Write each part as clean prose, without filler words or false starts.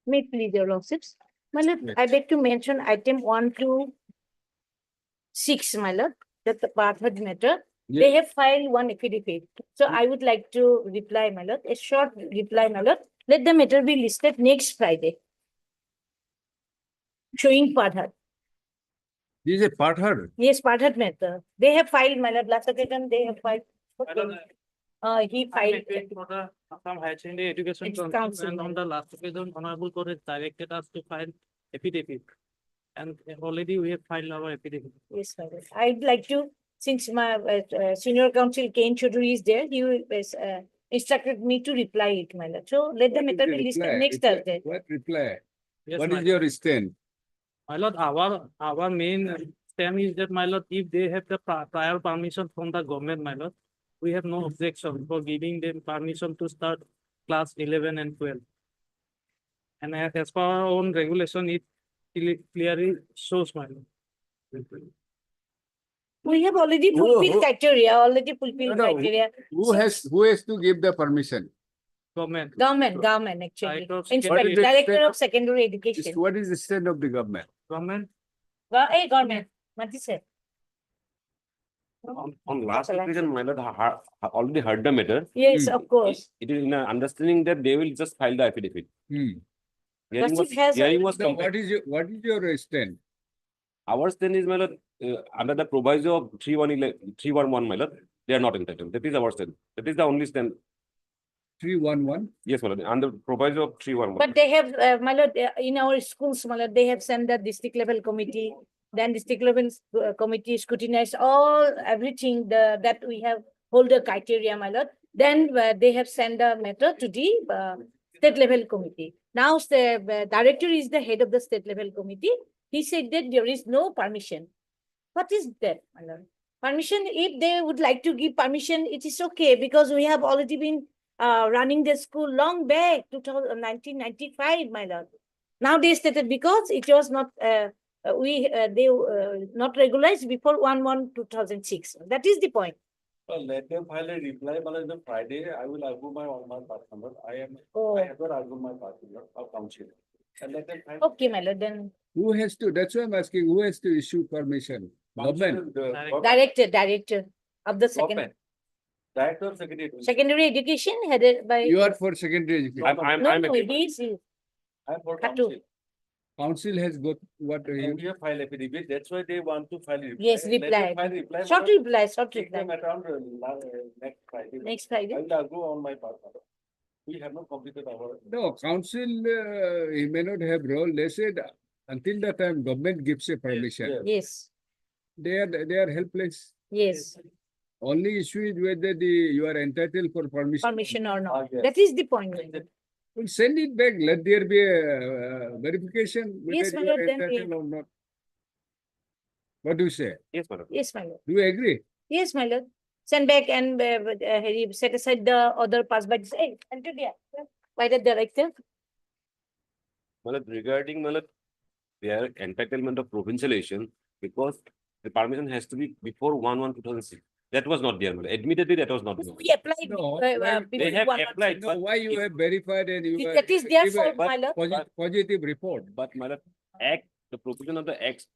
May it please your lordships. My lord, I beg to mention item 1 to 6, my lord, that the Parthad matter. They have filed one affidavit. So I would like to reply, my lord, a short reply, my lord. Let the matter be listed next Friday. Showing Parthad. This is a Parthad. Yes, Parthad matter. They have filed, my lord. Last occasion they have filed. He filed. For the Assam Higher Secondary Education It's Council, council, and on the last occasion, Honorable Court has directed us to file affidavit. And already we have filed our affidavit. Yes, my lord. I'd like to, since my senior counsel Ken Chaudhary is there, he has instructed me to reply it, my lord. So let the What is matter the be listed reply? next Thursday. What reply? Yes, What my is your stand? My lord, our main stand is that, my lord, if they have the prior permission from the government, my lord, we have no objection for giving them permission to start class 11 and 12. And as per our own regulation, it clearly shows, my lord. We have already fulfilled No, no. criteria. Who has to give the permission? Government. Government actually. Director of Inspector, Secondary- Director of Secondary Education. What is the stand of the government? Government. Hey, government. What is it? On last occasion, my lord already heard the matter. Yes, Hmm. of course. It is in understanding that they will just file the affidavit. Hmm. Hearing was, Justice has- hearing was No, complete. what is your stand? Our stand is, my lord, under the proviso of 311, my lord, they are not entitled. That is our stand. That is the only stand. 311? Yes, my lord, under proviso of 311. But they have, my lord, in our schools, my lord, they have sent the district level committee. Then district level committee scrutinized everything that we have hold the criteria, my lord. Then they have sent the matter to the state level committee. Now the director is the head of the state level committee. He said that there is no permission. What is that, my lord? Permission, if they would like to give permission, it is okay because we have already been running the school long back, 1995, my lord. Now they stated because it was not, they not regularized before 1/1/2006. That is the point. Let them file a reply, but on the Friday, I will argue my part number. I Oh, have not argued my part number of council. And let them file. okay, my lord, then Who has to, that's why I'm asking, who has to issue permission? Government. director of the Director of Secretary. secondary education headed by. You are for secondary education. No, he is. I'm for Katu. council. Council has got what? And we have filed affidavit, that's why they want to file reply. Yes, Let them reply. file reply. Short but reply, short take them reply. around next Friday. Next I Friday. will argue on my part number. We have not completed our. No, council, he may not have role. They said until the time government gives a permission, Yes, they are helpless. yes. Only issue is whether you are entitled for permission. Permission or not. yes. That is the point. my lord. Well, send it back. Let there be a verification Yes, whether my you are lord, then entitled or not. What do you say? Yes, my lord. Yes, my lord. Do you agree? Yes, my lord. Send back and set aside the other pass by. Hey, enter there. By the director. My lord, regarding, my lord, their entitlement of provincialization, because the permission has to be before 1/1/2006. That was not there, my lord. Admittedly, that was not there. We applied. No, They have applied, No, but why you have verified and you That is their give a fault, my lord. positive report? But, my lord, act, the provision of the act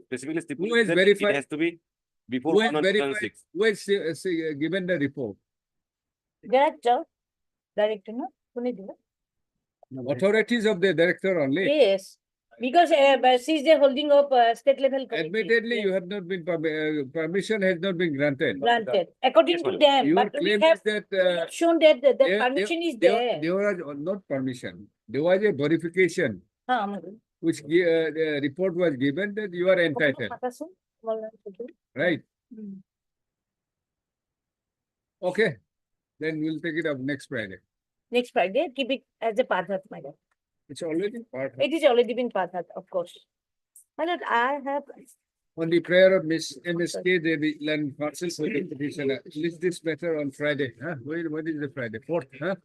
specifically has stipulates that verified- it has to be before Who has 1/1/2006. Who has given the report? Director. Director, no? Who did it? Authorities of the director only. Yes. Because she's the holding of state level committee. Admittedly, Yes. you have not been, permission has not been granted. Granted, according Yes, to madam. them, Your but we claim have is that shown that the there- permission is there. there was not permission. There was a verification madam. which the report was given that you are entitled, right? Hmm. Okay, then we'll take it up next Friday. Next Friday, keep it as a Parthat, my lord. It's already part. It is already been Parthat, of course. My lord, I have, On the prayer of Miss MSK, the land council for the petitioner, list this matter on Friday, huh? What is the Friday? 4th, huh?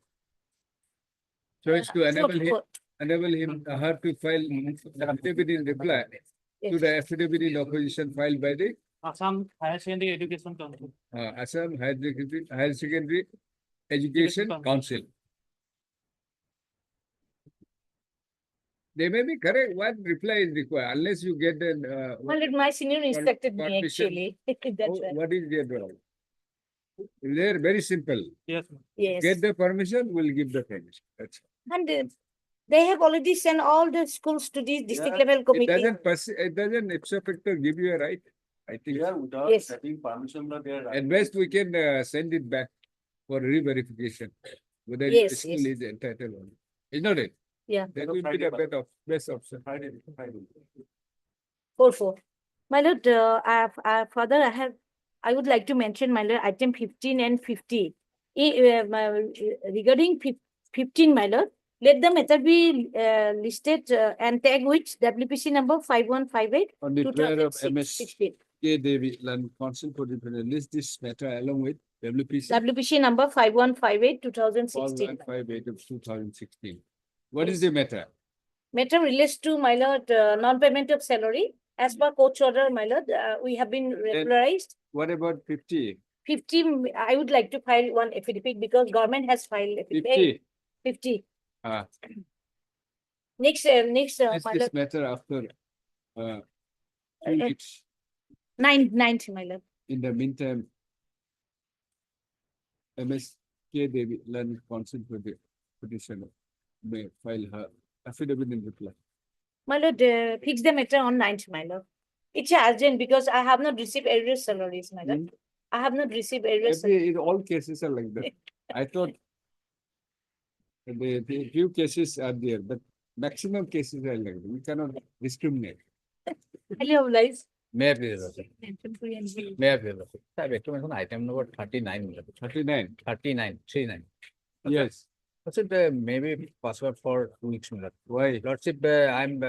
So it's to enable him, her to file the affidavit in reply to the affidavit in opposition filed by the Assam Higher Secondary Education Council. Assam Higher Secondary Education Council. They may be correct. What reply is required unless you get an. My lord, my senior instructed me permission. actually. That's right. What is their role? They're very simple. Yes, ma'am. Yes. Get the permission, we'll give the permission. That's And they have already sent all the schools to the district Yeah, level committee. it doesn't ipso facto give you a right. I think Yeah, without Yes. getting permission, but they are. at best we can send it back for re-verification. Whether Yes, the school yes. is entitled or not. Is not it? Yeah. That No, will be Friday, the but- best option. Friday. 4-4. My lord, further I would like to mention, my lord, item 15 and 50. Regarding 15, my lord, let the matter be listed and tag with WPC number 5158. On the prayer of 2016. K. Devi, Land Council for the list this matter along with WPC. WPC number 5158 2016. 4158 of 2016. What is the matter? Matter relates to, my lord, non-payment of salary. As per court order, my lord, we have been regularized. What about 50? 50, I would like to file one affidavit because government has filed affidavit. 50. 50. Ah, Next, is my this lord, matter after 2 Uh, weeks? 9th, my lord. In the meantime, MSK Devi, Land Council for the petitioner, may file her affidavit in reply. My lord, fix the matter on 9th, my lord. It's urgent because I have not received arrears salaries, my lord. I have not received arrears. In all cases are like that. I thought the few cases are there, but maximum cases are like that. We cannot discriminate. Hello, Lies. May I please, Lordship? May I please, Lordship? Sir, I beg to mention item number 39, Lordship. 39. 39. Yes. Lordship, maybe possible for 2 weeks, Lordship. Why? Lordship, I'm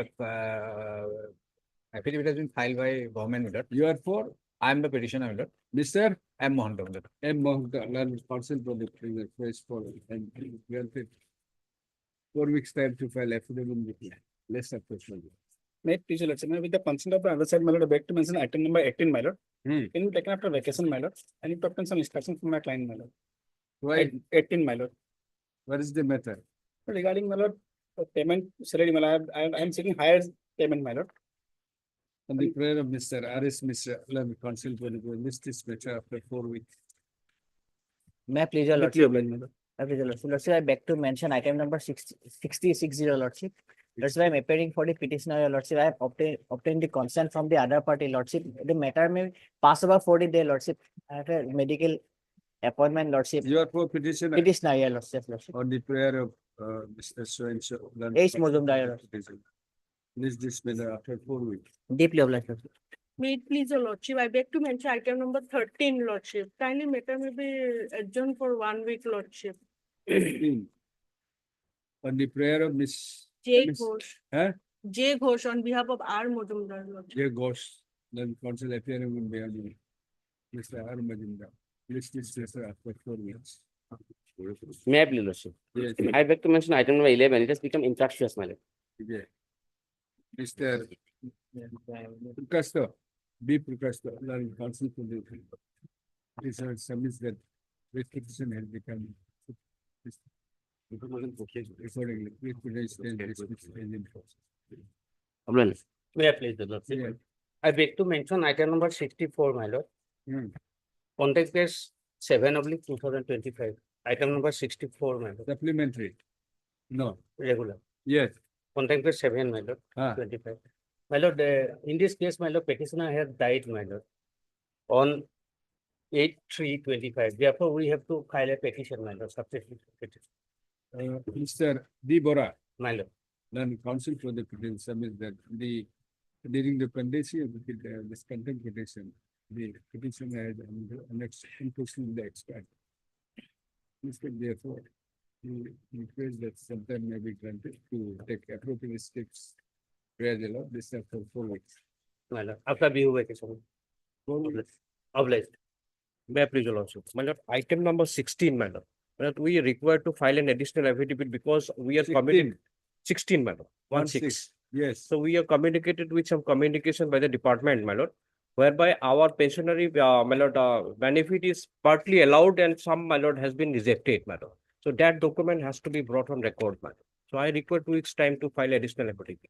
affidavit has been filed by government, Lord. You are for I'm the petitioner, Lord. Mr. I'm Mohan Lord. M. Mohammed, Land Council for the request for and granted 4 weeks time to file affidavit in reply. Less approachable. May it please, your lordship, with the consent of the other side, my lord, I beg to mention item number 18, my lord. Hmm. Can you taken after vacation, my lord? I need to obtain some instruction from my client, my lord. Why? 18, my lord. What is the matter? Regarding, my lord, payment salary, my lord, I am seeking higher payment, my lord. On the prayer of Mr. R.S. Mr. Land Council for the list this matter after 4 weeks. May I please, your Directly lordship? obliged, my lord. I please, your lordship. Lordship, I beg to mention item number 6060, lordship. That's why I'm appearing for the petitioner, your lordship. I have obtained the consent from the other party, lordship. The matter may pass over 40 days, lordship. I have a medical appointment, lordship. You are for petitioner Petitioner, your lordship. on the prayer of Mr. So-and-so. Land H. Council Muzumdar, for the petitioner. List this matter after 4 weeks. Deeply obliged, lordship. May it please, your lordship, I beg to mention item number 13, lordship. Kindly matter may be adjourned for 1 week, lordship. 15. On the prayer of Miss. J. Miss- Ghosh. Huh? J. Ghosh on behalf of R. Mujumdar, lordship. J. Ghosh, Land Council appearing on behalf of Mr. R. Majumdar. List this matter after 4 weeks. May I please, Lordship? Yes, I beg to mention item number 11, it has become infractious, my lord. yeah. Mr. Prakasto, B. Prakasto, Land Council for the petitioner submits that this petition has become accordingly. Please petition is dismissed as in process. Obliged. May I please, the Lordship? Yeah. I beg to mention item number 64, my lord. Hmm. Contact case 7/2025. Item number 64, my lord. Supplementary. No, Regular. yes. Contact case 7, my lord. Ah. 25. My lord, in this case, my lord, petitioner has died, my lord, on 8/3/25. Therefore, we have to file a petition, my lord, substitute petition, Mr. D. Bora, my lord. Land Council for the petition submits that during the pendency of this contempt petition, the petition had unfortunately expired. Therefore, we request that sometime may be granted to take appropriate steps where the law, this after 4 weeks. My lord, after bihu vacation. 4 weeks. Obliged. May I please, your lordship? My lord, item number 16, madam. We require to file an additional affidavit because we are committed. 16, madam. 16. Yes. So we are communicated with some communication by the department, my lord, whereby our pensionary, my lord, benefit is partly allowed and some, my lord, has been rejected, madam. So that document has to be brought on record, madam. So I require 2 weeks time to file additional affidavit.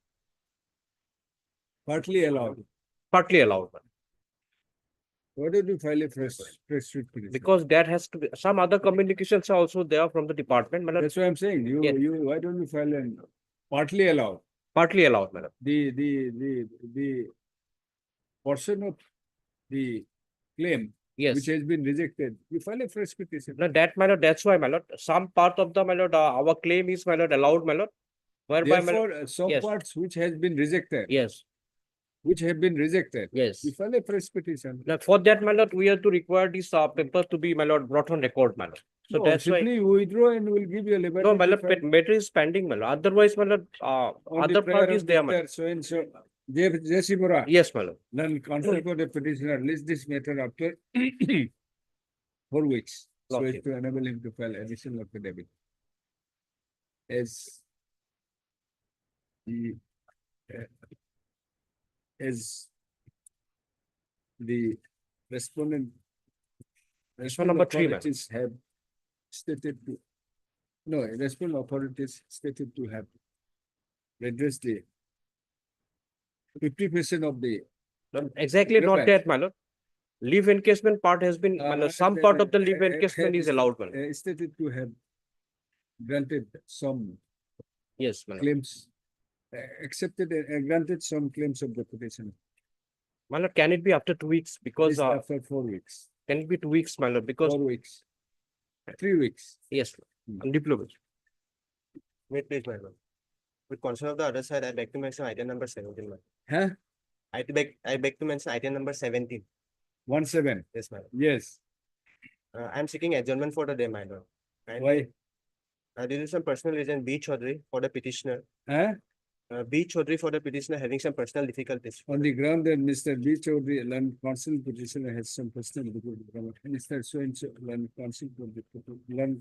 Partly allowed. Partly allowed, madam. Why don't you file a fresh suit petition? Because that has to be, some other communications are also there from the department, madam. That's what I'm saying. Yes. Why don't you file an partly allowed? Partly allowed, madam. The portion of the claim Yes. which has been rejected, you file a fresh petition. No, that, my lord, that's why, my lord, some part of the, my lord, our claim is, my lord, allowed, my lord. Whereby, my lord, Therefore, some yes. parts which has been rejected, yes, you yes. file a fresh petition. Now, for that, my lord, we have to require these papers to be, my lord, brought on record, my lord. So No, that's why. simply withdraw and we'll give you a liberty. No, my to lord, file matter is pending, my lord. Otherwise, my lord, on the other prayer parties of there, my lord. Mr. So and so, Jesibura. Yes, my lord. Then counsel for the petitioner list this matter after 4 weeks. So Okay. as to enable him to file additional affidavit. As the as the respondent number 3, ma'am. authorities have stated to respondent authorities stated to have redressed the 50% of the Exactly not Required. that, my lord. Leave encasement part has been, my lord, some part of the leave encasement is allowed, my lord. stated to have granted some Yes, my lord. claims, accepted and granted some claims of the petitioner. My lord, can it be after 2 weeks? Because, This after 4 weeks, can it be 2 weeks, my lord? Because, 4 weeks, 3 weeks. yes, I'm diplomat. Wait, please, my lord. With concern of the other side, I beg to mention item number 17, ma'am. Huh? I beg to mention item number 17. 17. Yes, madam. Yes. I'm seeking adjournment for the day, my lord. Why? Due to some personal reason, B. Chaudhary for the petitioner. Huh? B. Chaudhary for the petitioner having some personal difficulties. On the ground that Mr. B. Chaudhary, land council petitioner has some personal difficulty. Mr. So and so land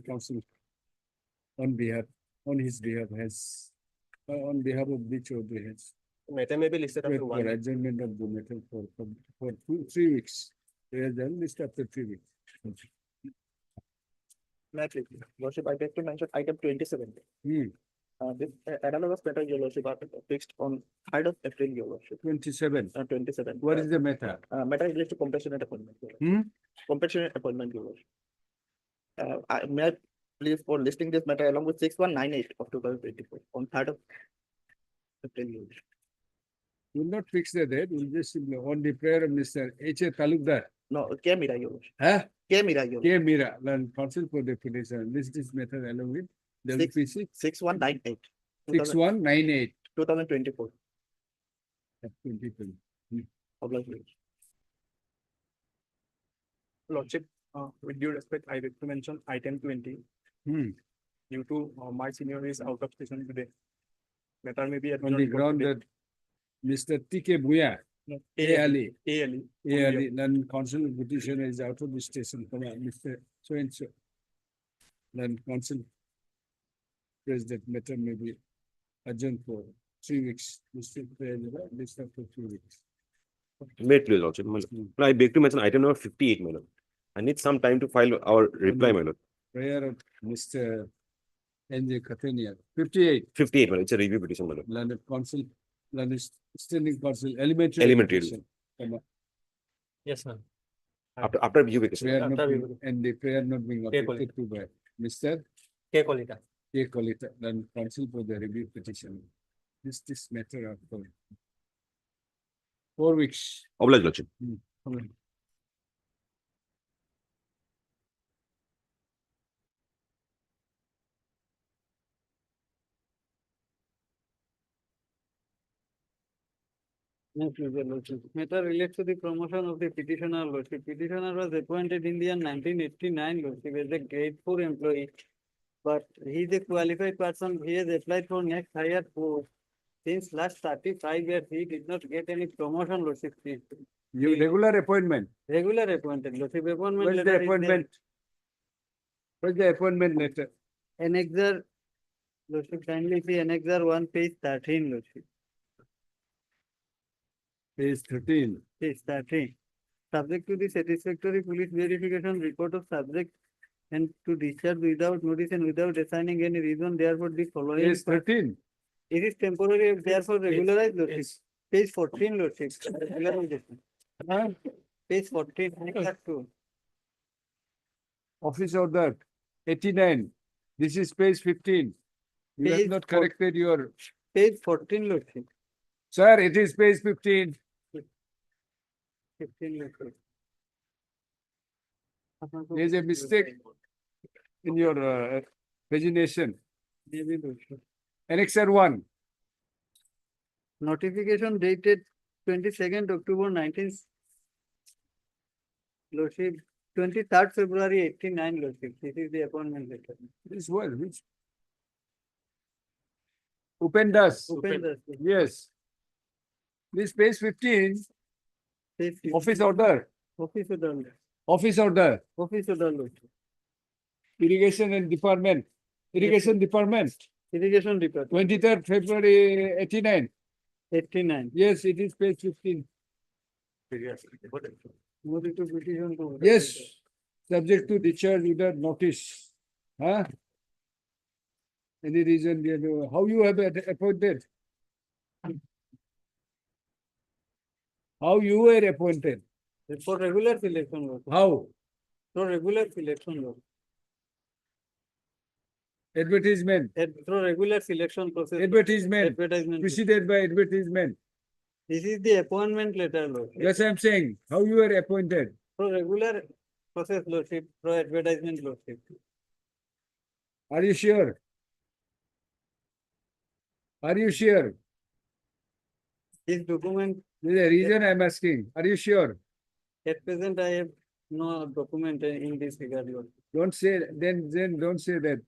council on his behalf has on behalf of B. Chaudhary has Matter may be listed after for 1 week. adjournment of the matter for 3 weeks. They are done list after 3 weeks. Lordship, I beg to mention item 27. Hmm. This analogous matter, your lordship, are fixed on 3rd of April, your lordship. 27. 27. What is the matter? Matter related to compassionate appointment. Your lordship. Hmm? Compassionate appointment, your lordship. May I please for listing this matter along with 6198 of 2024 on 3rd of April, your lordship. We'll not fix the date. We'll just simply on the prayer of Mr. H.A. Talukdar. No, K. Mira, your lordship. Huh? K. Mira, your lordship. K. Mira, land council for the petition. This matter along with WPC 6198. 6198. 2024. 2020. Lordship, with due respect, I beg to mention item 20. Hmm. Due to my senior is out of station today. Matter may be On the adjourned for ground today. that Mr. T.K. Buya, No, A. Ali, ALE. A. Ali, land council petitioner is out of the station. Come on, Mr. So and so. Land council president matter may be adjourned for 3 weeks. Mr. President, list after 3 weeks. Wait, please, also. I beg to mention item number 58, my lord. I need some time to file our reply, my lord. Prayer of Mr. N.J. Kathania, 58. 58, my lord. It's a review petition, my lord. Land council, land standing council, elementary. Elementary. education. Come on. Yes, ma'am. After review petition. Prayer not After we being- and the prayer not being K. objected to by Mr. K. Kolita. K. Kolita, land council for the review petition. This matter of 4 weeks. Oblige, lordship. Matter relates to the promotion of the petitioner, lordship. Petitioner was appointed in the year 1989, lordship, as a grade 4 employee. But he is a qualified person. He has applied for next higher post. Since last 35 years, he did not get any promotion, lordship. You regular appointment. Regular appointed, lordship. Appointment What's the letter is there. appointment? What's the appointment letter? Annexure, lordship, kindly see annexure 1, page 13, lordship. Page 13. Page 13. Subject to the satisfactory police verification report of subject And to discharge without notice and without assigning any reason, therefore the following. Page 13. It is temporary, therefore regularized, Lordship. Page 14, Lordship. Regularization. Huh? Page 14, Annex 2. Office order 89. This is page 15. You have Page not 14. corrected your, Page 14, Lordship. sir, it is page 15. 15, Lordship. There is a mistake in your pagination. Maybe, Lordship. Annexure 1. Notification dated 22nd October 19. Lordship, 23rd February 89, Lordship. This is the appointment letter. This one, which? Upendas. Upendas. Yes. This page 15, Page 15. office order. Office order. Office order. Office order, Lordship. Irrigation and department. Irrigation department. Irrigation Department. 23rd February 89. 89. Yes, it is page 15. Notice to petition to. Yes, subject to discharge without notice. Huh? Any reason, how you have appointed? How you were appointed? For regular selection, Lordship. How? For regular selection, Lordship. Advertisement. Through regular selection process. Advertisement. Advertisement. Preceded by advertisement. This is the appointment letter, Lordship. Yes, I'm saying, how you were appointed? For regular process, Lordship, for advertisement, Lordship. Are you sure? Are you sure? This document, There is a reason I'm asking. Are you sure? at present, I have no document in this regard, Lordship. Don't say, then don't say that.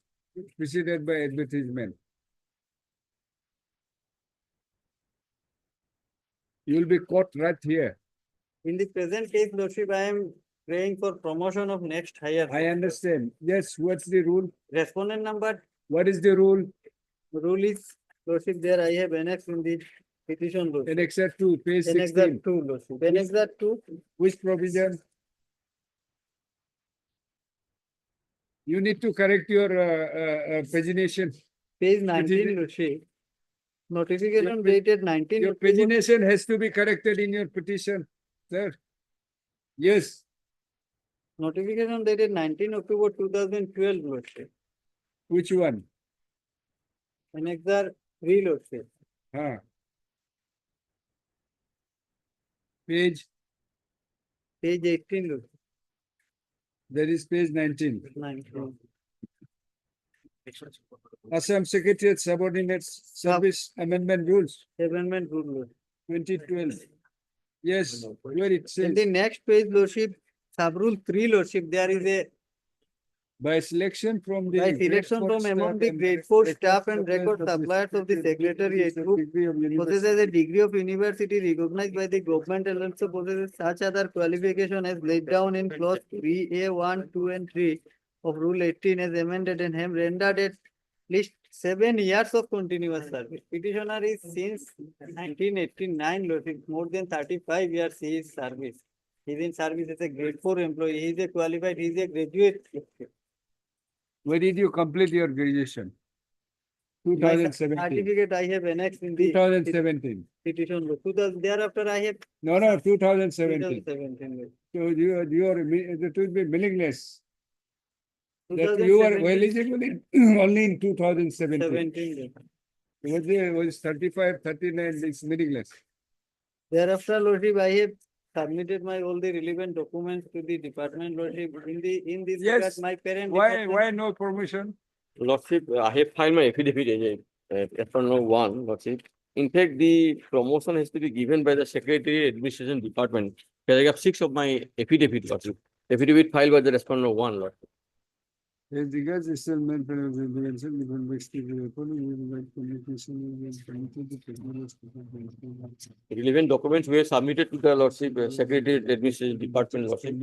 Preceded by advertisement. You will be caught right here. In the present case, Lordship, I am praying for promotion of next higher. I understand. Yes, what's the rule? Respondent number, What is the rule? rule is, Lordship, there I have annexed in the petition, Lordship. Annexure 2, page Annexure 16. 2, Lordship. Annexure 2, Which provision? You need to correct your pagination. page is 19, it? Lordship. Notification Your dated 19. Your pagination has to be corrected in your petition, sir. Yes, Notification dated 19 October 2012, Lordship. which one? Annexure 3, Lordship. Huh. Page, Page 18, Lordship. that is page 19. 19. Assam Secretariat Subordinates Service Amendment Rules, Amendment rule, Lordship. 2012. Yes, where it In says, the next page, Lordship, sub-rule 3, Lordship, there is a by selection from the. by grade selection four from staff among the and grade 4 record staff and suppliers record of the suppliers of the secretariat group degree of university. possesses a degree of university recognized by the government and also possesses such other qualification as laid down in clause 3A 1, 2 and 3 of rule 18 as amended and have rendered at least 7 years of continuous service. Petitioner is since 1989, Lordship, more than 35 years he is service. He is in service as a grade 4 employee. He is a qualified, he is a graduate. Where did you complete your graduation? My 2017. certificate I have annexed in the 2017. petition. 2000, thereafter I have No, 2017. 2017. So it will be meaningless. That you are 2017. eligible in only in 2017. 17. Was 35, 39 is meaningless. Thereafter, Lordship, I have submitted my all the relevant documents to the department, Lordship. In this Yes. regard, my parent. Why department- no permission? Lordship, I have filed my affidavit as per no 1, Lordship. In fact, the promotion has to be given by the Secretary Administration Department. Paragraph 6 of my affidavit, Lordship. Affidavit filed by the respondent 1, Lordship. As regards the settlement of the convention, given by state reporting, we would like communication with Relevant documents were submitted to the Lordship Secretary Administration Department, Lordship.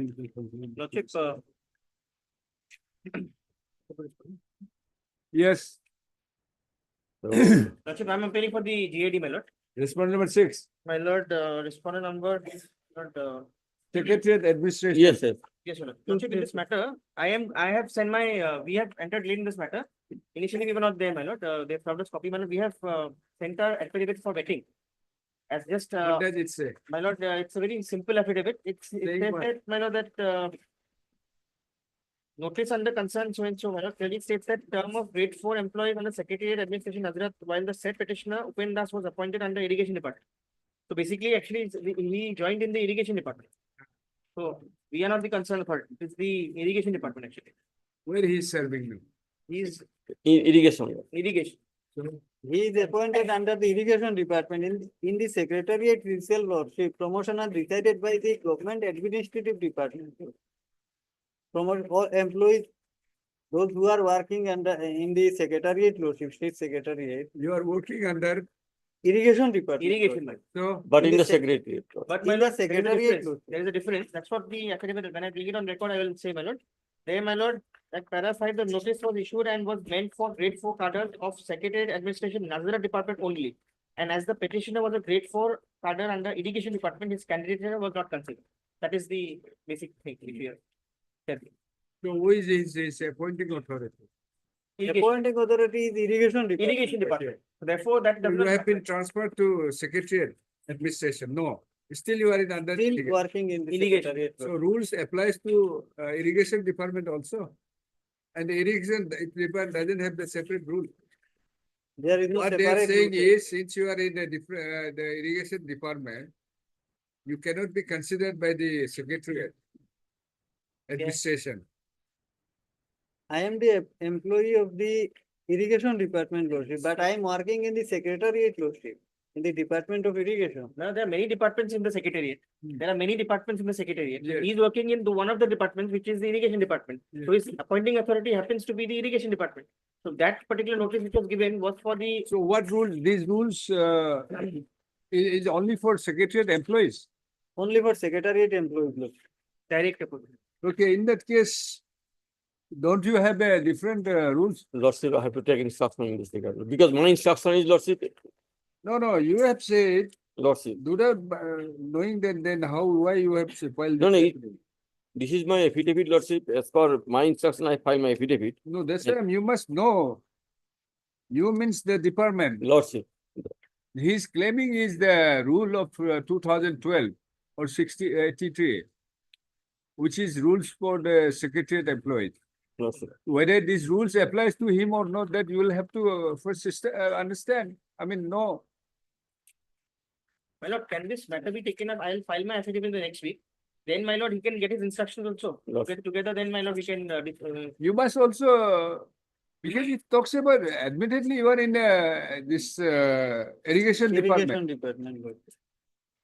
Lordship, Yes, Lordship, I'm appealing for the GAD, my lord. respondent number 6. My lord, respondent number, Secretariat administration. Yes, sir. Yes, Your Lordship, in this matter, I have sent my, we have entered late in this matter. Initially, we were not there, my lord. They served us copy, my lord. We have sent our affidavit for vetting. As just, What does it say? my lord, it's a very simple affidavit. It Saying says what? that, my lord, that notice under concern so and so, my lord, clearly states that term of grade 4 employees under Secretariat Administration Hazrat, while the said petitioner Upen Das was appointed under Irrigation Department. So basically, actually, he joined in the Irrigation Department. So we are not the concerned authority. It is the Irrigation Department actually. Where he is serving now? He is Irrigation. irrigation. He is appointed under the irrigation department in the secretariat itself, lordship. Promotion are decided by the government administrative department. Promote all employees, those who are working under in the secretariat, lordship, state secretariat, You are working under, irrigation department. Irrigation. Lord. so But In in the the sec- secretariat. But In my the lord, there is a secretariat, difference. lord. There is a difference. That's what the affidavit, when I bring it on record, I will say, my lord. There, my lord, at para 5, the notice was issued and was meant for grade 4 cadre of Secretariat Administration Nazara Department only. And as the petitioner was a grade 4 cadre under Irrigation Department, his candidature was not considered. That is the basic thing. If you are so who is his appointing authority? irrigation, Appointing authority is irrigation department. irrigation department. So therefore, that does You not. have been transferred to Secretariat Administration. No, still you are in under. Still working in the Irrigation. secretariat. So rules applies to irrigation department also. And the irrigation department doesn't have the separate rule. There is no What they are separate. saying rule. is, since you are in a different, the irrigation department, you cannot be considered by the Secretariat Administration. I am the employee of the irrigation department, lordship, but I am working in the secretariat, lordship, in the Department of Irrigation. Now, there are many departments in the Secretariat. There are many departments in the Secretariat. Yes. He is working in one of the departments, which is the Irrigation Department. So his appointing authority happens to be the Irrigation Department. So that particular notice which was given was for the So what rule, these rules is only for Secretariat employees? Only for secretariat employees, lordship. direct appointment. Okay, in that case, don't you have a different rules? Lordship, I have to take instruction in this regard. Because my instruction is Lordship, No, you have said, Lordship. do that, knowing that then how, why you have filed? No, this? This is my affidavit, Lordship. As per my instruction, I file my affidavit. No, that's time you must know. You means the department. Lordship. He's claiming is the rule of 2012 or 83, which is rules for the secretariat employees. Lordship. Whether these rules applies to him or not, that you will have to first understand. I mean, no. My lord, can this matter be taken up? I'll file my affidavit in the next week. Then, my lord, he can get his instructions also. Yes. Get together, then, my lord, we can. You must also, because it talks about, admittedly, you are in this irrigation department. Irrigation department, lordship.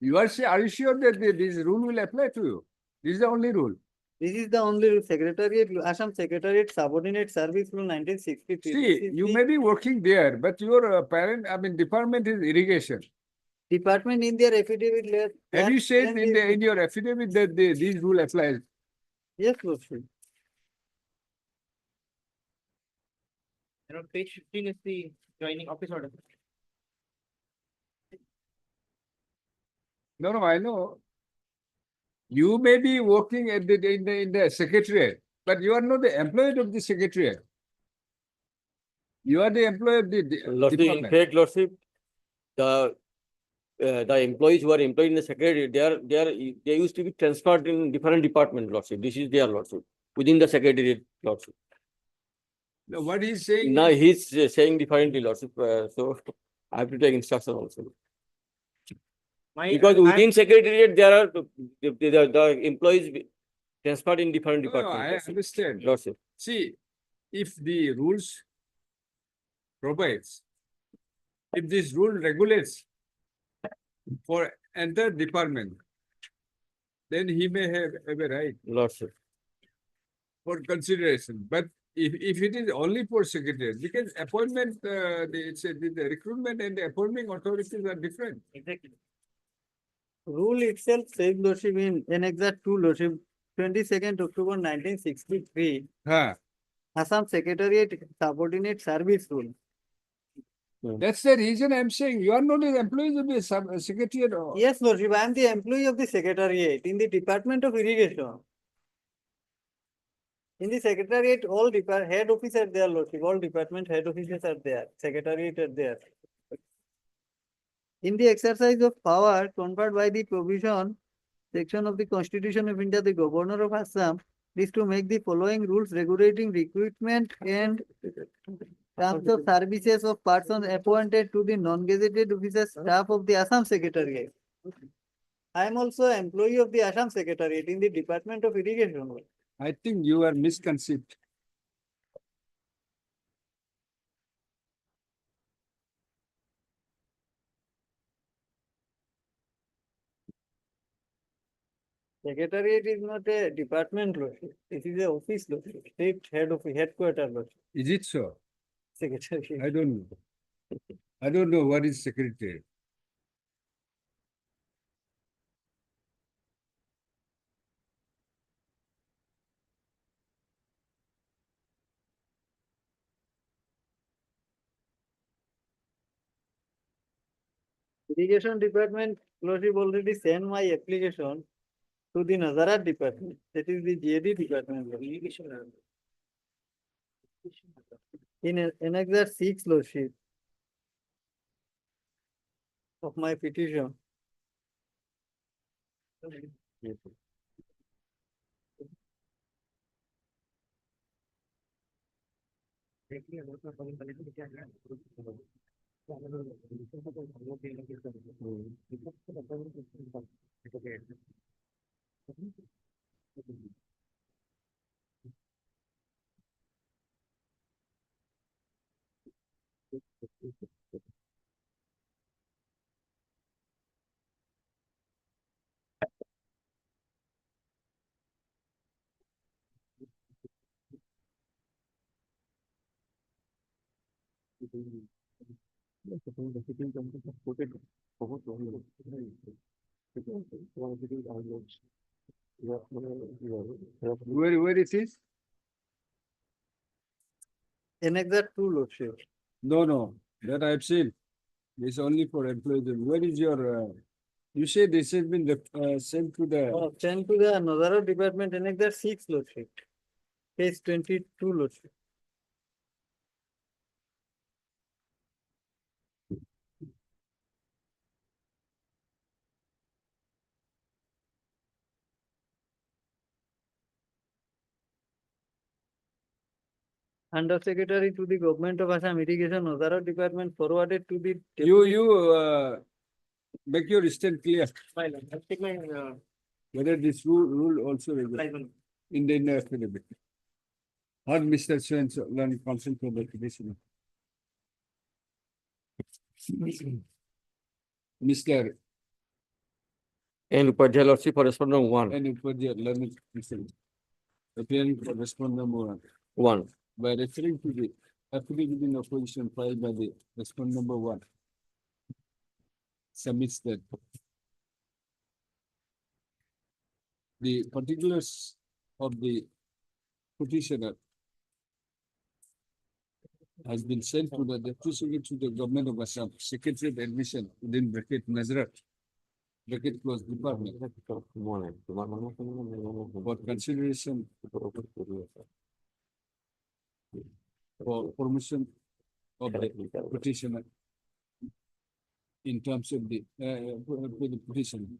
You are say, are you sure that this rule will apply to you? This is the only rule. This is the only rule. Secretariat, Assam Secretariat Subordinate Service Rule 1963. This See, is you the may be working there, but your parent, I mean, department is irrigation. Department in their affidavit. Have you said in your affidavit that these rule applies? Yes, lordship. You know, page 15 is the joining office order. No, I know. You may be working at in the secretariat, but you are not the employee of the secretariat. You are the employee of the Lordship, in department. fact, Lordship, the employees who are employed in the secretariat, they used to be transferred in different department, Lordship. This is their Lordship, within the secretariat, Lordship. Now, what he's saying, Now he's saying differently, Lordship, so I have to take instruction also. Because within secretariat, there are the employees transferred in different I departments. understand. Lordship. See, if the rules provides, if this rule regulates for entire department, then he may have a right Lordship. for consideration. But if it is only for secretary, because appointment, the recruitment and the appointment authorities are different. Exactly. Rule itself says, lordship, in Annex 2, lordship, 22nd October 1963, Huh. Assam Secretariat Subordinate Service Rule. That's the reason I'm saying you are not an employee of the secretariat. Yes, Lordship, I am the employee of the Secretariat in the Department of Irrigation. In the Secretariat, all head office are there, Lordship, all department head offices are there, Secretariat are there. In the exercise of power conferred by the provision section of the Constitution of India, the Governor of Assam is to make the following rules regulating recruitment and terms of services of persons appointed to the non-gazetted officers staff of the Assam Secretariat. I am also an employee of the Assam Secretariat in the Department of Irrigation. I think you are misconceived. Secretariat is not a department, Lordship. It is a office, Lordship. State head office, headquarters, Lordship. Is it so? Secretariat. I don't know. I don't know what is secretary. Irrigation department, Lordship, already sent my application to the Nazarat department. That is the JD department. Lordship. In Annexure 6, Lordship, of my petition. Where it is? Annexure 2, Lordship. No, that I've seen. It's only for employees. Where is your, you say this has been sent to the, Sent to the Nazarat department, Annexure 6, Lordship. Page 22, Lordship. Undersecretary to the Government of Assam Irrigation, Nazarat department forwarded to the. you make your stand clear. Fine, I'll take my, Whether this rule also is live one. in the affidavit. Or Mr. Swen's learn consent for the petitioner. Mr. And Upadhyay Lordship for respondent one. And Upadhyay learned petitioner. Appearing for respondent number 1. by referring to the affidavit in opposition filed by the respondent number 1. Submits that the particulars of the petitioner has been sent to the deputy secretary to the government of Assam, secretary of admission within bracket Nazarat, bracket close department for consideration for permission of the petitioner in terms of the petition.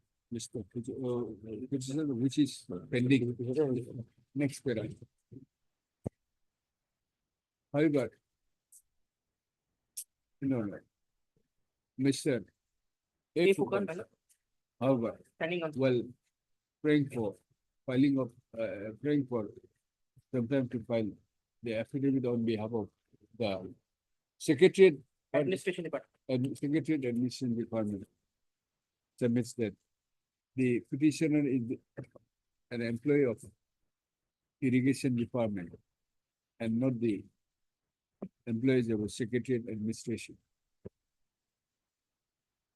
Petition which is pending. Next paragraph. However, no, Mr. A. Fukan, however, Standing on. well, praying for filing of, praying for sometime to file the affidavit on behalf of the Secretariat Administration department. Secretariat Administration Department submits that the petitioner is an employee of Irrigation Department and not the employees of a Secretariat Administration.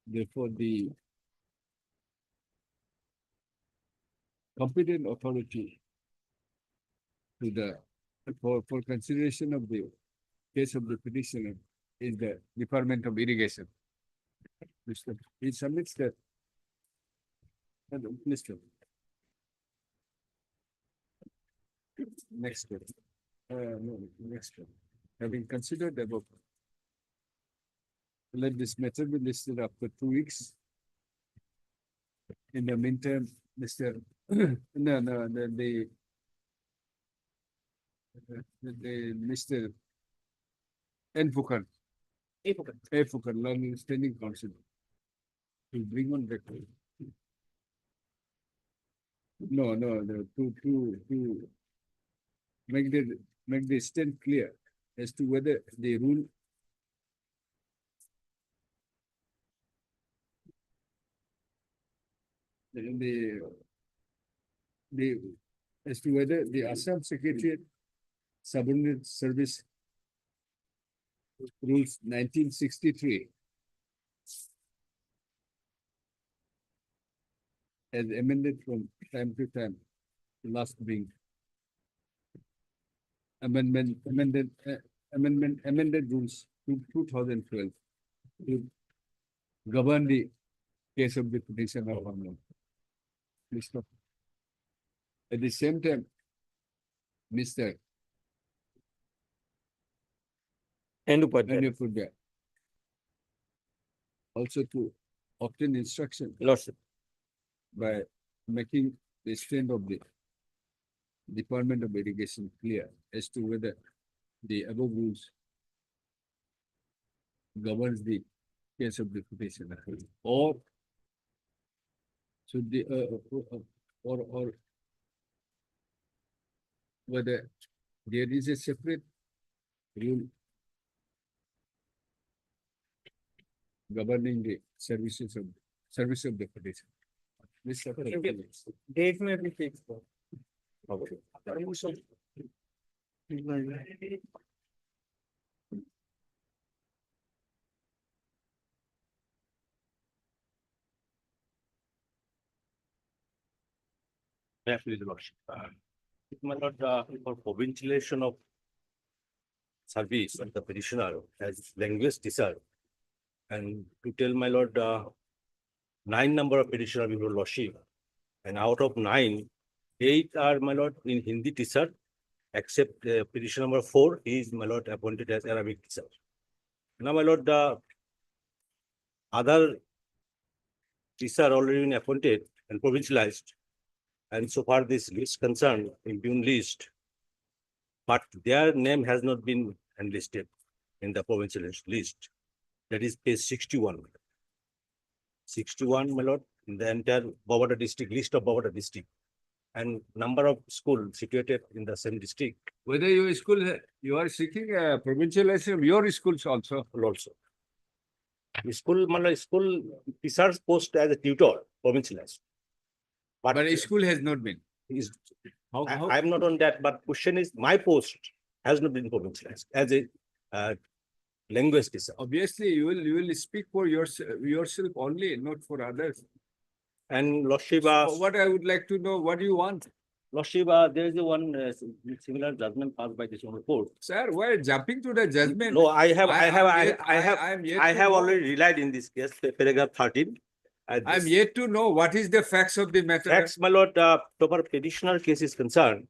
Therefore, the competent authority to the for consideration of the case of the petitioner is the Department of Irrigation. Mr. He submits the. Mr. Next step. No, next step. Having considered the above, let this matter be listed after 2 weeks. In the meantime, Mr. The Mr. N. Fukar, Learning Standing Council, to bring on record. No, to make the stand clear as to whether the rule the as to whether the Assam Secretariat Subordinate Service Rules 1963 as amended from time to time, last being amended rules to 2012 to govern the case of the petition of unknown. At the same time, Mr. Equivalency also to obtain instruction Lordship. by making the strength of the Department of Irrigation clear as to whether the above rules governs the case of the petitioner, or should the or whether there is a separate rule governing the service of the petition. This separate. Date may be fixed. Actually, the lordship. My lord, for provincialization of service of the petitioner as language teacher, and to tell my lord, 9 number of petitioner before lordship, and out of 9, 8 are my lord in Hindi teacher, except petition number 4, he is my lord appointed as Arabic teacher. Now my lord, the other teacher already been appointed and provincialized. And so far this list concerned, impugn list, but their name has not been enlisted in the provincial list. That is page 61. 61, my lord, in the entire Bovada district, list of Bovada district, and number of schools situated in the same district. Whether your school, you are seeking a provincialization of your schools also. The school, my lord, school teachers post as a tutor, provincialized. But a school has not been. I'm not on that, but question is, my post has not been provincialized as a language teacher. Obviously, you will speak for yourself only, not for others. And lordship, So what I would like to know, what do you want? lordship, there is a one similar judgment passed by this court. Sir, why jumping to the judgment? No, I have know. already relied in this case, paragraph 13. I'm yet to know what is the facts of the matter. Facts, my lord, so far petitioner case is concerned,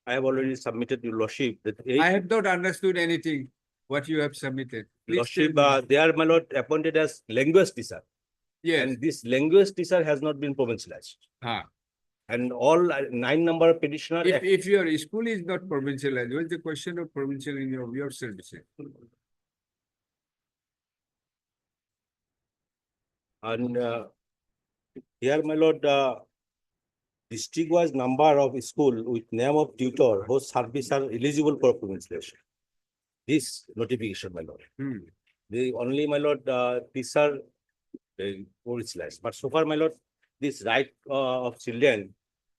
I have already submitted to lordship that I have not understood anything, what you have submitted. Please lordship, tell me. they are, my lord, appointed as language teacher. Yes. And this language teacher has not been provincialized. And all 9 number of petitioner. If your school is not provincialized, what is the question of provincial in your services? And here, my lord, district-wise number of school with name of tutor whose service are eligible for provincialization. This notification, my lord. The only, my lord, teacher provincialized. But so far, my lord, this right of children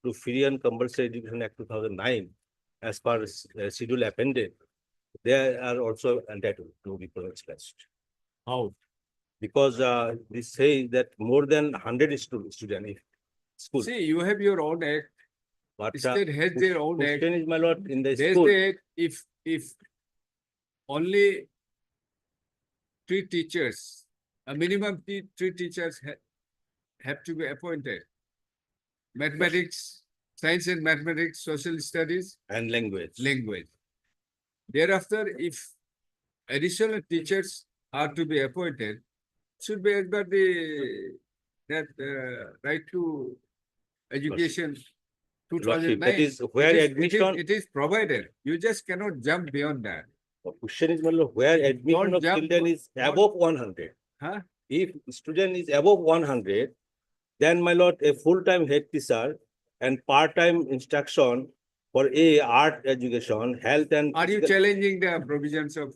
to free and compulsory education act 2009, as per schedule appended, they are also entitled to be provincialized. How? Because this says that more than 100 students if school. See, you have your own act. But State has their own act. question is, my lord, in the There's school. the act, if only three teachers, a minimum three teachers have to be appointed. Mathematics, science and mathematics, social studies, And language. language. Thereafter, if additional teachers are to be appointed, should be as per that right to education Lordship, 2009. that is where admission, It is provided. You just cannot jump beyond that. the question is, my lord, where admission Don't of jump, children is don't- above 100. Huh? If student is above 100, then my lord, a full-time head teacher and part-time instruction for a art education, health and. Are you physical- challenging the provisions of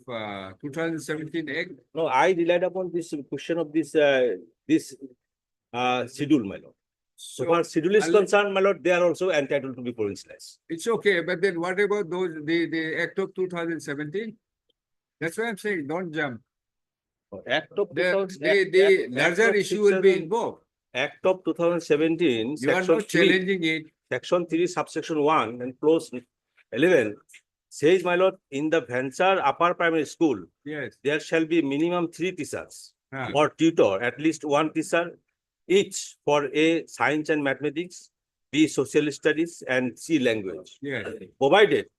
2017 Act? No, I relied upon this question of this schedule, my lord. So far schedule is unless- concerned, my lord, they are also entitled to be provincialized. It's okay, but then what about the Act of 2017? That's why I'm saying, don't jump. Act of The 2000 larger of issue will be 6,7 involved. Act of 2017, You are section not 3, challenging it. section 3, subsection 1 and clause 11 says, my lord, in the venture upper primary school, Yes. there shall be minimum 3 teachers Ah. or tutor, at least 1 teacher, each for A, science and mathematics, B, social studies, and C, language. Yes. Provided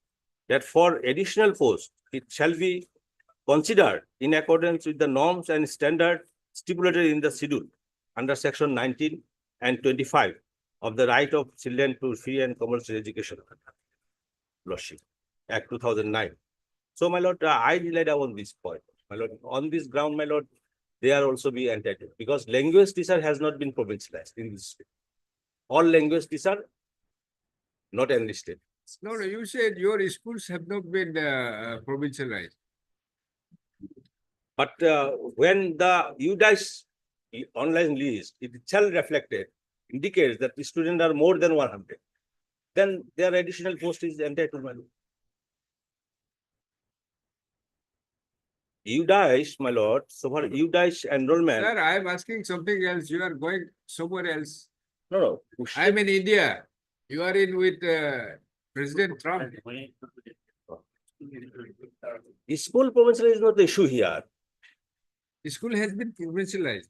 that for additional post, it shall be considered in accordance with the norms and standard stipulated in the schedule under section 19 and 25 of the right of children to free and commercial education. Lordship, Act 2009. So, my lord, I relied on this point. My lord, on this ground, my lord, they are also be entitled because language teacher has not been provincialized in this state. All language teacher not enlisted. No, you said your schools have not been provincialized. But when the UDICE online list, it itself reflected, indicates that the students are more than 100, then their additional post is entitled. My lord. UDICE, my lord, so for UDICE enrollment. Sir, I am asking something else. You are going somewhere else. No. I am in India. You are in with President Trump. School provincial is not the issue here. School has been provincialized.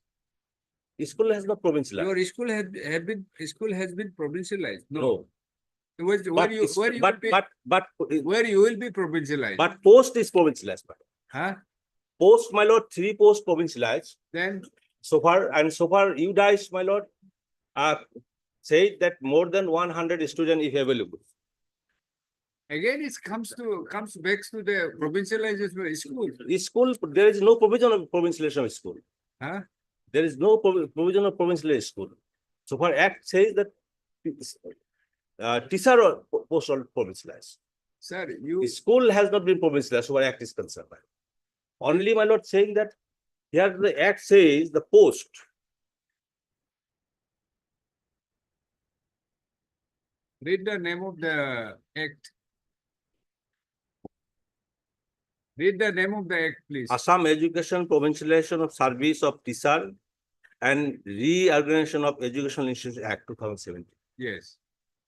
School has not provincialized. Your school has been provincialized. No. Where you will be provincialized. But post is provincialized. Huh? Post, my lord, 3 post provincialized. Then So far UDICE, my lord, said that more than 100 students if available. again it comes back to the provincialization of school. School, there is no provision of provincialization of school. Huh? There is no provision of provincialized school. So far Act says that teacher or post are provincialized. Sir, The school has not been provincialized, so far Act is concerned. Only, my lord, saying that here the Act says the post. read the name of the act. Read the name of the act, please. Assam Education Provincialization of Service of Teacher and Reorganization of Educational Institutions Act 2017. Yes.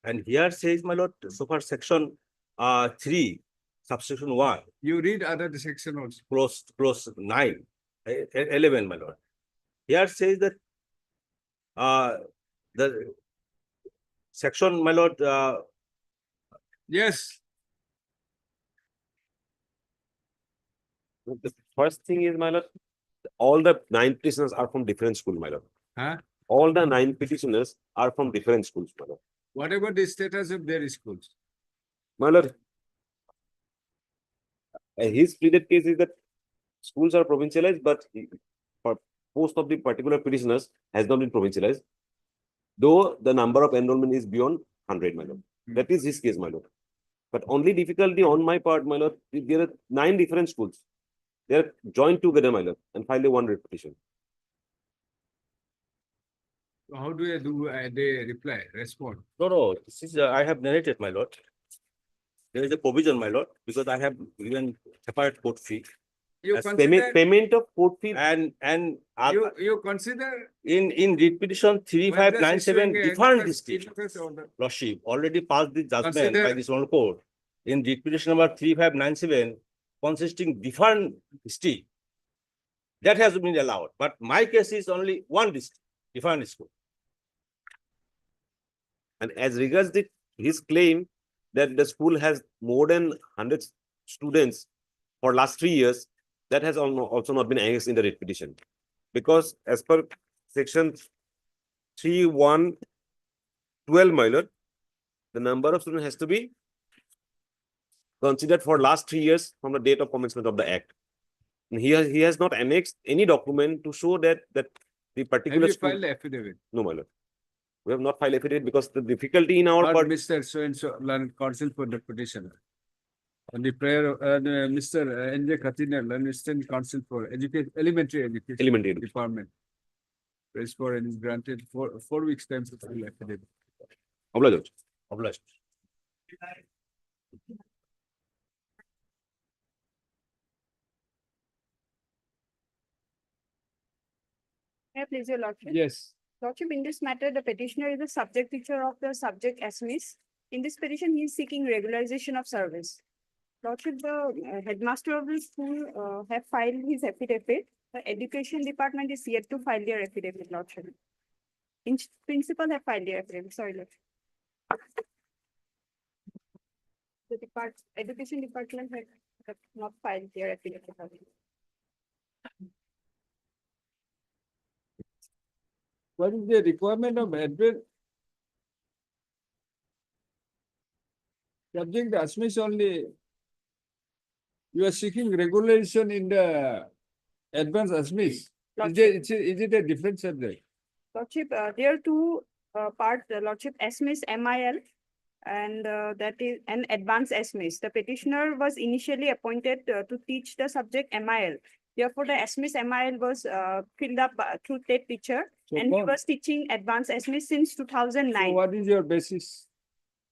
And here says, my lord, so far section 3, subsection 1, You read other section also. clause 9, 11, my lord. Here says that the section, my lord, Yes. The first thing is, my lord, all the 9 petitioners are from different schools, my lord. Huh? All the 9 petitioners are from different schools, my lord. What about the status of their schools? My lord, his pleaded case is that schools are provincialized, but for most of the particular petitioners has not been provincialized, though the number of enrollment is beyond 100, my lord. That is his case, my lord. But only difficulty on my part, my lord, there are 9 different schools. They are joined together, my lord, and filed a 1 petition. How do they respond? no, this is, I have narrated, my lord. There is a provision, my lord, because I have given separate court fee. You As consider, payment of court fee and you consider in read petition 3597 different district. district. Lordship already passed the judgment by Consider- this one court in read petition number 3597 consisting different district. that has been allowed. But my case is only one district, different school. And as regards his claim that the school has more than 100 students for last 3 years, that has also not been annexed in the writ petition. Because as per section 3.1.12, my lord, the number of students has to be considered for last 3 years from the date of commencement of the act. And he has not annexed any document to show that the Have particular you school. filed the affidavit? No, my lord. We have not filed affidavit because the difficulty in our Or part. Mr. So-and-so, learned counsel for the petitioner. On the prayer, Mr. N.J. Petitioner, learned assistant counsel for elementary education. Elementary education. Department. Praise for and is granted 4 weeks time to file affidavit. Obliged. Obliged. May I please your lordship? Yes. Lordship, in this matter, the petitioner is the subject teacher of the subject SMIS. In this petition, he is seeking regularization of service. Lordship, the headmaster of the school have filed his affidavit. The education department is yet to file their affidavit, Lordship. In principal have filed their affidavit, sorry, Lordship. The education department have not filed their affidavit. Lordship. What is the requirement of advance? Subject ASMIS only. You are seeking regulation in the advanced ASMIS. Is it a different subject? Lordship, there are two parts, Lordship, SMIS, MIL, and that is an advanced SMIS. The petitioner was initially appointed to teach the subject MIL. Therefore, the SMIS MIL was filled up through TED teacher, So and he was teaching advanced SMIS since 2009. So what is your basis?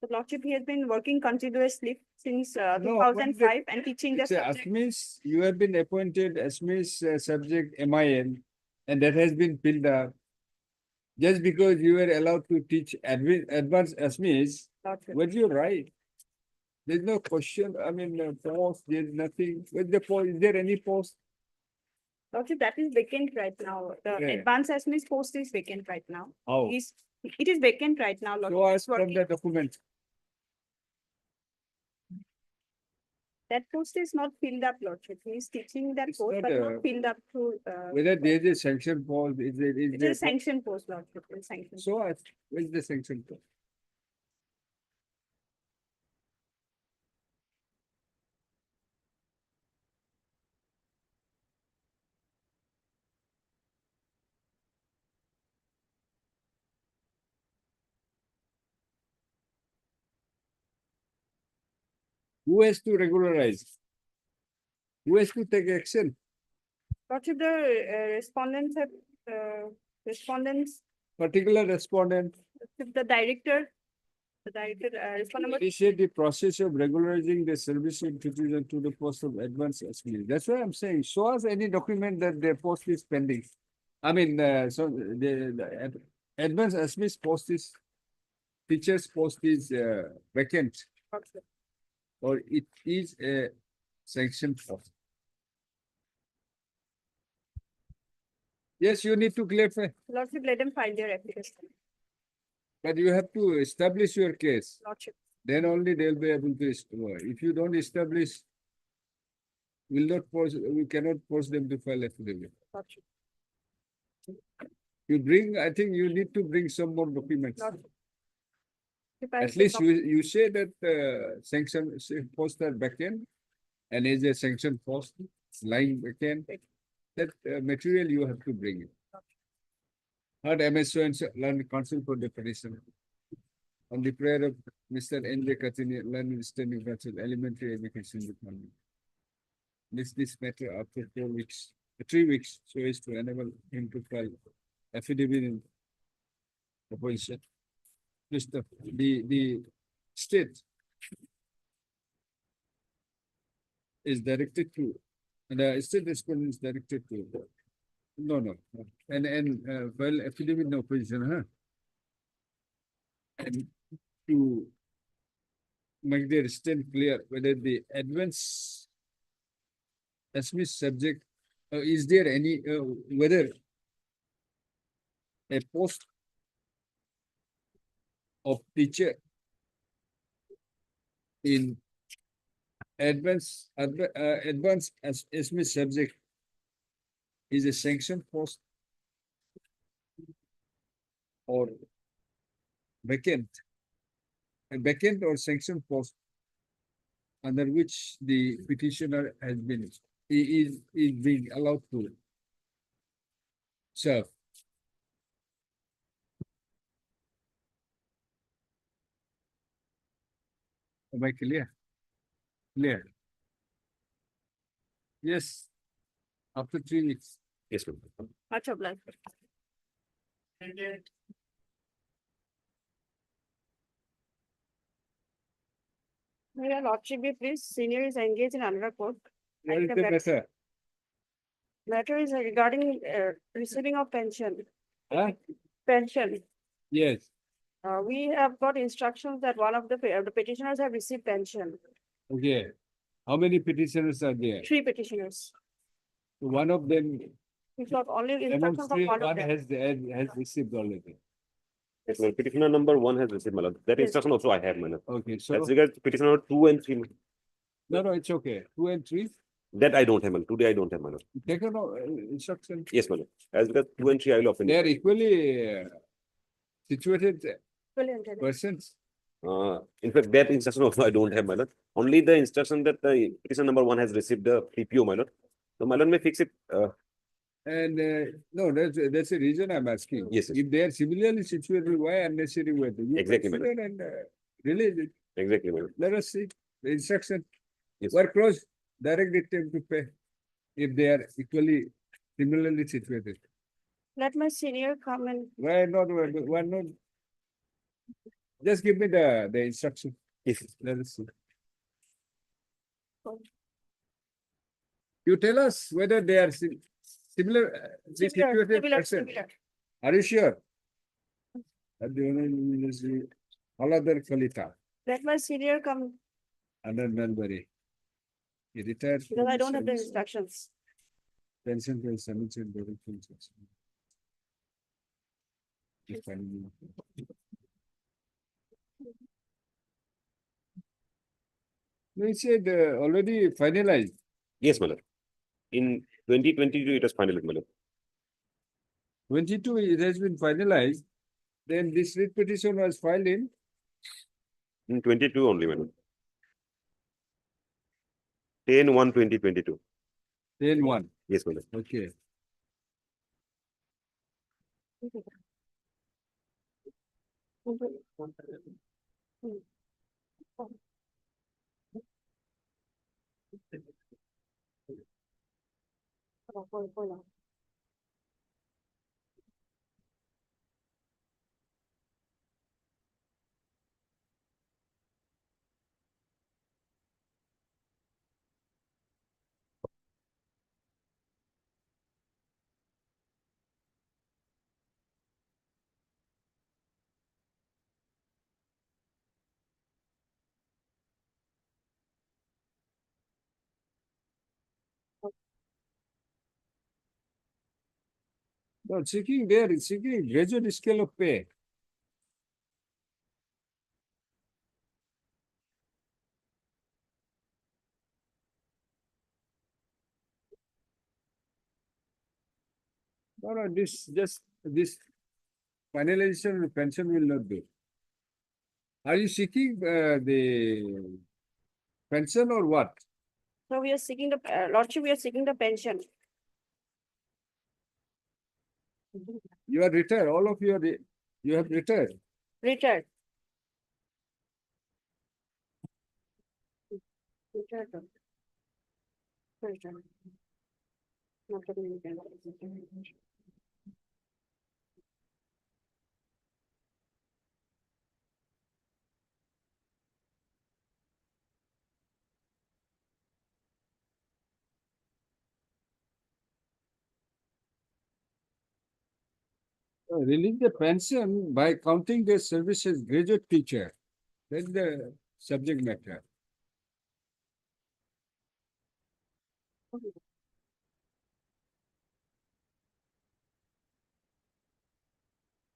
The Lordship, he has been working continuously since No, 2005 and teaching the It's a subject. ASMIS, you have been appointed ASMIS subject MIL, and that has been filled up. Just because you were allowed to teach advanced ASMIS, Lordship. what's your right? There's no question, I mean, post, there's nothing. What's the post? Is there any post? Lordship, that is vacant right now. The Yeah. advanced SMIS post is vacant right now. How? It is vacant right now, Lordship. Show us It's from working. the document. That post is not filled up, Lordship. He is teaching that It's post, not, but not filled up through. Whether there is a sanction post, is It there? is a sanction post, Lordship. It is sanction. So what? Where's the sanction post? Who has to regularize? Who has to take action? Lordship, the respondents have respondents, Particular respondent the director, respondent. initiate the process of regularizing the service of citizen to the post of advanced SME. That's why I'm saying, show us any document that the post is pending. I mean, so the advanced SME's post is, teacher's post is vacant, Lordship. or it is a sanctioned post. Yes, you need to clarify, Lordship, let them file their application. but you have to establish your case. Lordship. Then only they'll be able to, if you don't establish, we cannot force them to file affidavit. Lordship. You bring, I think you need to bring some more documents. Lordship. At least you say that sanction post are vacant and is a sanction post lying vacant. That material you have to bring it. Heard MSO and learned counsel for the petition. On the prayer of Mr. N.J. Katini, learned standing counsel, elementary education department. This matter after 4 weeks, 3 weeks, so as to enable him to file affidavit in opposition. The state is directed to, and the state respondent is directed to. No. And well, affidavit in opposition, huh? And to make their stand clear whether the advanced SME subject is there any, whether a post of teacher in advanced SMS subject is a sanctioned post or vacant, a vacant or sanctioned post under which the petitioner has been, is being allowed to serve. Am I clear? Clear? Yes. After 3 weeks. Yes, ma'am. Much obliged. May your lordship be pleased, senior is engaged in another court. What is Item the that- matter? Matter is regarding receiving of pension. Huh? Pension. Yes. We have got instructions that one of the petitioners have received pension. Okay. How many petitioners are there? 3 petitioners. One of them, We've got only among instructions of three, one of one them. has received already. Yes, ma'am. Petitioner number 1 has received, my lord. That Yes. instruction also I have, my lord. Okay, so, As regards petitioner 2 and 3, no, it's okay. 2 and 3, that I don't have, my lord. Today I don't have, my lord. take an instruction. Yes, my lord. As regards 2 and 3, I will often. They are equally situated Brilliant. persons. In fact, that instruction also I don't have, my lord. Only the instruction that the petitioner number 1 has received the PPO, my lord. So my lord may fix it. And no, that's the reason I'm asking. Yes, yes. If they are similarly situated, why unnecessary whether you Exactly, madam. consider and release it. Exactly, my lord. Let us see the instruction. Yes. Work close, direct them to pay if they are equally similarly situated. Let my senior come and Why not? Just give me the instruction. Yes. Let us see. You tell us whether they are similar, situated person. similar. Are you sure? Aladar Kalita, Let my senior come under Melbury. He retired. because I don't have the instructions. Pension to submission. They said already finalized. Yes, my lord. In 2022, it was finalized, my lord. 22, it has been finalized. Then this writ petition was filed in In 22 only, my lord. 10/1/2022. 10/1. Yes, my lord. Okay. No, seeking graduate scale of pay. No, this finalization of pension will not do. Are you seeking the pension or what? So we are seeking the, lordship, we are seeking the pension. You are retired, all of you are, you have retired. Retired. Retired. Retired. Not getting any pension. Release the pension by counting their service as graduate teacher. That's the subject matter.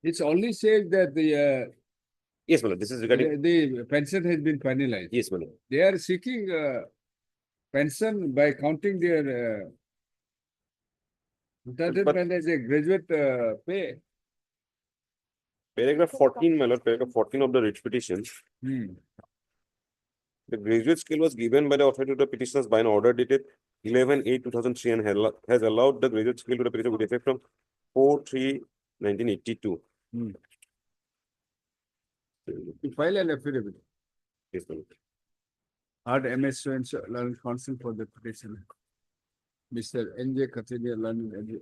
It's only says that Yes, my lord, this is regarding, the pension has been finalized. yes, my lord. They are seeking pension by counting their But- as a graduate pay. Paragraph 14, my lord, paragraph 14 of the writ petition. Hmm. The graduate scale was given by the authority to the petitioners by an order dated 11/8/2003 and has allowed the graduate scale to the petitioner with effect from 4/3/1982. Hmm. To file an affidavit. Yes, my lord. Hard MS and learned counsel for the petition. Mr. N.J. Kataria,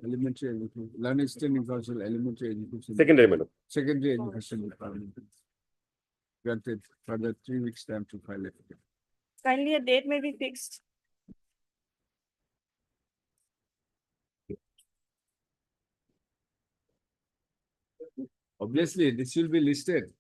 elementary education, learning standing council, elementary education. Secondary, my lord. Secondary education department. Granted further 3 weeks time to file it. Kindly a date may be fixed. Obviously, this will be listed.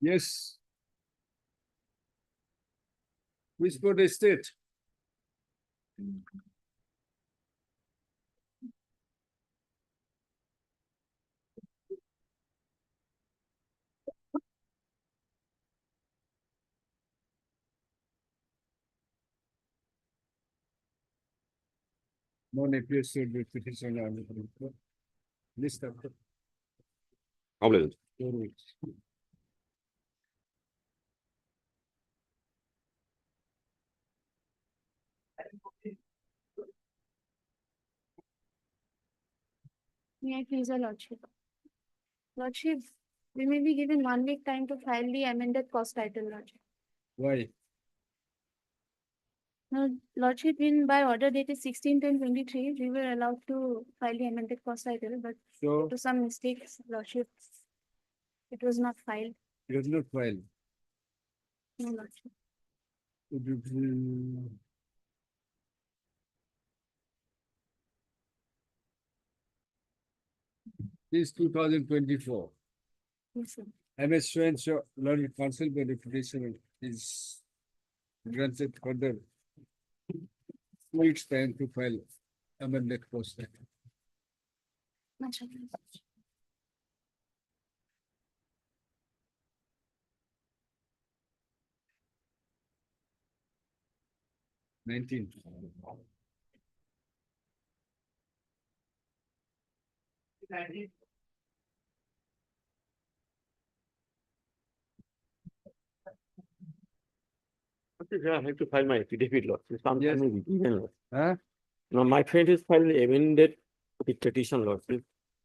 Yes. Which board estate? No appears to be petition on the list of How many? 4 weeks. May I please, your lordship? Lordship, we may be given 1 week time to file the amended cost title, lordship. Why? No, lordship, in by order dated 16/10/23, we were allowed to file the amended cost title, but So to some mistakes, lordship, it was not filed. it was not filed. No, lordship. Would you please- This 2024. Yes, sir. MS Swanshaw Learning Council by the petitioner is granted further 2 weeks time to file amended cost title. Much obliged. 19. I have to file my affidavit, Lord. Sometime Yes. will be given, Lord. Huh? Now, my friend is filed the amended petition, Lord.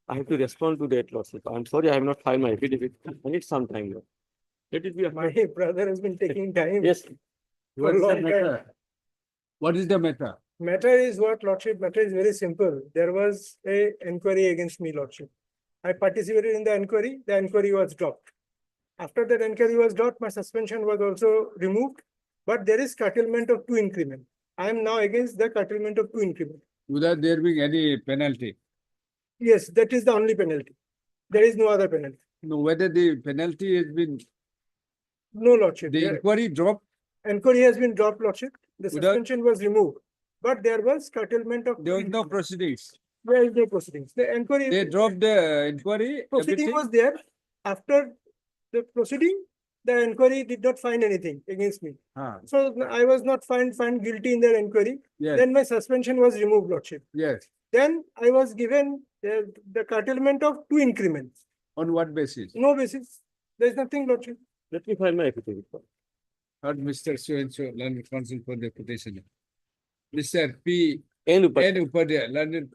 I have to respond to that, Lord. I'm sorry, I have not filed my affidavit. I need some time, Lord. Let it be. My brother has been taking time. Yes, What is the long time. matter? What is the matter? Matter is what, lordship? Matter is very simple. There was a inquiry against me, lordship. I participated in the inquiry was dropped. After that inquiry was dropped, my suspension was also removed, but there is curtailment of 2 increments. I am now against the curtailment of 2 increment. Without there being any penalty. Yes, that is the only penalty. There is no other penalty. No, whether the penalty has been, No, Lordship. the inquiry dropped. Inquiry has been dropped, Lordship. The Without- suspension was removed. But there was curtailment of. There was no proceedings. There is no proceedings. The inquiry. They dropped the inquiry. Proceeding everything. was there. After the proceeding, the inquiry did not find anything against me. Ah, So I was not found guilty in their inquiry. yes, Then my suspension was removed, Lordship. yes. Then I was given the curtailment of 2 increments. On what basis? No basis. There is nothing, Lordship. Let me find my affidavit. Not Mr. So-and-so, learned counsel for the petitioner. Mr. P. And N. Upadhyay, learned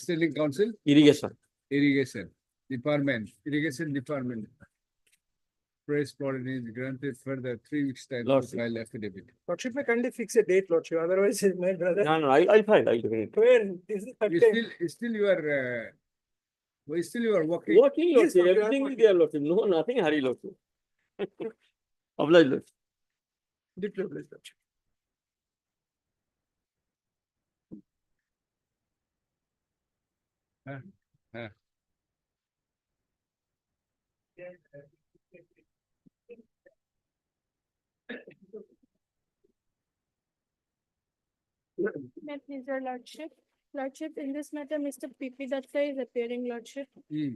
Sterling Council, irrigation. Irrigation Department, Irrigation Department. Press warrant is granted further 3 weeks time to Lordship. file affidavit. Lordship, may kindly fix a date, Lordship. Otherwise, my brother. No, I'll find. I'll definitely. When this is You third time. still you are, still you are working. Working, Yes, Lordship, Lordship, everything I'm is there, Lordship. No, nothing hurry, Lordship. Oblige, Lordship. Deeply obliged, Lordship. May I please, your lordship. Lordship, in this matter, Mr. P.P. Datta is appearing, lordship. Hmm.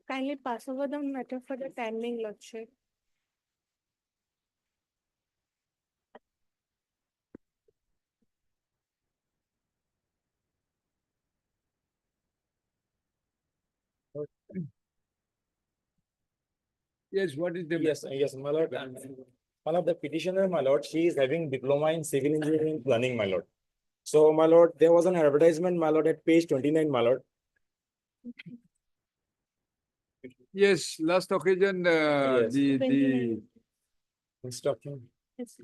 Kindly pass over the matter for the timing, lordship. Yes, what is the? Yes, my lord. One of the petitioner, my lord, she is having diploma in civil engineering planning, my lord. So, my lord, there was an advertisement, my lord, at page 29, my lord. Yes, last occasion, Yes. the 29. Instruction. Yes.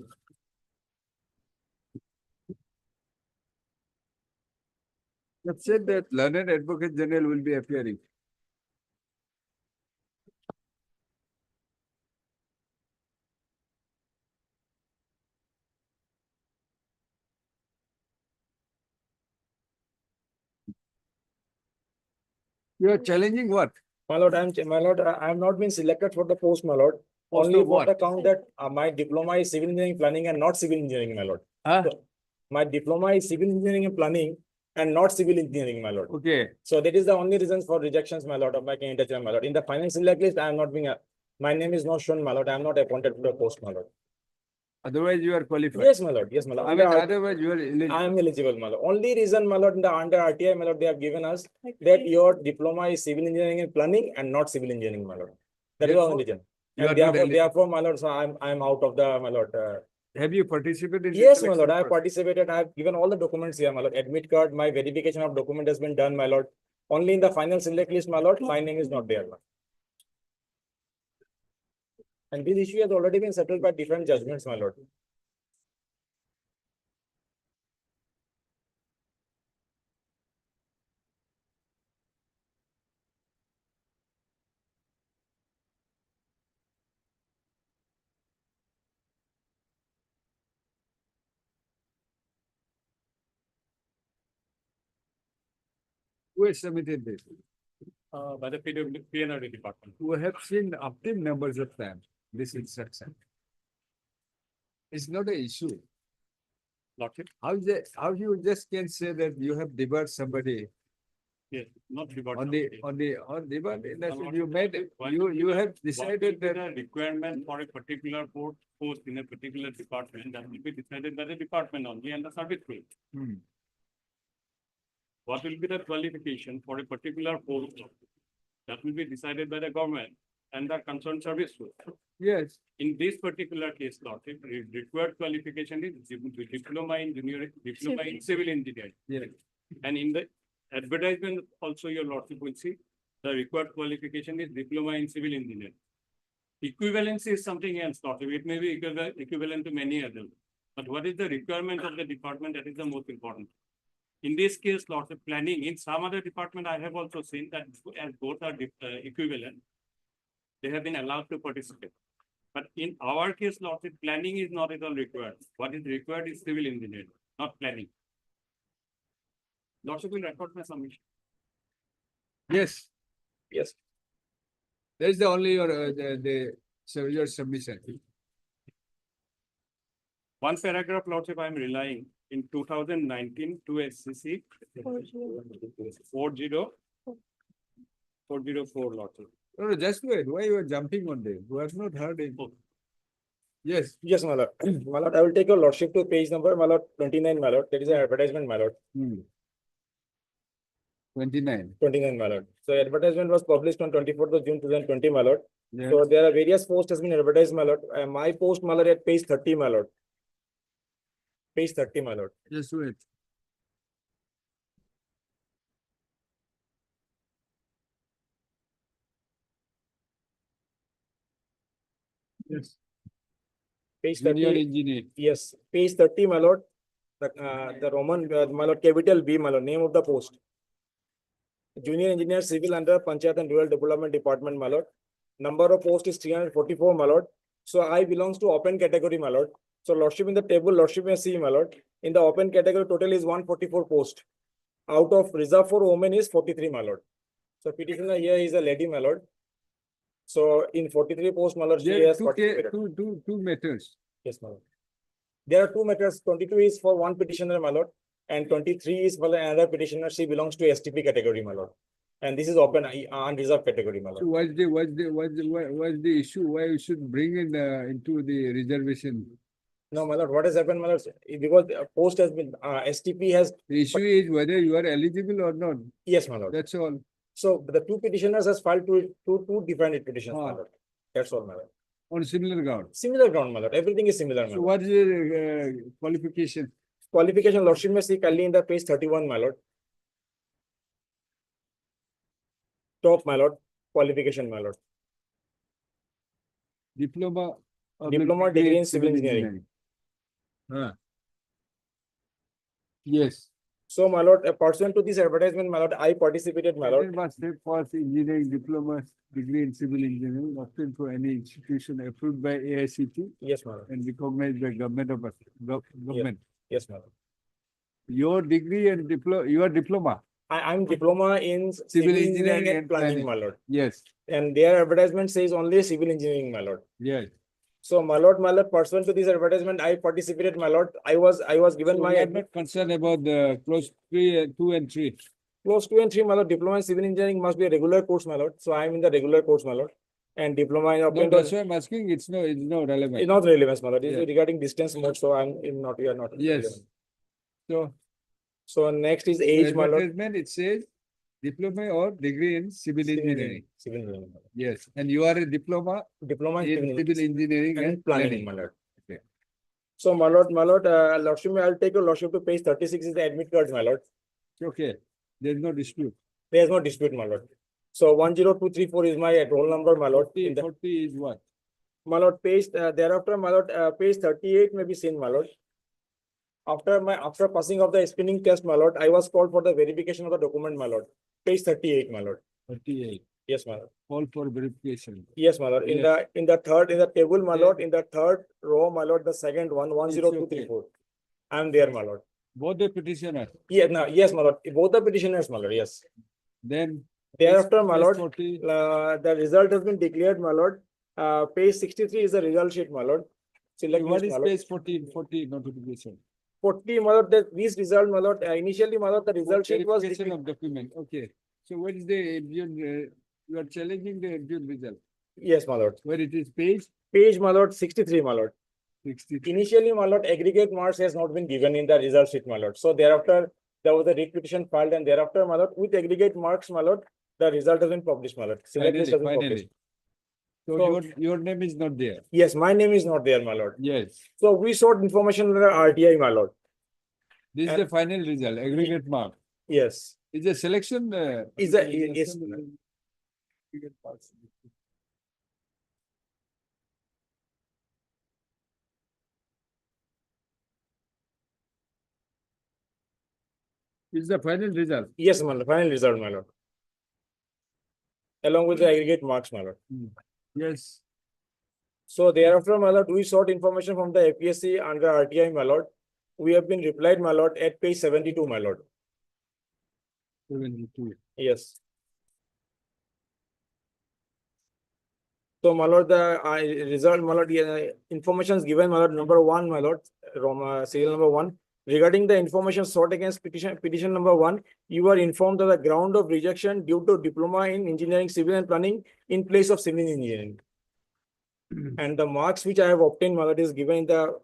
that said that learned advocate general will be appearing. You are challenging what? My lord, I have not been selected for the post, my lord. Post Only of for what? the count that my diploma is civil engineering planning and not civil engineering, my lord. Huh? So, my diploma is civil engineering and planning and not civil engineering, my lord. Okay, So that is the only reason for rejections, my lord, of my candidature, my lord. In the final select list, I am not being, my name is not shown, my lord. I am not appointed to the post, my lord. otherwise you are qualified. Yes, my lord. Yes, my lord. I mean, Under- otherwise you are I eligible. am eligible, my lord. Only reason, my lord, in the under RTI, my lord, they have given us that your diploma is civil engineering and planning and not civil engineering, my lord. That is the only reason. you are And not therefore, my lord, so I am out of the, my lord. Have you participated? in the Yes, my selection lord, I have process? participated. I have given all the documents here, my lord. Admit card, my verification of document has been done, my lord. Only in the final select list, my lord, my name is not there, my lord. And this issue has already been settled by different judgments, my lord. Who has submitted this? By the PNRD department. Who have seen uptime numbers of times this instruction. It's not an issue. Lordship, How you just can say that you have debarred somebody yes, not debarred. on debarred, in that Lordship, you made, what you have what will decided be that. the requirement for a particular post in a particular department that will be decided by the department only and the service rate. Hmm. What will be the qualification for a particular post that will be decided by the government and the concerned service rate. Yes, In this particular case, Lordship, required qualification is diploma in civil engineering. yes. And in the advertisement also, your Lordship will see the required qualification is diploma in civil engineering. Equivalency is something else, Lordship. It may be equivalent to many others. But what is the requirement of the department? That is the most important. In this case, Lordship, planning, in some other department, I have also seen that as both are equivalent, they have been allowed to participate. But in our case, Lordship, planning is not at all required. What is required is civil engineering, not planning. Lordship will record my submission. Yes, Yes. that is the only your submission. One paragraph, Lordship, I am relying in 2019 to SCC 404, Lordship. No, just wait. Why you are jumping on this? You have not heard it. Yes. Yes, my lord. My lord, I will take your lordship to page number, my lord, 29, my lord. That is an advertisement, my lord. 29. 29, my lord. So advertisement was published on 24th of June 2020, my lord. Yeah. So there are various posts has been advertised, my lord. My post, my lord, at page 30, my lord. Page 30, my lord. Just wait. Yes. Page Junior 30. engineer. Yes, page 30, my lord. The Roman, my lord, capital B, my lord, name of the post. Junior engineer civil under Panchayat and Rural Development Department, my lord. Number of post is 344, my lord. So I belongs to open category, my lord. So lordship in the table, lordship may see, my lord. In the open category, total is 144 post. Out of reserve for women is 43, my lord. So petitioner here is a lady, my lord. So in 43 post, my lord, she There are has participated. two methods. Yes, my lord. There are two matters. 22 is for one petitioner, my lord, and 23 is for another petitioner. She belongs to STP category, my lord. And this is open unreserved category, my lord. So what's the issue? Why you should bring in into the reservation? No, my lord, what has happened, my lord? Because the post has been STP has. The issue is whether you are eligible or not. Yes, my lord. That's all. So the two petitioners has filed two different petitions, my lord. That's all, my lord. On similar ground. Similar ground, my lord. Everything is similar, my So lord. what is the qualification? Qualification, lordship may see kindly in the page 31, my lord. Top, my lord. Qualification, my lord. Diploma. Diploma degree in civil engineering. Yes. So, my lord, pursuant to this advertisement, my lord, I participated, my lord. Step for engineering diploma degree in civil engineering obtained for any institution approved by AICT. Yes, my lord. And recognized by government. Yes, my lord. Your degree and your diploma. I'm diploma in civil engineering and planning, my lord. Yes. And their advertisement says only civil engineering, my lord. Yes. So, my lord, pursuant to this advertisement, I participated, my lord. I was given So my. we are not concerned about the close 2 and 3. Close 2 and 3, my lord. Diploma in civil engineering must be a regular course, my lord. So I am in the regular course, my lord. And diploma in No, that's why I'm asking. It's no relevant. It's not relevant, my lord. It's Yeah. regarding distance mode. So we are not. Yes. Relevant. So next is age, my lord. Advertisement, it says diploma or degree in civil engineering. Civil engineering. Yes. And you are a diploma in civil engineering and planning. my lord. Okay. So, my lord, lordship, I'll take your lordship to page 36 is the admit card, my lord. Okay. There's no dispute. There is no dispute, my lord. So 10234 is my roll number, my lord. 40 is what? My lord, page thereafter, my lord, page 38 may be seen, my lord. After passing of the spinning test, my lord, I was called for the verification of the document, my lord. Page 38, my lord. 38. Yes, my lord. Call for verification. Yes, my lord. Yes. In the table, my lord, in the third row, my lord, the second one, 10234. I am there, my lord. Both the petitioners. Yeah, no, yes, my lord. Both the petitioners, my lord, yes. Then thereafter, my lord, 40. the result has been declared, my lord. Page 63 is the result sheet, my lord. Select What list, is my lord. page 40 notification? 40, my lord, this result, my lord, initially, my lord, the result sheet was. Verification of document. Okay. So what is the you are challenging the result? Yes, my lord. Where it is page? Page, my lord, 63, my lord. 63. Initially, my lord, aggregate marks has not been given in the result sheet, my lord. So thereafter, there was a repetition filed, and thereafter, my lord, with aggregate marks, my lord, the result has been published, my lord. Select list has been published. So your name is not there. Yes, my name is not there, my lord. Yes. So we sought information on the RTI, my lord. This is the final result, aggregate mark. Yes. Is a selection. Yes. Is the final result. Yes, my lord. Final result, my lord. Along with the aggregate marks, my lord. Yes. So thereafter, my lord, we sought information from the APSC under RTI, my lord. We have been replied, my lord, at page 72, my lord. 72. Yes. So, my lord, the result, my lord, information is given, my lord, number 1, my lord, serial number 1. Regarding the information sought against petition number 1, you are informed of the ground of rejection due to diploma in engineering, civil and planning in place of civil engineering. And the marks which I have obtained, my lord, is given in the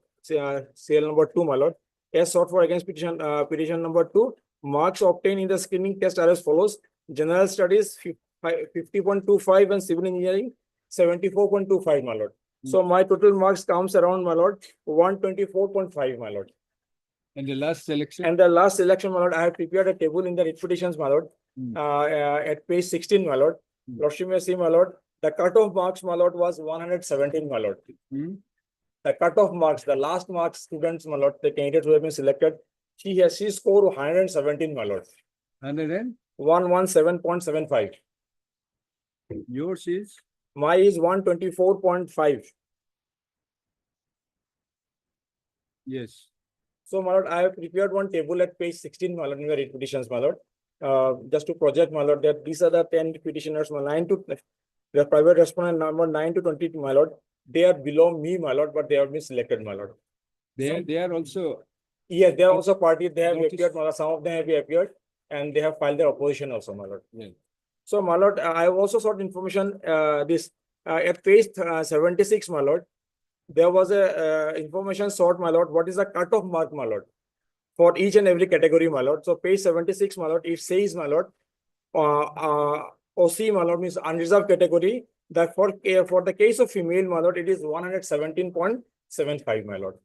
serial number 2, my lord. As sought for against petition number 2, marks obtained in the screening test are as follows: general studies 50.25 and civil engineering 74.25, my lord. So my total marks comes around, my lord, 124.5, my lord. And the last selection? And the last selection, my lord, I have prepared a table in the repetitions, my lord, at page 16, my lord. Lordship may see, my lord, the cutoff marks, my lord, was 117, my lord. The cutoff marks, the last marks students, my lord, the candidates who have been selected, she scored 117, my lord. 117.75. Yours is? Mine is 124.5. Yes. So, my lord, I have prepared one table at page 16, my lord, in the repetitions, my lord. Just to project, my lord, that these are the 10 petitioners, my 9 to the private respondent number 9 to 20, my lord. They are below me, my lord, but they have been selected, my lord. They are also. Yes, they are also party. They have appeared, my lord. Some of them have appeared, and they have filed their opposition also, my lord. So, my lord, I have also sought information. At page 76, my lord, there was a information sought, my lord. What is the cutoff mark, my lord, for each and every category, my lord? So, page 76, my lord, it says, my lord, OC, my lord, means unreserved category. That for the case of female, my lord, it is 117.75, my lord.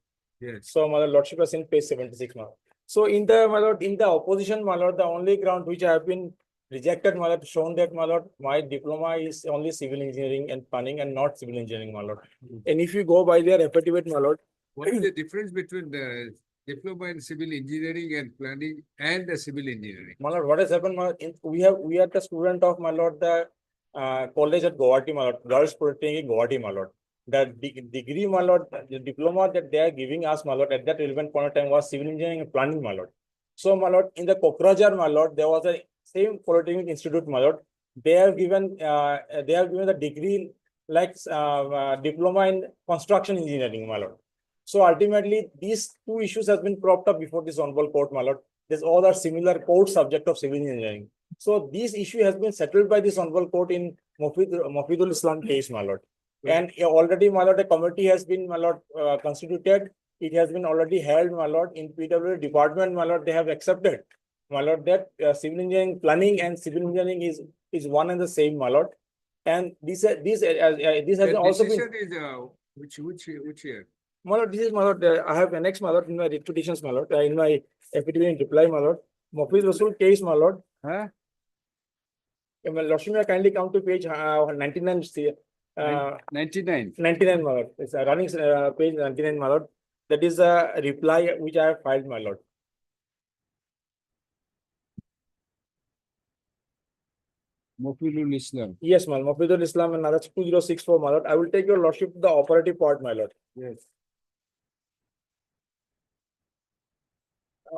Yes. So, my lordship is in page 76, my lord. So, in the, my lord, in the opposition, my lord, the only ground which I have been rejected, my lord, shown that, my lord, my diploma is only civil engineering and planning and not civil engineering, my lord. And if you go by their affidavit, my lord. What is the difference between the diploma in civil engineering and planning and the civil engineering? My lord, what has happened, my lord, we are the student of, my lord, the college at Guwahati, my lord, Girls Polytechnic Guwahati, my lord. The degree, my lord, the diploma that they are giving us, my lord, at that relevant point of time was civil engineering and planning, my lord. So, my lord, in the Kokrajhar, my lord, there was a same Polytechnic Institute, my lord. They have given the degree like diploma in construction engineering, my lord. So ultimately, these two issues have been propped up before this honorable court, my lord. These all are similar core subject of civil engineering. So this issue has been settled by this honorable court in Mofidul Islam case, my lord. And already, my lord, a committee has been, my lord, constituted. It has been already held, my lord, in PW department, my lord. They have accepted, my lord, that civil engineering planning and civil engineering is one and the same, my lord. And this has also been. Which year? My lord, this is, my lord, I have annexed, my lord, in my repetitions, my lord, in my affidavit in reply, my lord. Mofid Rasul case, my lord. Huh? My lordship may kindly come to page 99. 99. 99, my lord. It's a running page 99, my lord. That is a reply which I have filed, my lord. Mofidul Islam. Yes, my lord. Mofidul Islam and that's 2064, my lord. I will take your lordship to the operative part, my lord. Yes.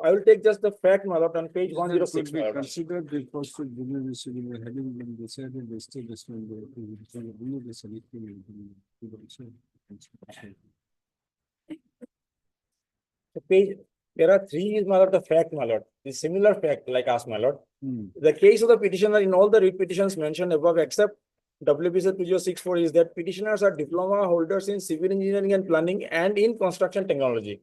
I will take just the fact, my lord, on page 106. My lord. Considered the cost of having been decided the state page, there are three, my lord, the fact, my lord. The similar fact, like us, my lord. The case of the petitioner in all the petitions mentioned above, except WPC 2064, is that petitioners are diploma holders in civil engineering and planning and in construction technology.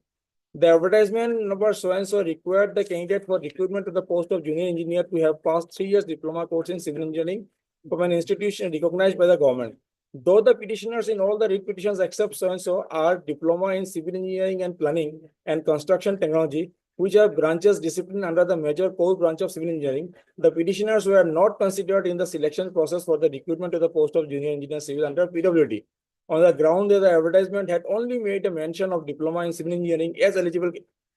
The advertisement number so and so required the candidate for recruitment to the post of junior engineer to have passed 3 years diploma course in civil engineering from an institution recognized by the government. Though the petitioners in all the petitions except so and so are diploma in civil engineering and planning and construction technology, which are branches disciplined under the major core branch of civil engineering, the petitioners were not considered in the selection process for the recruitment to the post of junior engineer civil under PWD. On the ground that the advertisement had only made a mention of diploma in civil engineering as eligible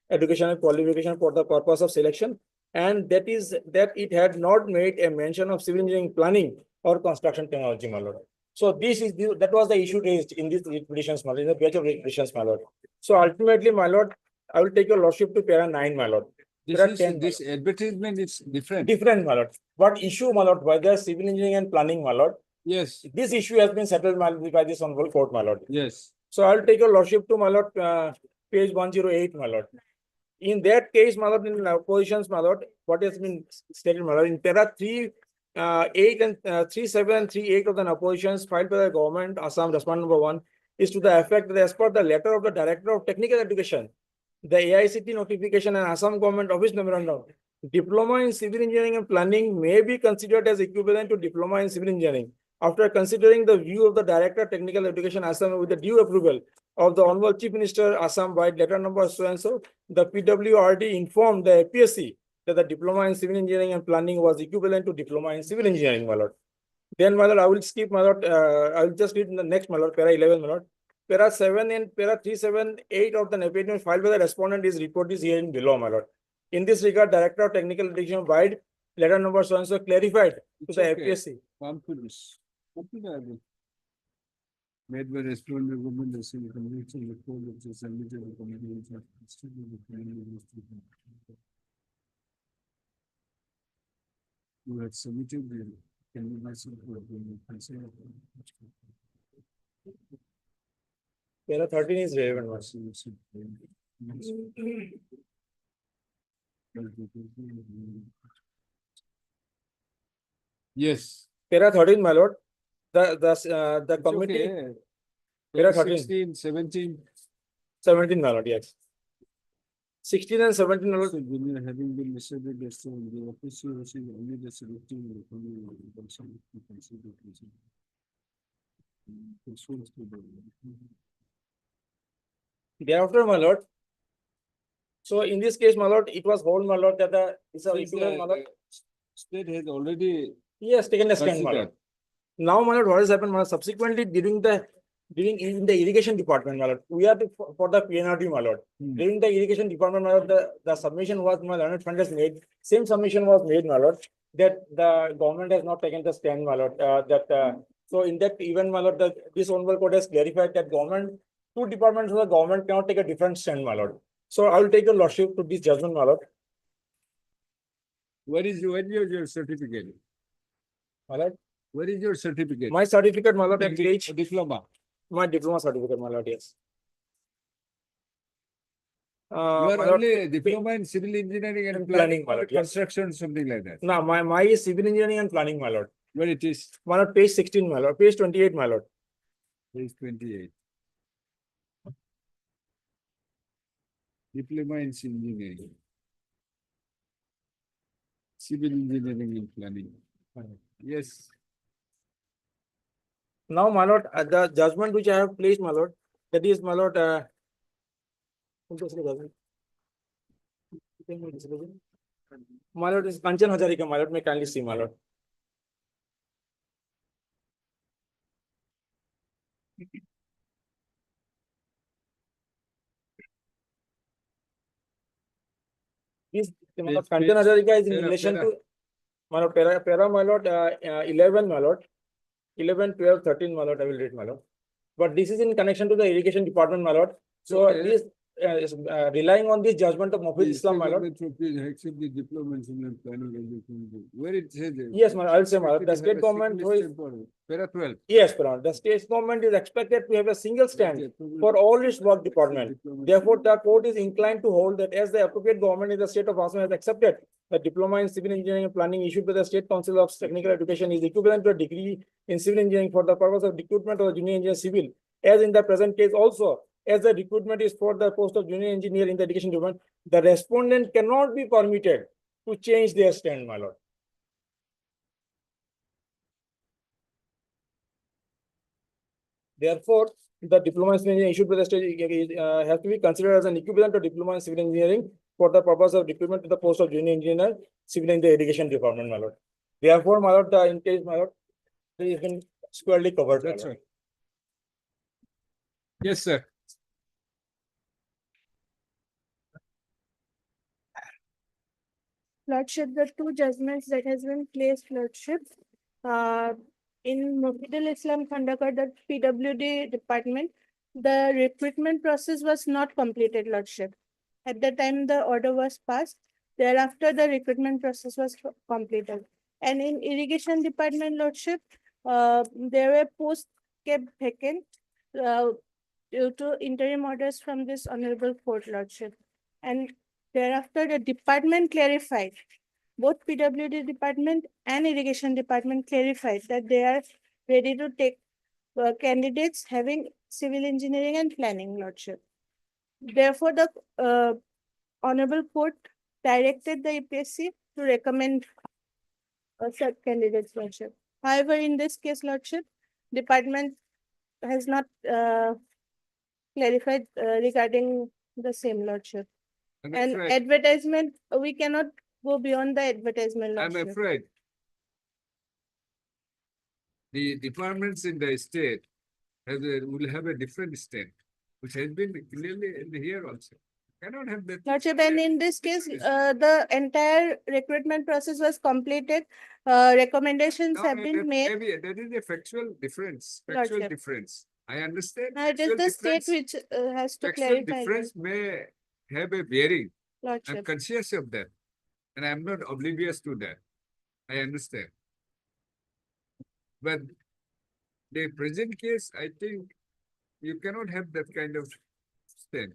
educational qualification for the purpose of selection, and that is that it had not made a mention of civil engineering planning or construction technology, my lord. So that was the issue raised in this petitions, my lord, in the batch of petitions, my lord. So ultimately, my lord, I will take your lordship to para 9, my lord. This advertisement is different. Different, my lord. What issue, my lord, whether civil engineering and planning, my lord. Yes. This issue has been settled by this honorable court, my lord. Yes. So I will take your lordship to, my lord, page 108, my lord. In that case, my lord, in positions, my lord, what has been stated, my lord, in para 3, 8 and 3.7 and 3.8 of the oppositions filed by the government, Assam, respondent number 1, is to the effect that as per the letter of the Director of Technical Education, the AICT notification and Assam Government Office Memorandum, diploma in civil engineering and planning may be considered as equivalent to diploma in civil engineering. After considering the view of the Director of Technical Education Assam with the due approval of the Honorable Chief Minister Assam by letter number so and so, the PWRD informed the APSC that the diploma in civil engineering and planning was equivalent to diploma in civil engineering, my lord. Then, my lord, I will skip, my lord. I will just read the next, my lord, para 11, my lord. Para 7 and para 378 of the opinion filed by the respondent is report is here in below, my lord. In this regard, Director of Technical Education Wide, letter number so and so clarified to the APSC. Confidence. Made by respondent government the conviction report which is submitted to the committee. You have submitted the candidacy for the consent. Para 13 is relevant. Yes. Para 13, my lord. The committee. Okay. Para 13. 16, 17. 17, my lord, yes. 16 and 17, my lord. So, having been decided as to the officer was only the selecting Thereafter, my lord. So in this case, my lord, it was hold, my lord, that the state has already taken a stand, my lord. Now, my lord, what has happened, my lord, subsequently during in the irrigation department, my lord, we are for the PNRD, my lord. During the irrigation department, my lord, the submission was, my learned fund has made, same submission was made, my lord, that the government has not taken the stand, my lord, so in that event, my lord, this honorable court has clarified that two departments of the government cannot take a different stand, my lord. So I will take your lordship to this judgment, my lord. Where is your certificate? My lord? Where is your certificate? My certificate, my lord, at page. Diploma. My diploma certificate, my lord, yes. You are only diploma in civil engineering and planning, my lord, construction, something like that. No, my is civil engineering and planning, my lord. Where it is? My lord, page 16, my lord, page 28, my lord. Page 28. Diploma in civil engineering. Civil engineering and planning. Yes. Now, my lord, the judgment which I have placed, my lord, that is, my lord, my lord is Kanchan Hazarika, my lord, may kindly see, my lord. This Kanchan Hazarika is in relation to, my lord, para, my lord, 11, my lord, 11, 12, 13, my lord, I will read, my lord. But this is in connection to the irrigation department, my lord. So this relying on this judgment of Mufid Islam, my lord. Where it says? Yes, my lord, I will say, my lord, the state government. Para 12. Yes, the state government is expected to have a single stand for all its work department. Therefore, the court is inclined to hold that as the appropriate government in the state of Assam has accepted the diploma in civil engineering and planning issued by the State Council of Technical Education is equivalent to a degree in civil engineering for the purpose of recruitment of the junior engineer civil, as in the present case also, as the recruitment is for the post of junior engineer in the education department, the respondent cannot be permitted to change their stand, my lord. Therefore, the diploma in civil engineering issued by the state has to be considered as an equivalent to diploma in civil engineering for the purpose of recruitment to the post of junior engineer civil in the irrigation department, my lord. Therefore, my lord, in case, my lord, it has been squarely covered. That's right. Yes, sir. Lordship, the two judgments that has been placed, Lordship, in Mufidul Islam Khandakar, the PWD department, the recruitment process was not completed, Lordship. At the time the order was passed, thereafter the recruitment process was completed. And in irrigation department, Lordship, there were posts kept vacant due to interim orders from this honorable court, Lordship. And thereafter the department clarified, both PWD department and irrigation department clarified that they are ready to take candidates having civil engineering and planning, Lordship. Therefore, the honorable court directed the EPSC to recommend such candidates, Lordship. However, in this case, Lordship, department has not clarified regarding the same, Lordship. And advertisement, we cannot go beyond the advertisement, I'm Lordship. afraid the departments in the state will have a different state, which has been clearly in here also. Cannot have that. Lordship, and in this case, the entire recruitment process was completed. Recommendations have been made. Maybe that is a factual difference. Factual Lordship. difference. I understand. It is the state which has to Factual clarify. difference may have a bearing. I'm Lordship. conscious of that, and I'm not oblivious to that. I understand. But the present case, I think you cannot have that kind of stand.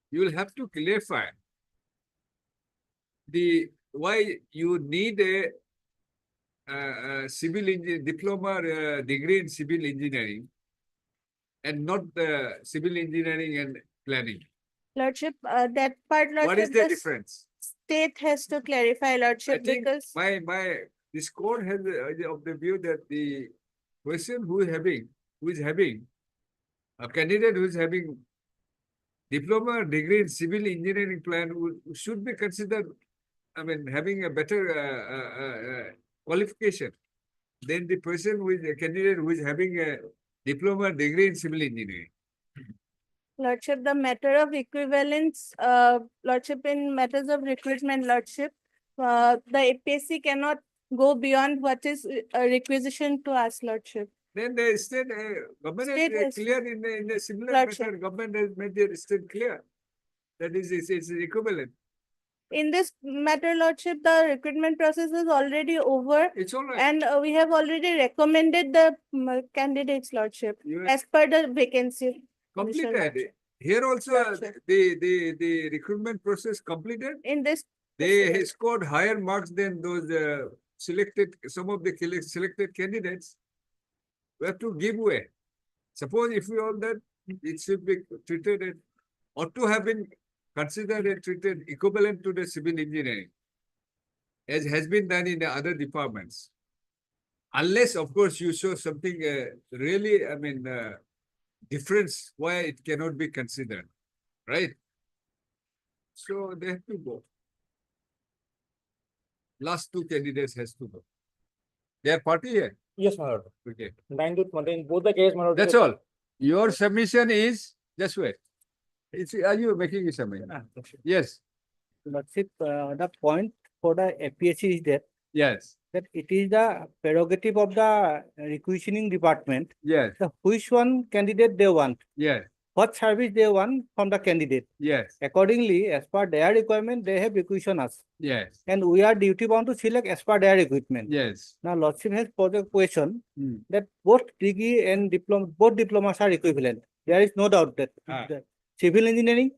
You will have to clarify why you need a civil engineering diploma degree in civil engineering and not the civil engineering and planning. Lordship, that part, Lordship. What is the difference? State has to clarify, Lordship, I think because this court has of the view that the person who is having a candidate who is having diploma degree in civil engineering plan should be considered, I mean, having a better qualification than the person who is a candidate who is having a diploma degree in civil engineering. Lordship, the matter of equivalence, Lordship, in matters of recruitment, Lordship, the APSC cannot go beyond what is a requisition to us, Lordship. Then the state government is clear in a similar matter. Government has made the state clear that it's equivalent. In this matter, Lordship, the recruitment process is already over. It's all right. And we have already recommended the candidates, Lordship, as per the vacancy. Completed. Here also, the recruitment process completed. In this, they scored higher marks than those some of the selected candidates. We have to give way. Suppose if we all that, it should be treated ought to have been considered and treated equivalent to the civil engineering, as has been done in the other departments. Unless, of course, you show something really, I mean, difference why it cannot be considered, right? So they have to go. Last two candidates has to go. They are party here. Yes, my lord. Okay. 9th month in both the case, my lord. That's all. Your submission is just wait. Are you making a submission? Yes. Lordship, the point for the APSC is that Yes. that it is the prerogative of the requisitioning department. Yes. Which one candidate they want. Yes. What service they want from the candidate. Yes. Accordingly, as per their requirement, they have requisitioned us. Yes. And we are duty bound to select as per their requirement. Yes. Now, Lordship has posed a question that both degree and both diplomas are equivalent. There is no doubt that the civil engineering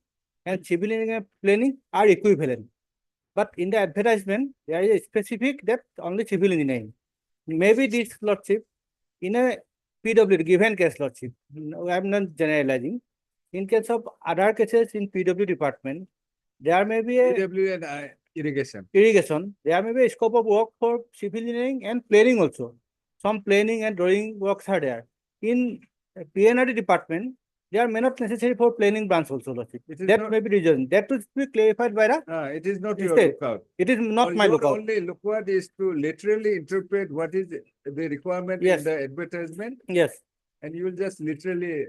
and civil engineering planning are equivalent. But in the advertisement, there is a specific that only civil engineering. Maybe this, Lordship, in a PW given case, Lordship, I am not generalizing. In case of other cases in PW department, there may be a PW and irrigation. There may be a scope of work for civil engineering and planning also. Some planning and drawing works are there. In PNRD department, they are may not necessary for planning branch also, Lordship. That may be reason. That to be clarified by the it is not your state. lookout. It is not my lookout. Only lookout is to literally interpret what is the requirement in the advertisement. Yes. And you will just literally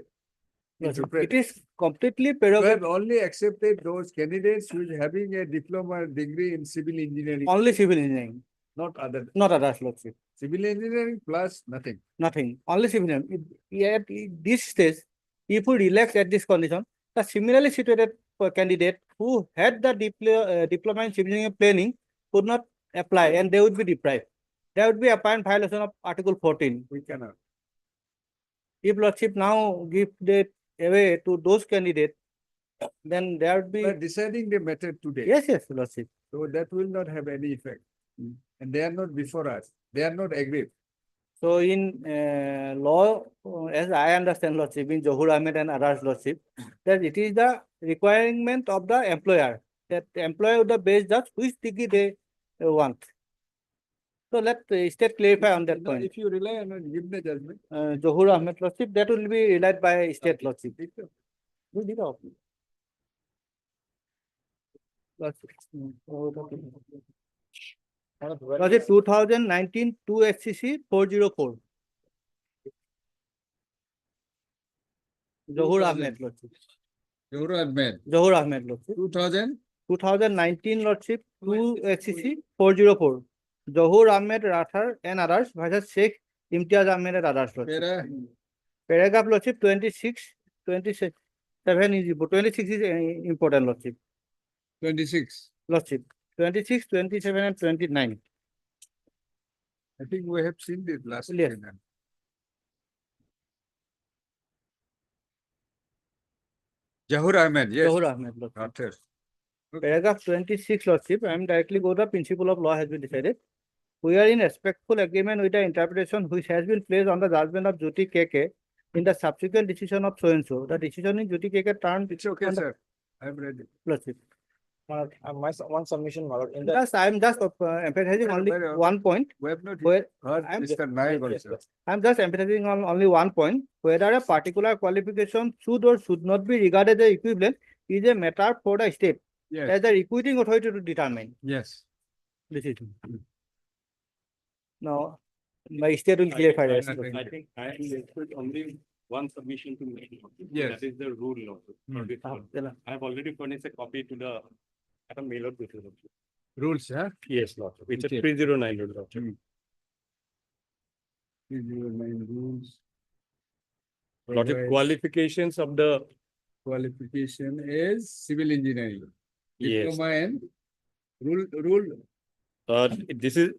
interpret. It is completely You prerogative. have only accepted those candidates who is having a diploma degree in civil engineering. Only civil engineering. Not other. Not others, Lordship. Civil engineering plus nothing. Nothing, only civil engineering. At this stage, if we relax at this condition, the similarly situated candidate who had the diploma in civil engineering planning could not apply and they would be deprived. There would be a apparent violation of Article 14. We cannot. If Lordship now give that away to those candidates, then there would be. We are deciding the matter today. Yes, yes, Lordship. So that will not have any effect. And they are not before us. They are not agreed. So in law, as I understand, Lordship, in Johur Ahmed and others, Lordship, that it is the requirement of the employer, that the employer would the base judge which degree they want. So let the state clarify on that point. If you rely on it, give the judgment. Johur Ahmed, Lordship, that will be relied by state, Lordship. Lordship, 2019 2 SCC 404. Johur Ahmed, Lordship. Johur Ahmed. Johur Ahmed, Lordship. 2019 Lordship 2 SCC 404. Johur Ahmed Rathar and others versus Sheikh Imtiaz Ahmed and others, Lordship. Paragraph, Lordship, 26, 27 is 26 is important, Lordship. 26. Lordship. 26, 27 and 29. I think we have seen this last Yes. time. Johur Ahmed, yes. Johur Ahmed, Lordship. Author. Paragraph 26, Lordship, I am directly go to the principle of law has been decided. We are in respectful agreement with the interpretation which has been placed on the judgment of Jyoti KK in the subsequent decision of so-and-so. The decision in Jyoti KK turned. It's okay, sir. I'm ready. Lordship. My one submission, my lord, in the. Just, I am just emphasizing only one point. We have not Where heard Mr. Naik also. I am just emphasizing on only one point. Whether a particular qualification should or should not be regarded as equivalent is a matter for the state Yes. as the requiting authority to determine. Yes. This is. Now, my state will clarify this. I think I am left with only one submission to make. Yes. That is the rule also. I have already furnished a copy to the at a mail out with you. Rules, huh? Yes, Lord. It's Okay. a 309 rule, Lord. 309 rules. Lot of Provides- qualifications of the Qualification is civil engineering. Yes. Diploma and rule. This is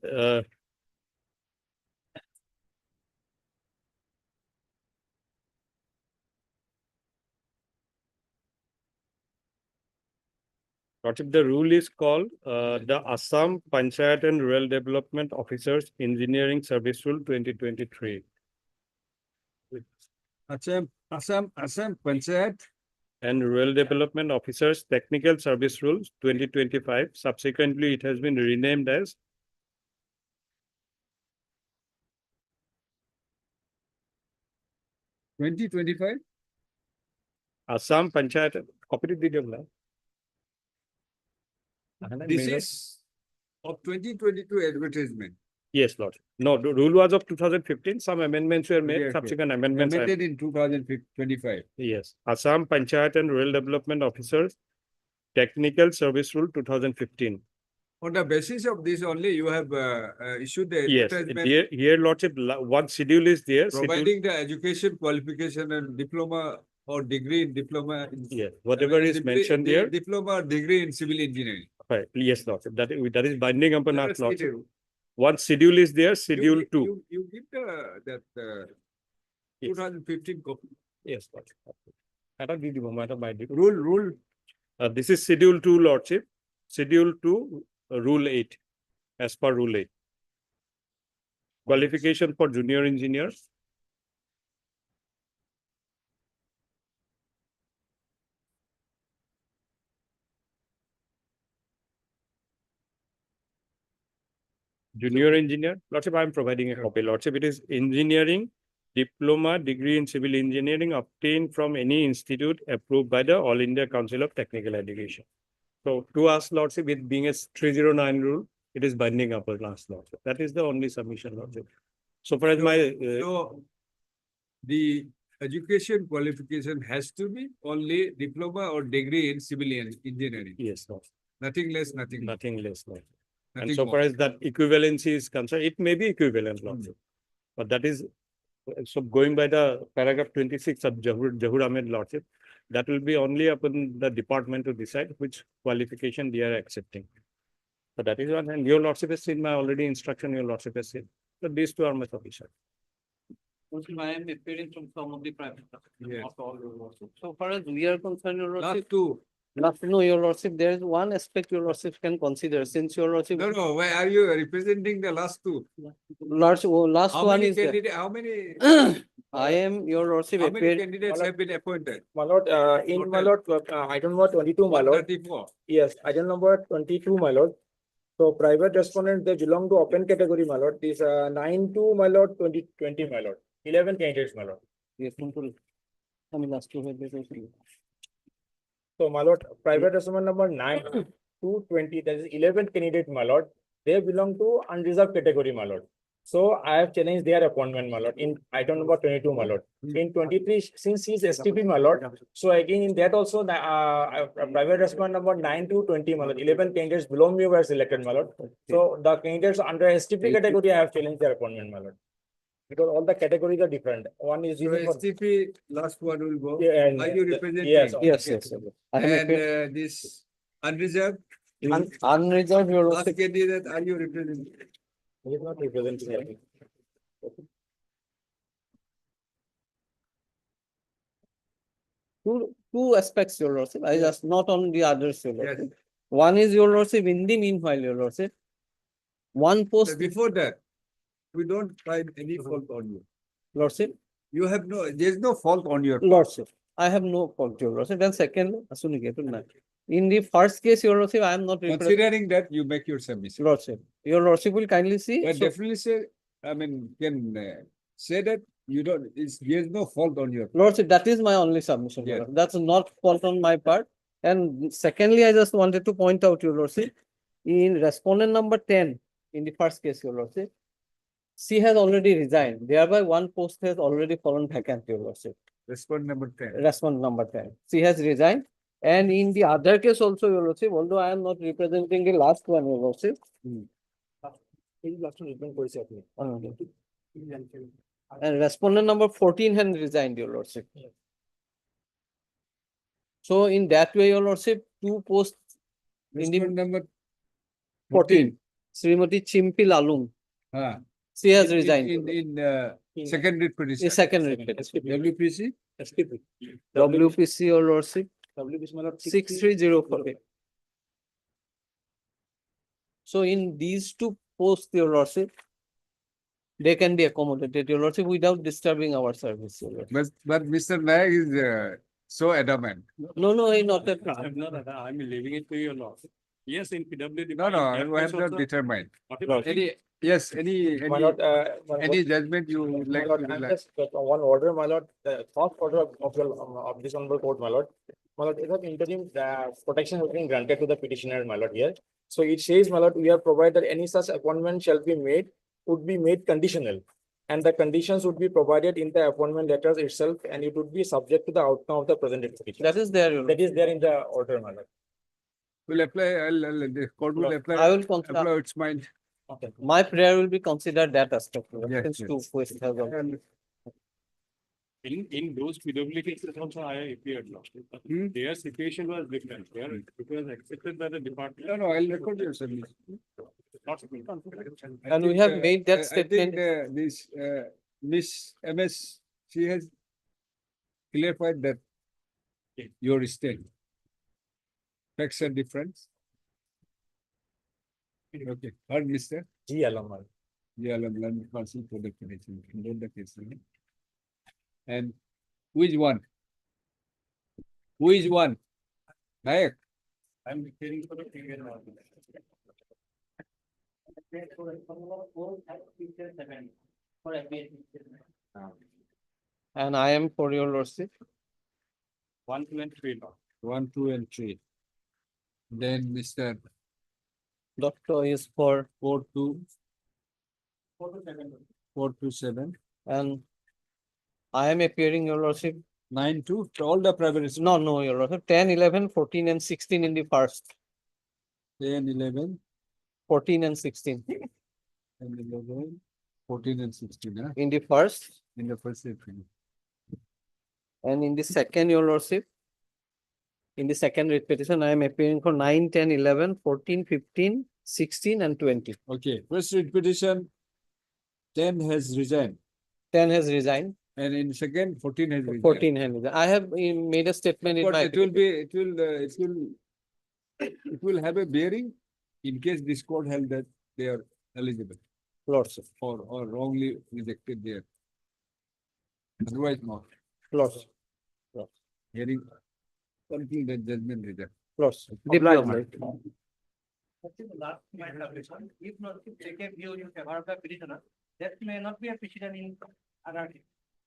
Lordship, the rule is called the Assam Panchayat and Rural Development Officers Engineering Service Rule 2023. Assam Panchayat And Rural Development Officers Technical Service Rules 2025. Subsequently, it has been renamed as 2025. Assam Panchayat. Copy the video. This is of 2022 advertisement. Yes, Lord. No, the rule was of 2015. Some amendments were made. Okay, okay. Subsequent amendments. Amended in 2025. Yes. Assam Panchayat and Rural Development Officers Technical Service Rule 2015. On the basis of this only, you have issued the Yes. advertisement Here, Lordship, one schedule is there. providing the education qualification and diploma or degree in diploma. Yes. Whatever is mentioned here. Diploma or degree in civil engineering. Right. Yes, Lordship. That is binding upon Let us, us see Lordship. the- One schedule is there, schedule 2. You give that Yes. 2015 copy. Yes, Lordship. I don't need the moment of my Rule. This is schedule 2, Lordship. Schedule 2, rule 8, as per rule 8. Qualification for junior engineers. Junior engineer, Lordship, I am providing a copy, Lordship. It is engineering, diploma, degree in civil engineering obtained from any institute approved by the All India Council of Technical Education. So to us, Lordship, it being a 309 rule, it is binding upon us, Lordship. That is the only submission, Lordship. So far as my, So the education qualification has to be only diploma or degree in civil engineering. yes, Lordship. Nothing less, nothing. Nothing less, Lordship. And Nothing so more. far as that equivalency is concerned, it may be equivalent, Lordship. But that is, so going by the paragraph 26 of Jahur Ahmed Lordship, that will be only upon the department to decide which qualification they are accepting. So that is one, and your Lordship has seen my already instruction, your Lordship has seen. So these two are my sufficient. I am appearing from some of the private. Yes. Not all your Lordship. So far as we are concerned, your Lordship. Last two. No, your Lordship, there is one aspect your Lordship can consider, since your Lordship. No, why are you representing the last two? Last How one many is there. candidate, how many, I am your Lordship how many appearing. candidates have been appointed? My lord, in my lord, item number 22, my lord. 134. Yes, item number 22, my lord. So private respondents, they belong to open category, my lord. This 9 my lord, 20, my lord. 11 candidates, my lord. Yes, I mean, last two have been. So my lord, private respondent number 9 to 20, that is 11 candidate, my lord. They belong to unreserved category, my lord. So I have challenged their appointment, my lord, in item number 22, my lord. In 23, since he is STP, my lord. So again, in that also, the private respondent number 9 to 20, my lord. 11 candidates below me were selected, my lord. So the candidates under STP category, I have challenged their appointment, my lord. Because all the categories are different. One is So using for STP, last one will go. Yeah, and Are you representing? yes, Yes. I am And appearing. this unreserved, Unreserved, your last Lordship. candidate, are you representing? he is not representing. Two aspects, your Lordship. I just not on the others, your Yes. Lordship. One is your Lordship, in the meanwhile, your Lordship. One post, Before that, we don't find any fault on you. Lordship. You have no, there's no fault on your part. Lordship, I have no fault, your Lordship. Then second, in the first case, your Lordship, I am not representing. Considering that, you make your submission. Lordship, your Lordship will kindly see. But So, definitely say, I mean, can say that you don't, there's no fault on your part. Lordship, that is my only submission. Yes. Your Lordship. That's not fault on my part. And secondly, I just wanted to point out, your Lordship, in respondent number 10, in the first case, your Lordship, she has already resigned. Thereby, one post has already fallen vacant, your Lordship. Respond number 10. Respondent number 10. She has resigned. And in the other case also, your Lordship, although I am not representing the last one, your Lordship. And respondent number 14 has resigned, your Lordship. So in that way, your Lordship, two posts in the Respond number 14, Srimati Chimpi Lalung. She has resigned. In secondary petition. Is secondary petition. WPC? WPC, your Lordship, 63048. So in these two posts, your Lordship, they can be accommodated, your Lordship, without disturbing our service, your Lordship. But Mr. Nayak is so adamant. No, he's not that. I'm not, I'm leaving it to your Lordship. Yes, in PWD. No, I have not determined. Any judgment you would like My lord, to I'm like. just one order, my lord, the first order of your of this honorable court, my lord. My lord, is that interim protection has been granted to the petitioner, my lord, here. So it says, my lord, we have provided any such appointment shall be made, would be made conditional. And the conditions would be provided in the appointment letters itself, and it would be subject to the outcome of the presented petition. That is there, your That is there in the order, my lord. Will apply, the court will apply. I will consider. Apply its mind. Okay. My prayer will be considered that aspect. Yes, Since yes. two questions have gone. In those PWD cases also I appeared last week. Their situation was different. It was accepted by the department. No, I'll record your submission. And we have made that statement. I think this Miss MS, she has clarified that your state. Facts are different. Okay, heard Mr. G. Alamal. G. Alamal, counsel for the petition. Note the case. And who is one? Who is one? Nayak. I'm preparing for the previous one. And I am for your Lordship. 1, 2, and 3. 1, 2, and 3. Then Mr. Doctor is for 4 to 7. And I am appearing, your Lordship. 9 to all the private. No, your Lordship. 10, 11, 14, and 16 in the first. 10, 11, 14 and 16. And 11, 14 and 16, huh? In the first In the first April. and in the second, your lordship. In the second writ petition, I am appearing for 9, 10, 11, 14, 15, 16 and 20. Okay, first writ petition, 10 has resigned. 10 has resigned. And in second, 14 has resigned. 14 has resigned. I have made a statement in But my. it will have a bearing in case this court held that they are eligible. Lordship. Or wrongly rejected there. Otherwise not. Lordship. Hearing something that judgment reserved. Lordship. If not take a view in favor of the petitioner, that may not be a petition in other.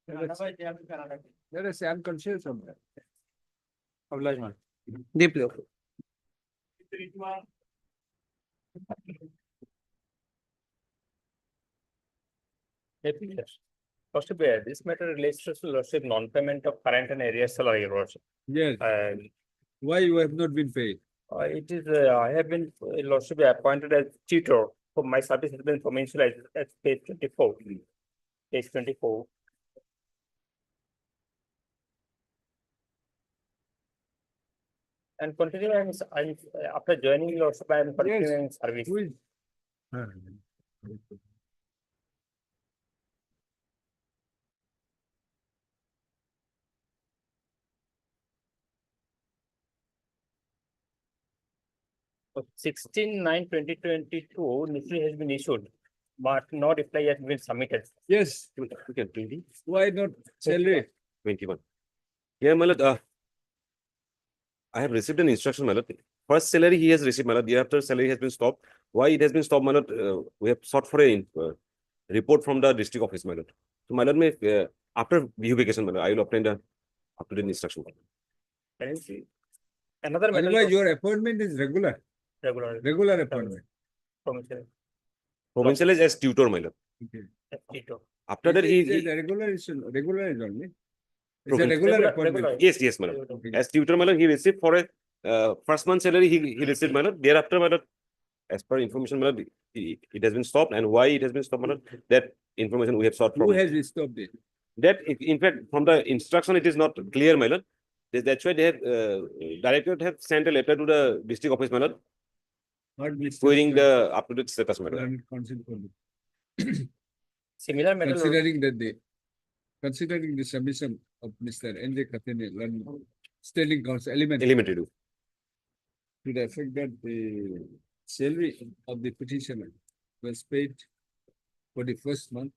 Otherwise, they have to be another. Let us say I'm conscious of that. Obligement. Deeply. Lordship, this matter relates to lordship non-payment of current and arrears salary, lordship. Yes. Why you have not been paid? It is, I have been, lordship, appointed as tutor for my service has been provincialized at page 24. Page 24. And continuing, I'm after joining lordship, I am continuing service. Who is? 16/9/2022, notice has been issued, but no reply has been submitted. Yes. We can 20. Why not salary? 21. Yeah, my lord, I have received an instruction, my lord. First salary he has received, my lord. Thereafter salary has been stopped. Why it has been stopped, my lord? We have sought for a report from the district office, my lord. So, my lord, after vacation, my lord, I will obtain the up-to-date instruction. Can you see? Another matter. Otherwise, your appointment is regular. Regular appointment. Provincialized as tutor, my lord. Okay. After that, he regular is only. It's a regular appointment. Yes, yes, my lord. As tutor, my lord, he received for a first month salary. He received, my lord. Thereafter, my lord, as per information, my lord, it has been stopped. And why it has been stopped, my lord? That information we have sought from. Who has stopped it? That, in fact, from the instruction, it is not clear, my lord. That's why they have director have sent a letter to the district office, my lord, querying the up-to-date status, my lord. Similar matter. Considering the submission of Mr. N.J. Kathene, Standing Council, Elementary. to the effect that the salary of the petitioner was paid for the first month.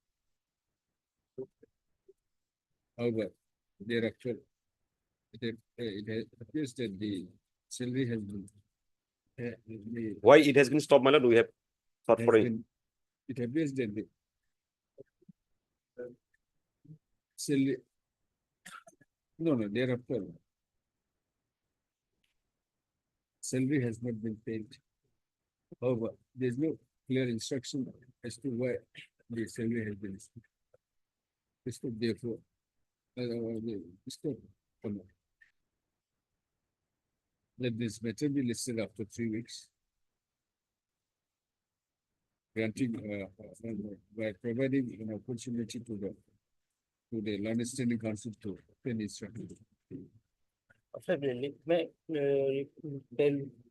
However, thereafter, it appears that the salary has been. Why it has been stopped, my lord? We have sought for it. It appears that the salary. No, thereafter. Salary has not been paid. However, there is no clear instruction as to why the salary has been stopped. Therefore, let this matter be listed after 3 weeks. Granting by providing an opportunity to the London Standing Council to obtain instruction.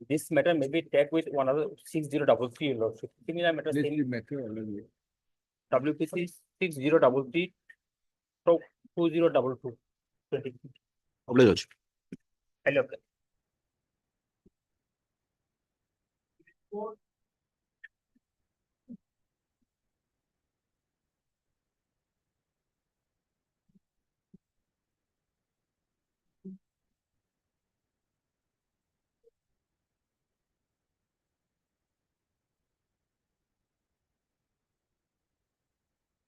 This matter may be tagged with one other 6033 lordship. Similar matter. WPC 6033 2022. Obligation. Hello.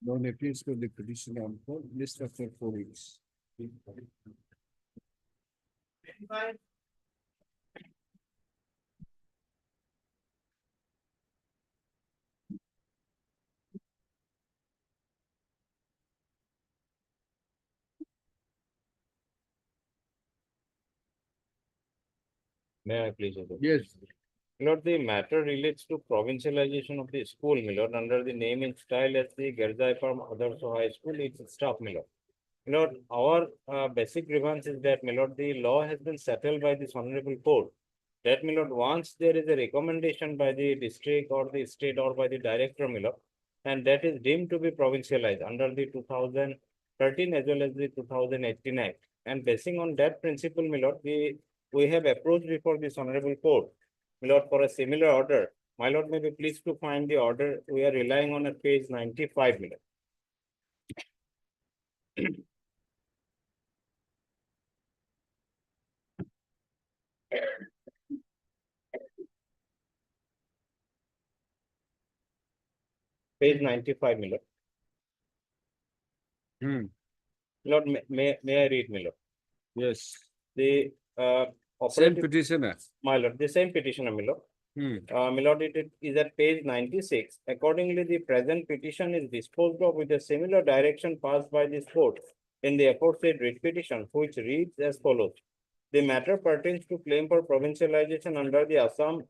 Non appears to the petitioner on call list after 4 weeks. May I please? Yes. Lord, the matter relates to provincialization of the school, my lord, under the name and style as the Gerzai Farm Others High School, its staff, my lord. My lord, our basic grievance is that, my lord, the law has been settled by this honorable court. That, my lord, once there is a recommendation by the district or the state or by the director, my lord, and that is deemed to be provincialized under the 2013 as well as the 2018 Act. And basing on that principle, my lord, we have approached before this honorable court, my lord, for a similar order. My lord, may be pleased to find the order. We are relying on a page 95, my lord. Page 95, my lord. Lord, may I read, my lord? Yes. The Same operative, petitioner. my lord, the same petitioner, my lord. My lord, it is at page 96. Accordingly, the present petition is disposed of with a similar direction passed by this court in the aforesaid writ petition, which reads as follows. The matter pertains to claim for provincialization under the Assam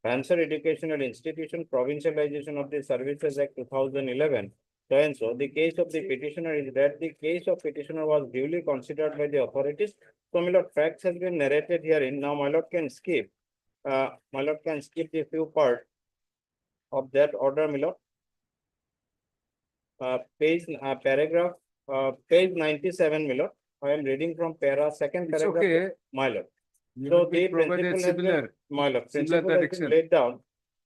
Cancer Educational Institution Provincialization of the Services Act 2011. So and so, the case of the petitioner is that the case of petitioner was duly considered by the authorities. So, my lord, facts has been narrated herein. Now, my lord can skip. My lord can skip the few part of that order, my lord. Paragraph, page 97, my lord. I am reading from second It's paragraph, okay. my lord. You So have been the provided principle has been, similar, my lord, similar principle has been direction. laid down.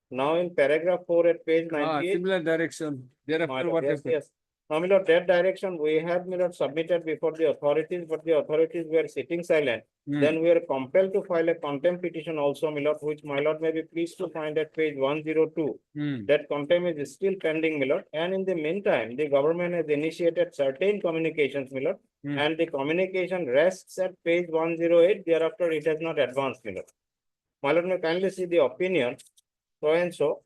Now in paragraph 4 at page 98. Similar direction. My Thereafter, lord, what yes, happened? yes. Now, my lord, that direction we have, my lord, submitted before the authorities, but the authorities were sitting silent. Then we are compelled to file a contempt petition also, my lord, which my lord may be pleased to find at page 102. That contempt is still pending, my lord. And in the meantime, the government has initiated certain communications, my lord. And the communication rests at page 108. Thereafter, it has not advanced, my lord. My lord, may kindly see the opinion. So and so.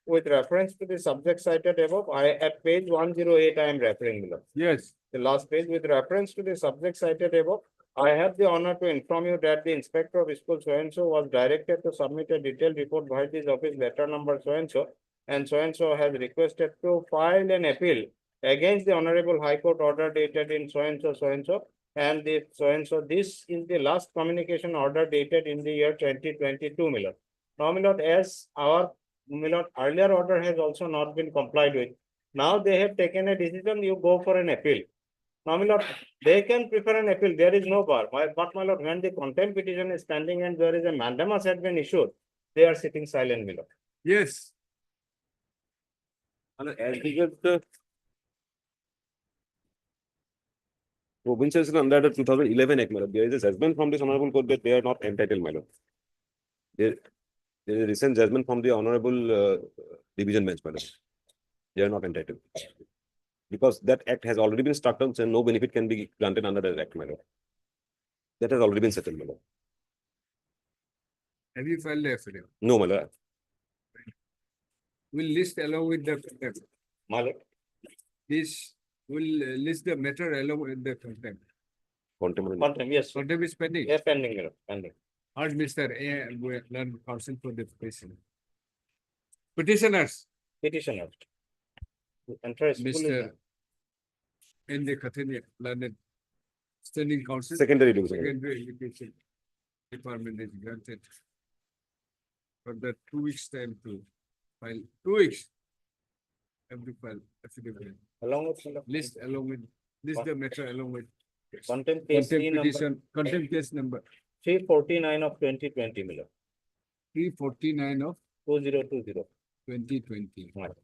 With reference to the subject cited above, at page 108, I am referring, my lord. Yes. The last page, with reference to the subject cited above, I have the honor to inform you that the inspector of school so and so was directed to submit a detailed report by this office letter number so and so has requested to file an appeal against the Honorable High Court order dated in so and so, and the so and so. This is the last communication order dated in the year 2022, my lord. Now, my lord, as our my lord, earlier order has also not been complied with. Now they have taken a decision, you go for an appeal. Now, my lord, they can prefer an appeal. There is no bar. But, my lord, when the contempt petition is standing and there is a mandamus had been issued, they are sitting silent, my lord. Yes. As regards the provincials under the 2011 Act, my lord, there is a judgment from this honorable court that they are not entitled, my lord. There is a recent judgment from the honorable division bench, my lord. They are not entitled. Because that act has already been struck down, and no benefit can be granted under that act, my lord. That has already been settled, my lord. Have you filed the affidavit? No, my lord. We'll list along with the contempt. My lord. This will list the matter along with the contempt. Contempt, yes. Contempt is pending. Yes, pending, my lord. Pending. Or Mr. A, we learn counsel for the petitioner. Petitioners. Petitioner. Enter school Mr. In the Kathania learned standing counsel. Secondary division. Secondary education department is granted for the 2 weeks time to file. 2 weeks. Have to file affidavit. Along with list along with list the matter along with contempt case petition, contempt case number 349 of 2020, my lord. 349 of 2020. 2020.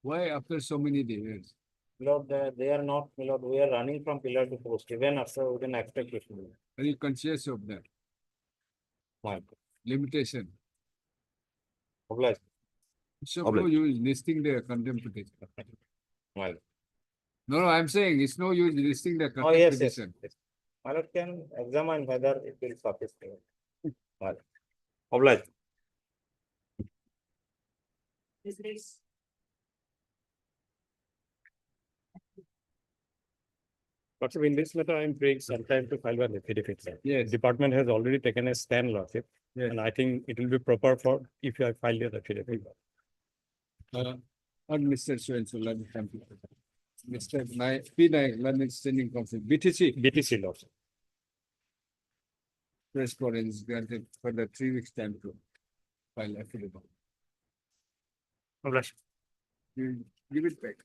Why after so many days? Lord, they are not, my lord. We are running from pillar to post, even after we can expect it. Are you conscious of that? What? Limitation. Obliged. So no use listing the contempt petition. Well. No, I'm saying it's no use listing the contempt Yes, petition. yes. My lord can examine whether it will suffice. Well. Obliged. Lordship, in this matter, I'm praying sometime to file an affidavit, sir. Yes. Department has already taken a stand, Lordship. Yes. And I think it will be proper for if I file the affidavit. On Mr. So let me come to Mr. P9, London Standing Council, BTC. BTC, Lordship. Correspondence granted for the 3 weeks time to file affidavit. Lordship. You give it back.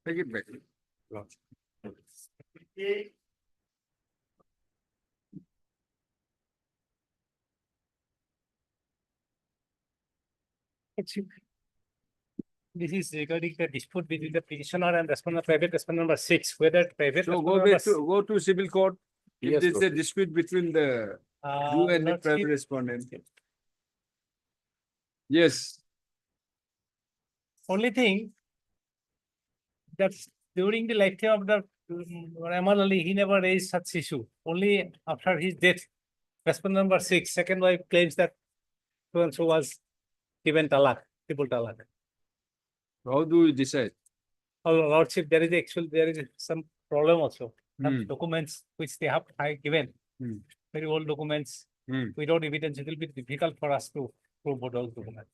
Take it back. Lordship. This is regarding the dispute between the petitioner and respondent, private respondent number 6, whether private. So respondent go to civil court. If Yes, there's a Lordship. dispute between the you and the Lordship, private respondent. Yes. only thing that during the lifetime of the Rahman Ali, he never raised such issue. Only after his death, respondent number 6, second wife claims that so and so was given talak, triple talak. How do we decide? Oh, Lordship, there is some problem also. Some documents which they have given, very old documents, without evidence, it will be difficult for us to prove those documents.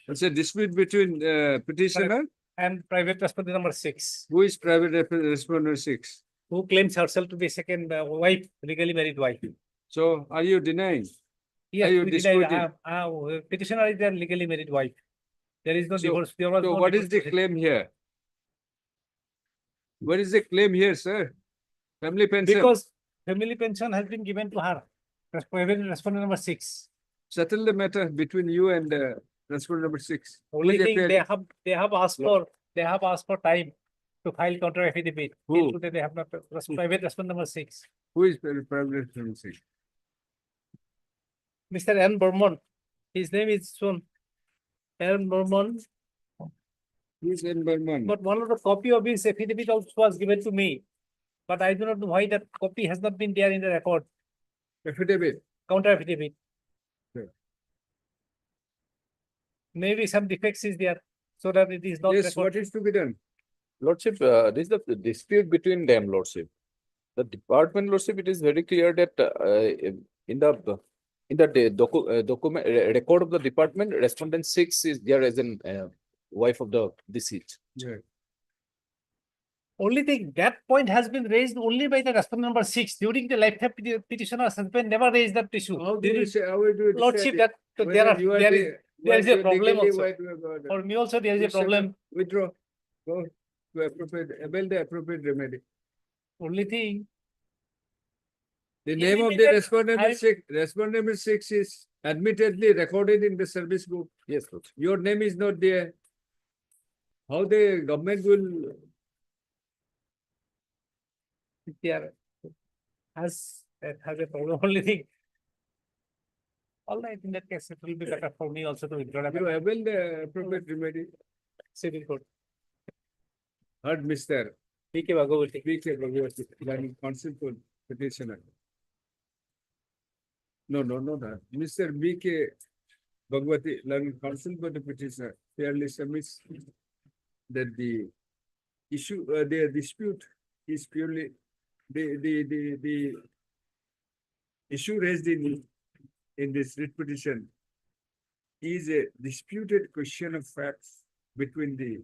It's a dispute between petitioner And private respondent number 6, who is private respondent 6. who claims herself to be second wife, legally married wife. So are you denying? Yes, Are you we deny, disputing? petitioner is their legally married wife. There is no So- divorce. There was So no what is the divorce. claim here? What is the claim here, sir? Family pension. Because family pension has been given to her. Private respondent number 6. Settle the matter between you and respondent number 6. Only Please thing appear. they have asked for time to file counter affidavit. Who? Till today they have not. Private respondent number 6. Who is private respondent 6? Mr. N. Burman. His name is shown. N. Burman. Who is in Burman? But one of the copy of his affidavit also was given to me. But I do not know why that copy has not been there in the record. Affidavit. Counter affidavit. Sure. Maybe some defects is there so that it is not. Yes, record. what is to be done? Lordship, this is the dispute between them, Lordship. The department, Lordship, it is very clear that in the document record of the department, respondent 6 is there as an wife of the deceased. Yeah. Only thing that point has been raised only by the respondent number 6 during the lifetime petitioner's husband never raised that issue. How do you say? How do you Lordship, decide that whether there are you are there the- is there is a what problem legally also. what we have got? For me also there is a Wait second. problem. Withdraw. Go to appropriate, avail the appropriate remedy. Only thing. The name of the respondent number 6 is admittedly recorded in the service book. Yes, Lordship. Your name is not there. How the government will There has a problem. Only thing. All right, in that case, it will be better for me also to withdraw. you avail the appropriate remedy? Civil court. Heard Mr. P.K. Bhagavati. P.K. Bhagavati, learning counsel for petitioner. No, that. Mr. B.K. Bhagavati, learning counsel for the petitioner, fairly submits that the issue, the dispute is purely the issue raised in this writ petition is a disputed question of facts between the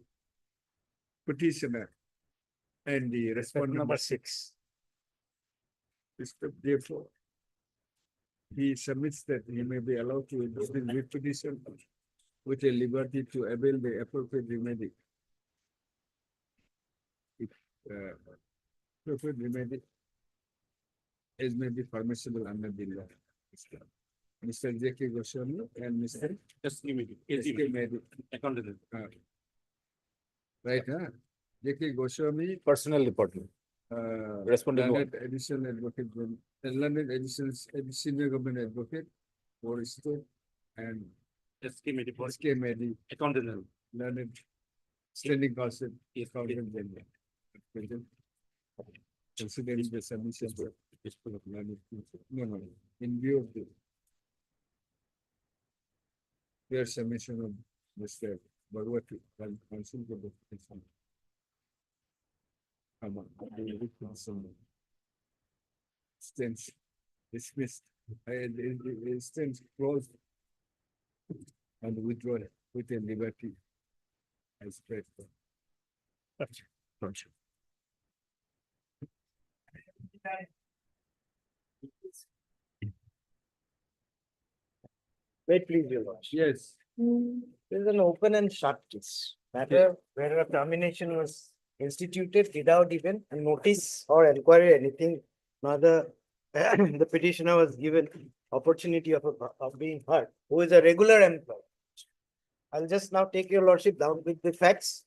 petitioner and the respondent Number 6. Therefore, he submits that he may be allowed to use the writ petition with a liberty to avail the appropriate remedy. If appropriate remedy is may be permissible under the law. Mr. J.K. Goswami and Mr. S.K. Mehdi. Accountant. Right, huh? J.K. Goswami. Personnel department. Respondent Learned additional advocate, learned additional senior government advocate for state and S.K. Mehdi. Accountant. Learned standing counsel. Accountant general. Considering the submission of learned. No, in view of the their submission of Mr. Bhagavati, counsel for the petition. Come on. Stance dismissed. Stance closed and withdrawn with a liberty. I spread. Wait, please, your lordship. Yes. There is an open and shut case. Matter where a termination was instituted without even a notice or inquiry, anything. Neither the petitioner was given opportunity of being heard, who is a regular employee. I'll just now take your lordship down with the facts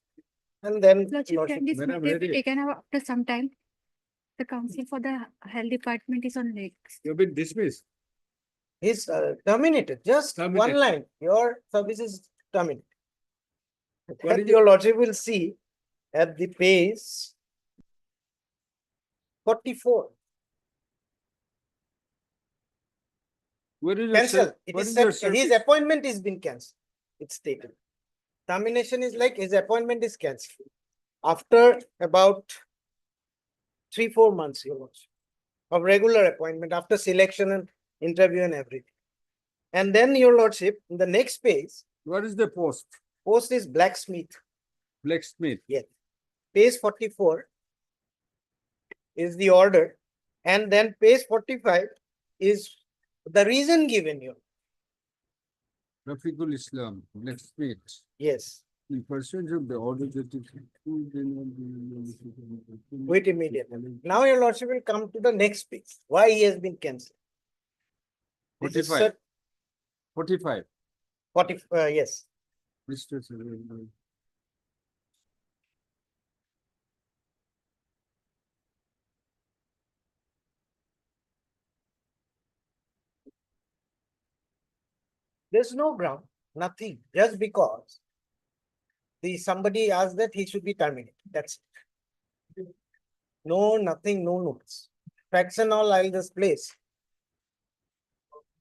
and then. Lordship, can this matter be taken up after some time? The counsel for the health department is on legs. You've been dismissed. He's terminated, just one Terminated. line, your service is terminated. What That is your lordship will see at the page 44. What is Cancel. It what is is your said his service? appointment is been cancelled. It's stated. Termination is like his appointment is cancelled. After about 3-4 months, your lordship, of regular appointment after selection and interview and everything. And then your lordship, in the next page. What is the post? Post is blacksmith. Blacksmith. Yes. Page 44 is the order. And then page 45 is the reason given you. Rafiqul Islam, blacksmith. Yes. In pursuance of the order that is. Wait immediately. Now your lordship will come to the next page. Why he has been cancelled. This is 45. 45. 40, yes. Mr. There's no ground, nothing, just because somebody asked that he should be terminated. That's it. No, nothing, no notes. Facts and all I'll just place.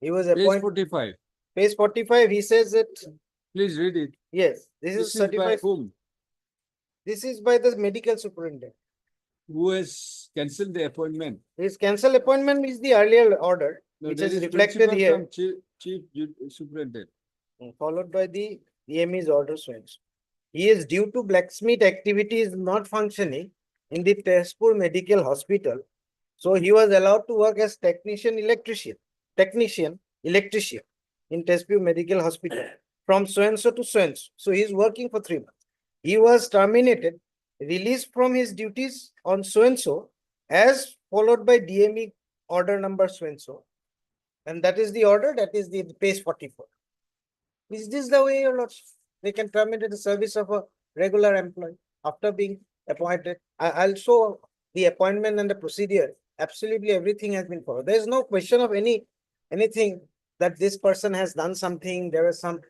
He was Page appointed. 45. Page 45, he says that. Please read it. Yes, this is by certified. whom? This is by the medical superintendent. Who has cancelled the appointment? His cancel appointment is the earlier order, No, which there is is reflected principal here, from Chief Superintendent. followed by the EME's order. He is due to blacksmith activities not functioning in the Tezpur Medical Hospital. So he was allowed to work as technician electrician in Tezpur Medical Hospital from so-and-so to so-and-so. So he is working for 3 months. He was terminated, released from his duties on so-and-so as followed by DME order number so-and-so. And that is the order, that is the page 44. Is this the way your lordship? They can terminate the service of a regular employee after being appointed. I'll show the appointment and the procedure. Absolutely everything has been followed. There is no question of anything that this person has done something. There is some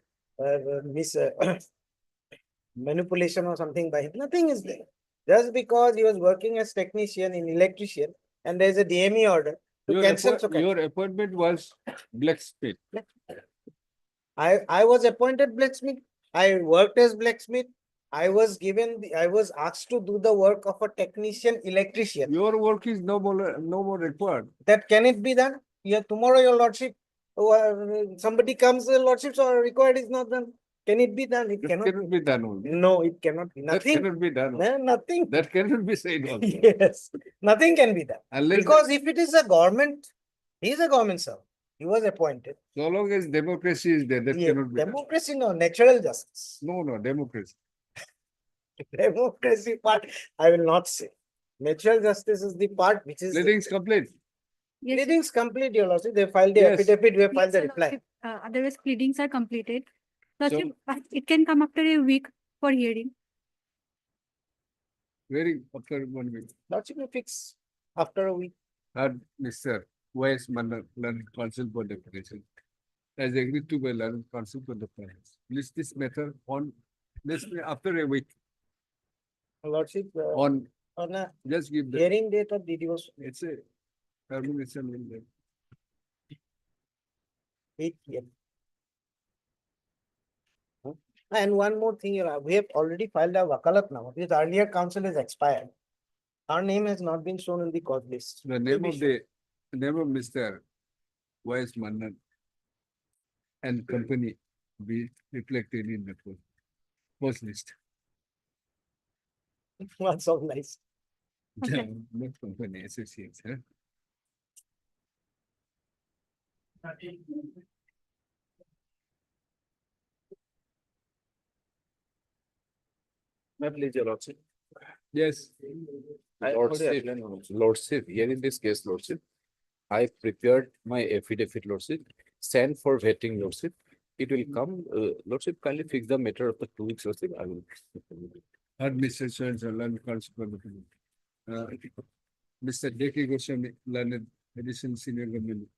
manipulation or something by him. Nothing is there. Just because he was working as technician in electrician and there is a DME order to cancel. Your appointment was blacksmith. I was appointed blacksmith. I worked as blacksmith. I was asked to do the work of a technician electrician. Your work is no more required. That can it be done? Yeah, tomorrow your lordship, somebody comes, your lordship, or required is not done. Can it be done? It cannot be done only. No, it cannot be. Nothing. That cannot be done. No, nothing. That cannot be said also. Yes, nothing can be done. Unless because if it is a government, he is a government servant. He was appointed. So long as democracy is there, that cannot be democracy, no, natural justice. No, democracy. Democracy part, I will not say. Natural justice is the part which is. Pleadings complete. Yes, Pleadings complete, your lordship. They filed the affidavit, we have filed the reply. otherwise pleadings are completed. Lordship, it can come after a week for hearing. Very after 1 week. Lordship will fix after a week. Mr. Y.S. Manna, Learned Council for the Petition, as agreed to by Learned Council for the Finance. List this matter on this after a week. Lordship, on a just give the hearing date of DDOs. It's a termination in there. 8 PM. And one more thing, we have already filed a wakalat now. This earlier council is expired. Our name has not been shown in the cause list. The name of the name of Mr. Y.S. Mannan and company be reflected in the post list. What's so nice? Not company, associates, huh? May I please, your lordship? Yes. Lordship, here in this case, Lordship, I prepared my affidavit, Lordship, sent for vetting, Lordship. It will come, Lordship, kindly fix the matter of the 2 weeks, Lordship. I will. Administration, learned consequential. Mr. Deki Goswami, learned additional senior government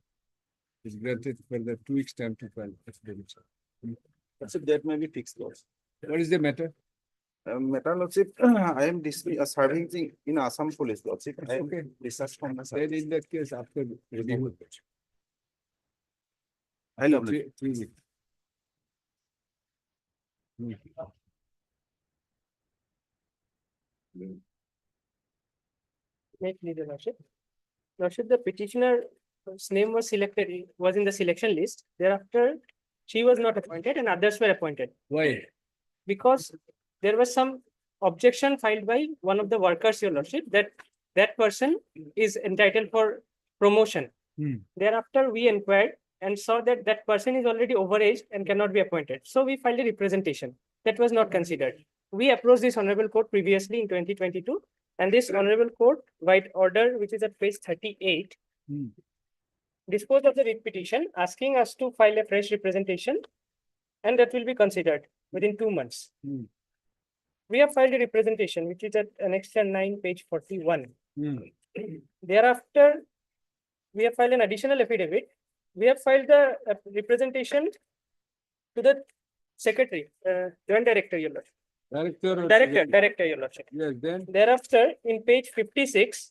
is granted for the 2 weeks time to file affidavit. Lordship, that may be fixed, Lordship. What is the matter? Matter, Lordship, I am serving in Assam Police, Lordship. I am Okay. discharged from my Then service. in that case, after review. I love Three weeks. May I please, your lordship? Lordship, the petitioner's name was selected, was in the selection list. Thereafter, she was not appointed and others were appointed. Why? Because there was some objection filed by one of the workers, your lordship, that that person is entitled for promotion. Thereafter, we inquired and saw that that person is already overaged and cannot be appointed. So we filed a representation. That was not considered. We approached this honorable court previously in 2022, and this honorable court, by order, which is at page 38, disposed of the writ petition, asking us to file a fresh representation, and that will be considered within 2 months. We have filed a representation, which is at annexure 9, page 41. Thereafter, we have filed an additional affidavit. We have filed the representation to the secretary, joint director, your lordship. Director, your lordship. Yes, then. Thereafter, in page 56,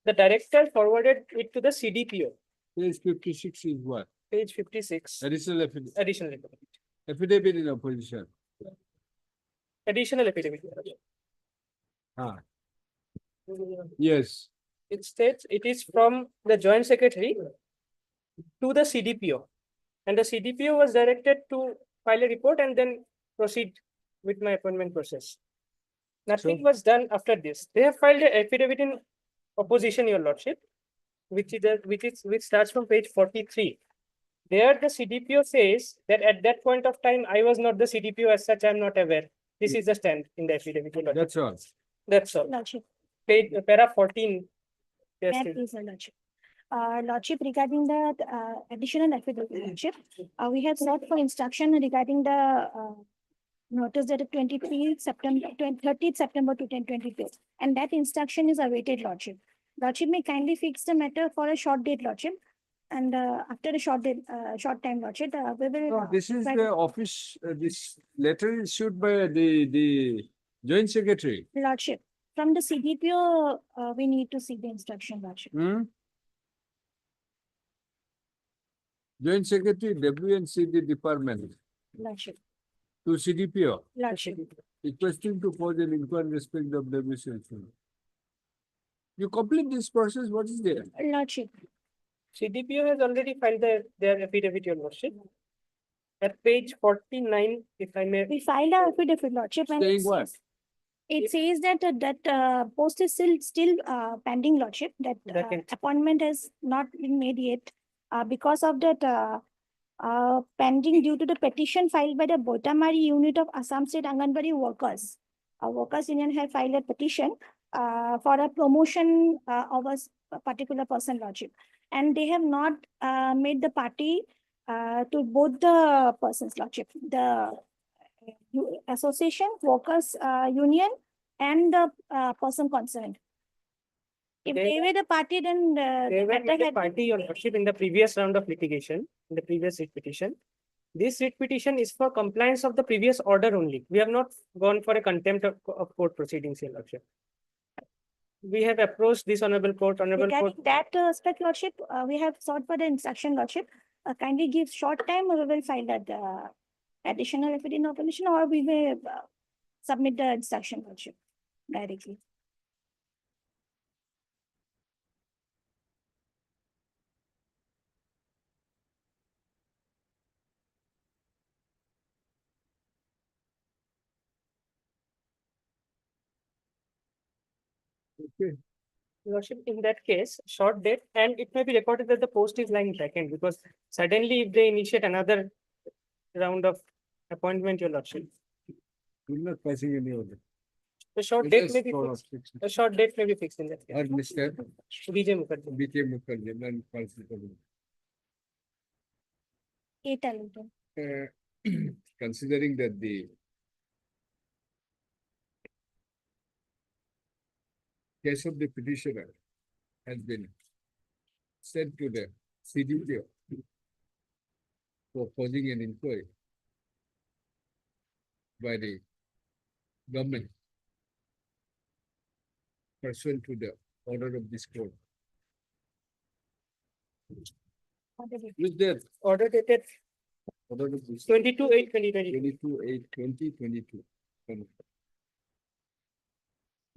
the director forwarded it to the CDPO. Page 56 is what? Page 56. Additional affidavit. Additional affidavit. Affidavit in opposition. Additional affidavit, your lordship. Yes. It states it is from the joint secretary to the CDPO. And the CDPO was directed to file a report and then proceed with my appointment process. Nothing was done after this. They have filed an affidavit in opposition, your lordship, which starts from page 43. There the CDPO says that at that point of time, I was not the CDPO, as such, I am not aware. This is the stand in the affidavit, your lordship. That's all. That's all. Lordship. Page, para 14. Yes, May I please, your lordship. Lordship, regarding the additional affidavit, lordship, we have sought for instruction regarding the notice dated 30th September 2022, and that instruction is awaited, lordship. Lordship may kindly fix the matter for a short date, lordship, and after a short time, lordship, we will. No, this is the office. This letter is issued by the joint secretary. Lordship, from the CDPO, we need to see the instruction, lordship. Joint secretary, WNCD department. Lordship. To CDPO. Lordship. Requesting to pose an inquiry in respect of WCSN. You complete this process, what is there? Lordship. CDPO has already filed their affidavit, your lordship. At page 49, if I may. We filed our affidavit, lordship. And Saying what? it says that that post is still pending, lordship. That appointment has not been made yet because of that pending due to the petition filed by the Botamari unit of Assam State Anganwadi workers. Workers union have filed a petition for a promotion of a particular person, lordship, and they have not made the party to both the persons, lordship, the association, workers union, and the person concerned. If they were the party, then they were the party, your lordship, in the previous round of litigation, in the previous writ petition. This writ petition is for compliance of the previous order only. We have not gone for a contempt of court proceedings, your lordship. We have approached this honorable court. Regarding that aspect, lordship, we have sought for the instruction, lordship. Kindly give short time, we will file that additional affidavit in opposition, or we will submit the instruction, lordship, directly. Okay. Lordship, in that case, short date, and it may be recorded that the post is lying vacant because suddenly if they initiate another round of appointment, your Lordship, We're not passing any order. the short It date is may be for fixed. fixed. The short date may be fixed in that case. Or Mr. Vijay Mukherjee. BK Mukherjee, non-constitutional. Considering that the case of the petitioner has been sent to the CDPO for causing an inquiry by the government pursuant to the order of this court. Which date? Order dated Order of this 22/8/2022. 22/8/2022.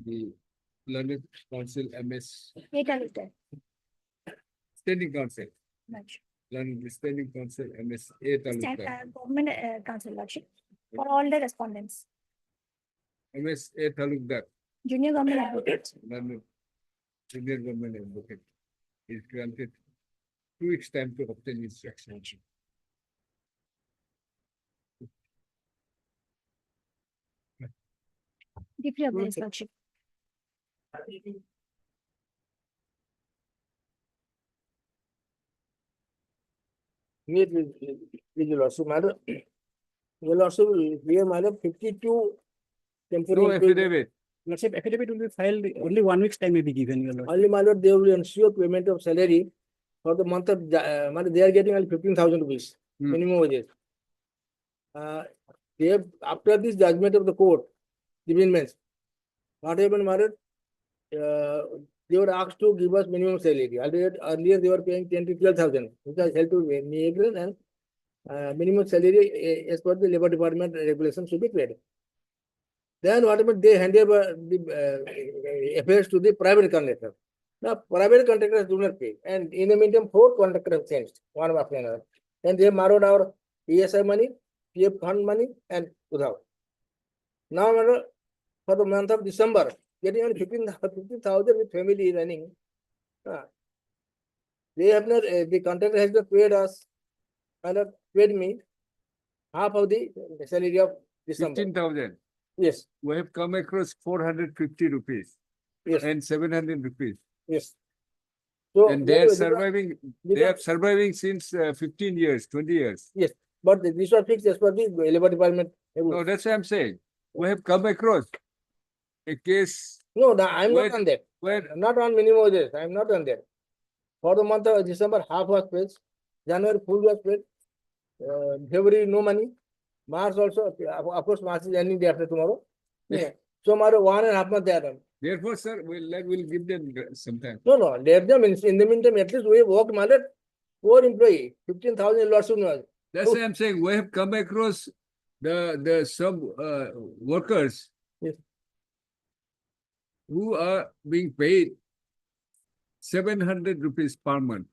The Learned Council MS Standing Council. Learned Standing Council MS Government Council Lordship for all the respondents. MS Talukdar. Junior government advocate. Learned Junior Government Advocate is granted 2 weeks time to obtain instruction. Deeply obvious, Lordship. Meet with your lordship, madam. Your lordship, here, madam, 52 temporary. No affidavit. Lordship, affidavit will be filed, only 1 week's time may be given, your Lordship. Only, my lord, they will ensure payment of salary for the month of, madam, they are getting only 15,000 rupees, minimum wages. They have, after this judgment of the court, Departmental, what happened, madam? They were asked to give us minimum salary. Earlier they were paying 10 to 12,000, which has helped to April, and minimum salary as per the Labor Department regulation should be paid. Then what happened? They handed over the affairs to the private contractor. Now, private contractors do not pay, and in the meantime, 4 contractors changed, one after another. And they borrowed our ESI money, PF fund money, and without. Now, madam, for the month of December, getting only 15,000 with family running. They have not, the contractor has not paid us, and not paid me half of the salary of December. 15,000. Yes. We have come across 450 rupees. Yes. And 700 rupees. Yes. So and they are surviving. They are surviving since 15 years, 20 years. Yes, but this was fixed as per the Labor Department. No, that's what I'm saying. We have come across a case. No, I'm where- not on that. Where Not on minimum wages. I'm not on that. For the month of December, half was paid. January, full was paid. February, no money. March also, of course, March is ending day after tomorrow. Yeah. So, tomorrow 1.5 months they are done. Therefore, sir, we'll give them some time. No, let them in the meantime, at least we have worked, Mallet, 4 employee, 15,000 lots of noise. That's why I'm saying we have come across the sub workers who are being paid 700 rupees per month,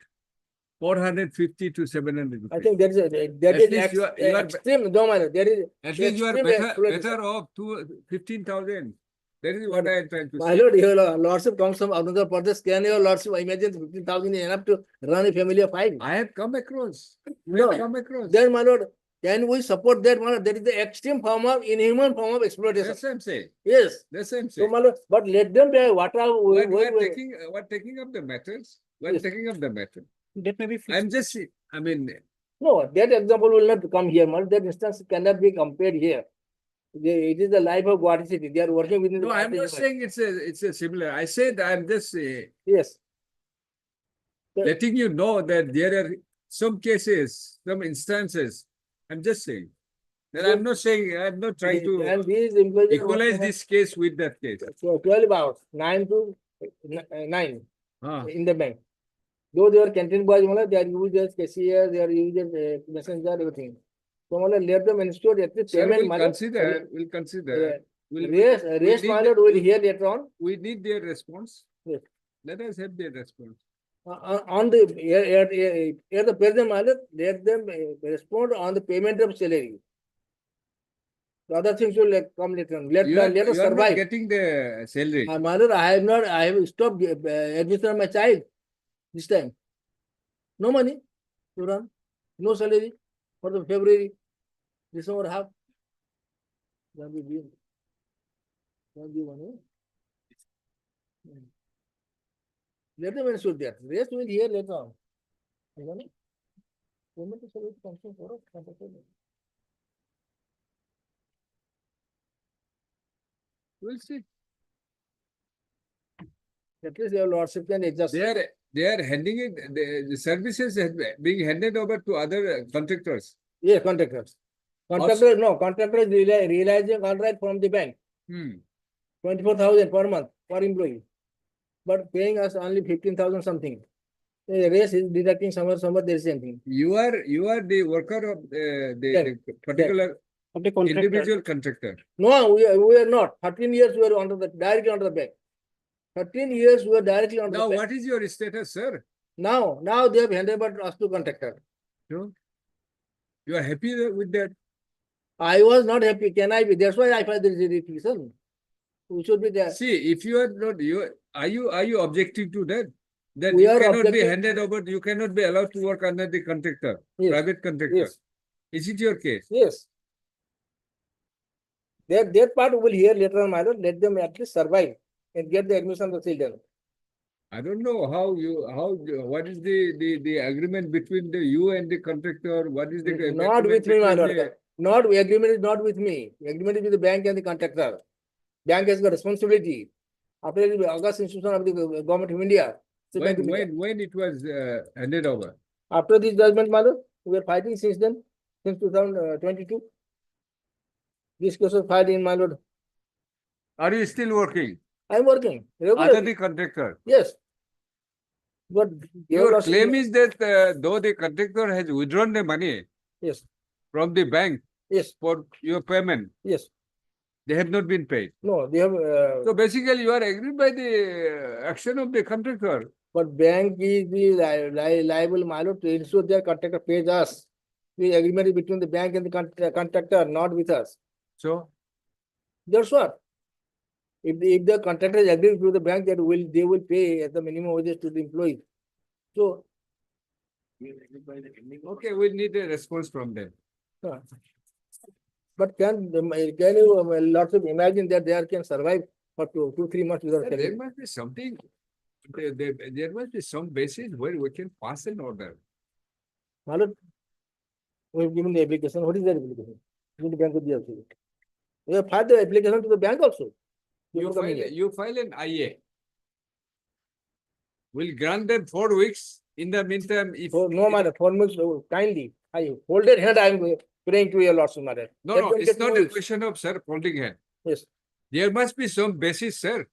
450 to 700 rupees. I think that is you are extreme. No, Mallet, that is at least you are better off to 15,000. That is what I am trying to My say. lord, your lordship comes from another Pradesh. Can your lordship imagine 15,000 is enough to run a family of 5? I have come across. No. Come across. Then, my lord, can we support that, my lord? That is the extreme form of inhuman form of exploitation. That's what I'm saying. Yes. That's what I'm So, saying. my lord, but let them pay what are We're taking up the matters. We're Yes. taking up the matter. That may be fixed. I'm just, I mean, No, that example will not come here, my lord. That instance cannot be compared here. It is the life of Guwahati city. They are working within no, the I'm not Guwahati city. saying it's a similar. I said I'm just Yes. letting you know that there are some cases, some instances. I'm just saying. That I'm not saying, I'm not trying And to these employees are equalize working this case with that case. for 12 hours, 9 to 9 Ah. in the bank. Though they are canteen boys, they are used as cashier, they are used as messenger, everything. So, let them ensure at least Sir, payment. we'll consider. We'll Race, we need my lord, will hear later on. We need their response. Yes. Let us have their response. On the at the present, my lord, let them respond on the payment of salary. The other things will come later on. Let us you are not survive. getting the salary. My lord, I have stopped admission of my child this time. No money to run, no salary for the February, December half. That will be money. Let them ensure that. Rest will hear later on. Payment is always function for us. We'll see. At least your lordship can adjust. They are handing it, the services being handed over to other contractors. Yes, contractors. Contractors realizing contract from the bank. 24,000 per month per employee. But paying us only 15,000 something. The rest is deducting somewhere there is something. You are the worker of the particular individual contractor. No, we are not. 13 years we are directly under the bank. 13 years we are directly under the Now, bank. what is your status, sir? Now they have handed over us to contractor. No? You are happy with that? I was not happy. Can I be? That's why I filed the reason. We should be there. See, if you are not, are you objecting to that? That We you are cannot be objecting- handed over, you cannot be allowed to work under the contractor, Yes. private contractor. Yes. Is it your case? Yes. That part we will hear later on, my lord. Let them at least survive and get the admission of the children. I don't know what is the agreement between you and the contractor? What is the Not agreement with me, my between lord. Agreement is not with me. Agreement is with the bank and the contractor. Bank has got responsibility. After the August institution of the government of India. So Bank of India. when it was handed over? After this judgment, my lord, we are fighting since then, since 2022. This case was filed in my lord. Are you still working? I am working Under regularly. the contractor? Yes. But Your claim is that though the contractor has withdrawn the money yes from the bank yes for your payment, yes they have not been paid. no they have. So basically, you are agreed by the action of the contractor. But bank is the liable, my lord, to ensure their contractor pays us. The agreement is between the bank and the contractor, not with us. So That's what. If the contractor is agreeing to the bank that they will pay at the minimum wages to the employees. So okay, we need a response from them. but can you lots of imagine that they can survive for 2-3 months without There salary? must be something. There must be some basis where we can pass an order. My lord, we have given the application. What is the application? To the bank of the We have filed the application to the bank also. You file an IA. We'll grant them 4 weeks. In the meantime, if No matter 4 months, kindly, I hold their hand. I am praying to your lordship, matter. no, it's not a question of sir holding hand. Yes. There must be some basis, sir.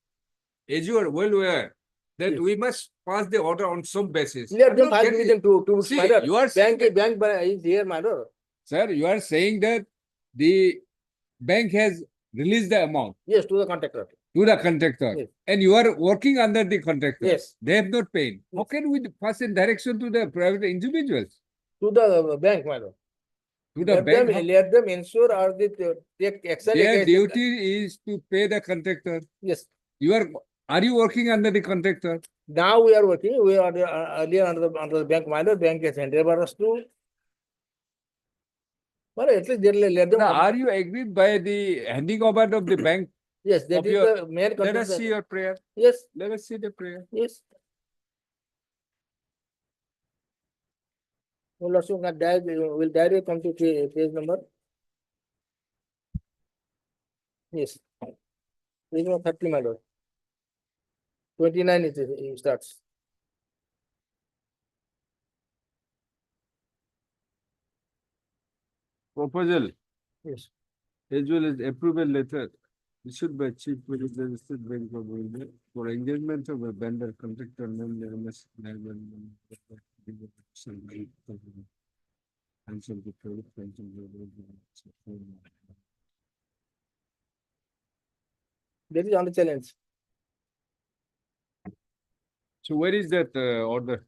As you are well aware, that we must pass the order on some basis. Let I'm them not file getting- within 2 weeks, See, my lord. you are saying Bank is here, my lord. Sir, you are saying that the bank has released the amount Yes, to the contractor. to the contractor, Yes. and you are working under the contractor. Yes. They have not paid. How can we pass in direction to the private individuals? To the bank, my lord. To the bank, how- Let them ensure or the take action their against duty is to pay the contractor. Yes. Are you working under the contractor? Now we are working. We are earlier under the bank, my lord. Bank has handed over us to. Well, at least let them. Now, are you agreed by the handing over of the bank? Yes, that of is your- the main Let concern. us see your prayer. Yes. Let us see the prayer. Yes. Well, also, we'll directly come to page number. Yes. Page number 30, my lord. 29 it starts. Proposal. Yes. As well as approval letter issued by Chief Minister State Bank of India for engagement of a vendor contractor named MS That is on the challenge. So where is that order?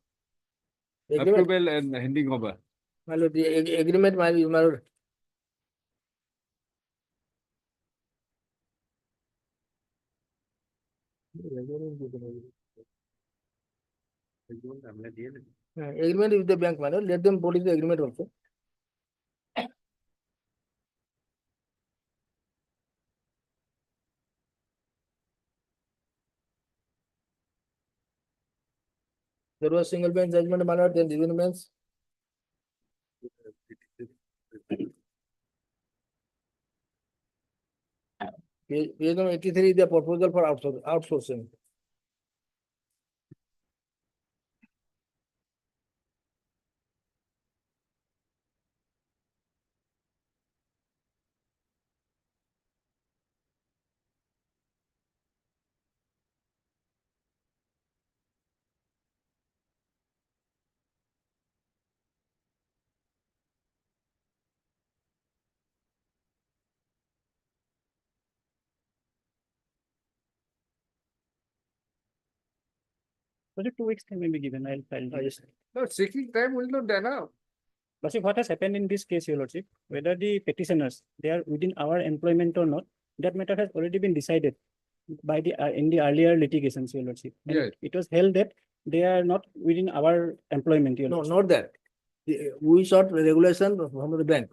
Agreement. Approval and handing over. My lord, the agreement, my lord. Agreement with the bank, my lord, let them police the agreement also. There was single bench judgment, my lord, then division bench. Page number 83 is the proposal for outsourcing. But 2 weeks time may be given, I'll file. Yes. No, seeking time will not enough. Lordship, what has happened in this case, Your Lordship, whether the petitioners, they are within our employment or not, that matter has already been decided by the, in the earlier litigations, Your Lordship. And Yes. it was held that they are not within our employment, Your No, Lordship. not that. We sought regulation from the bank.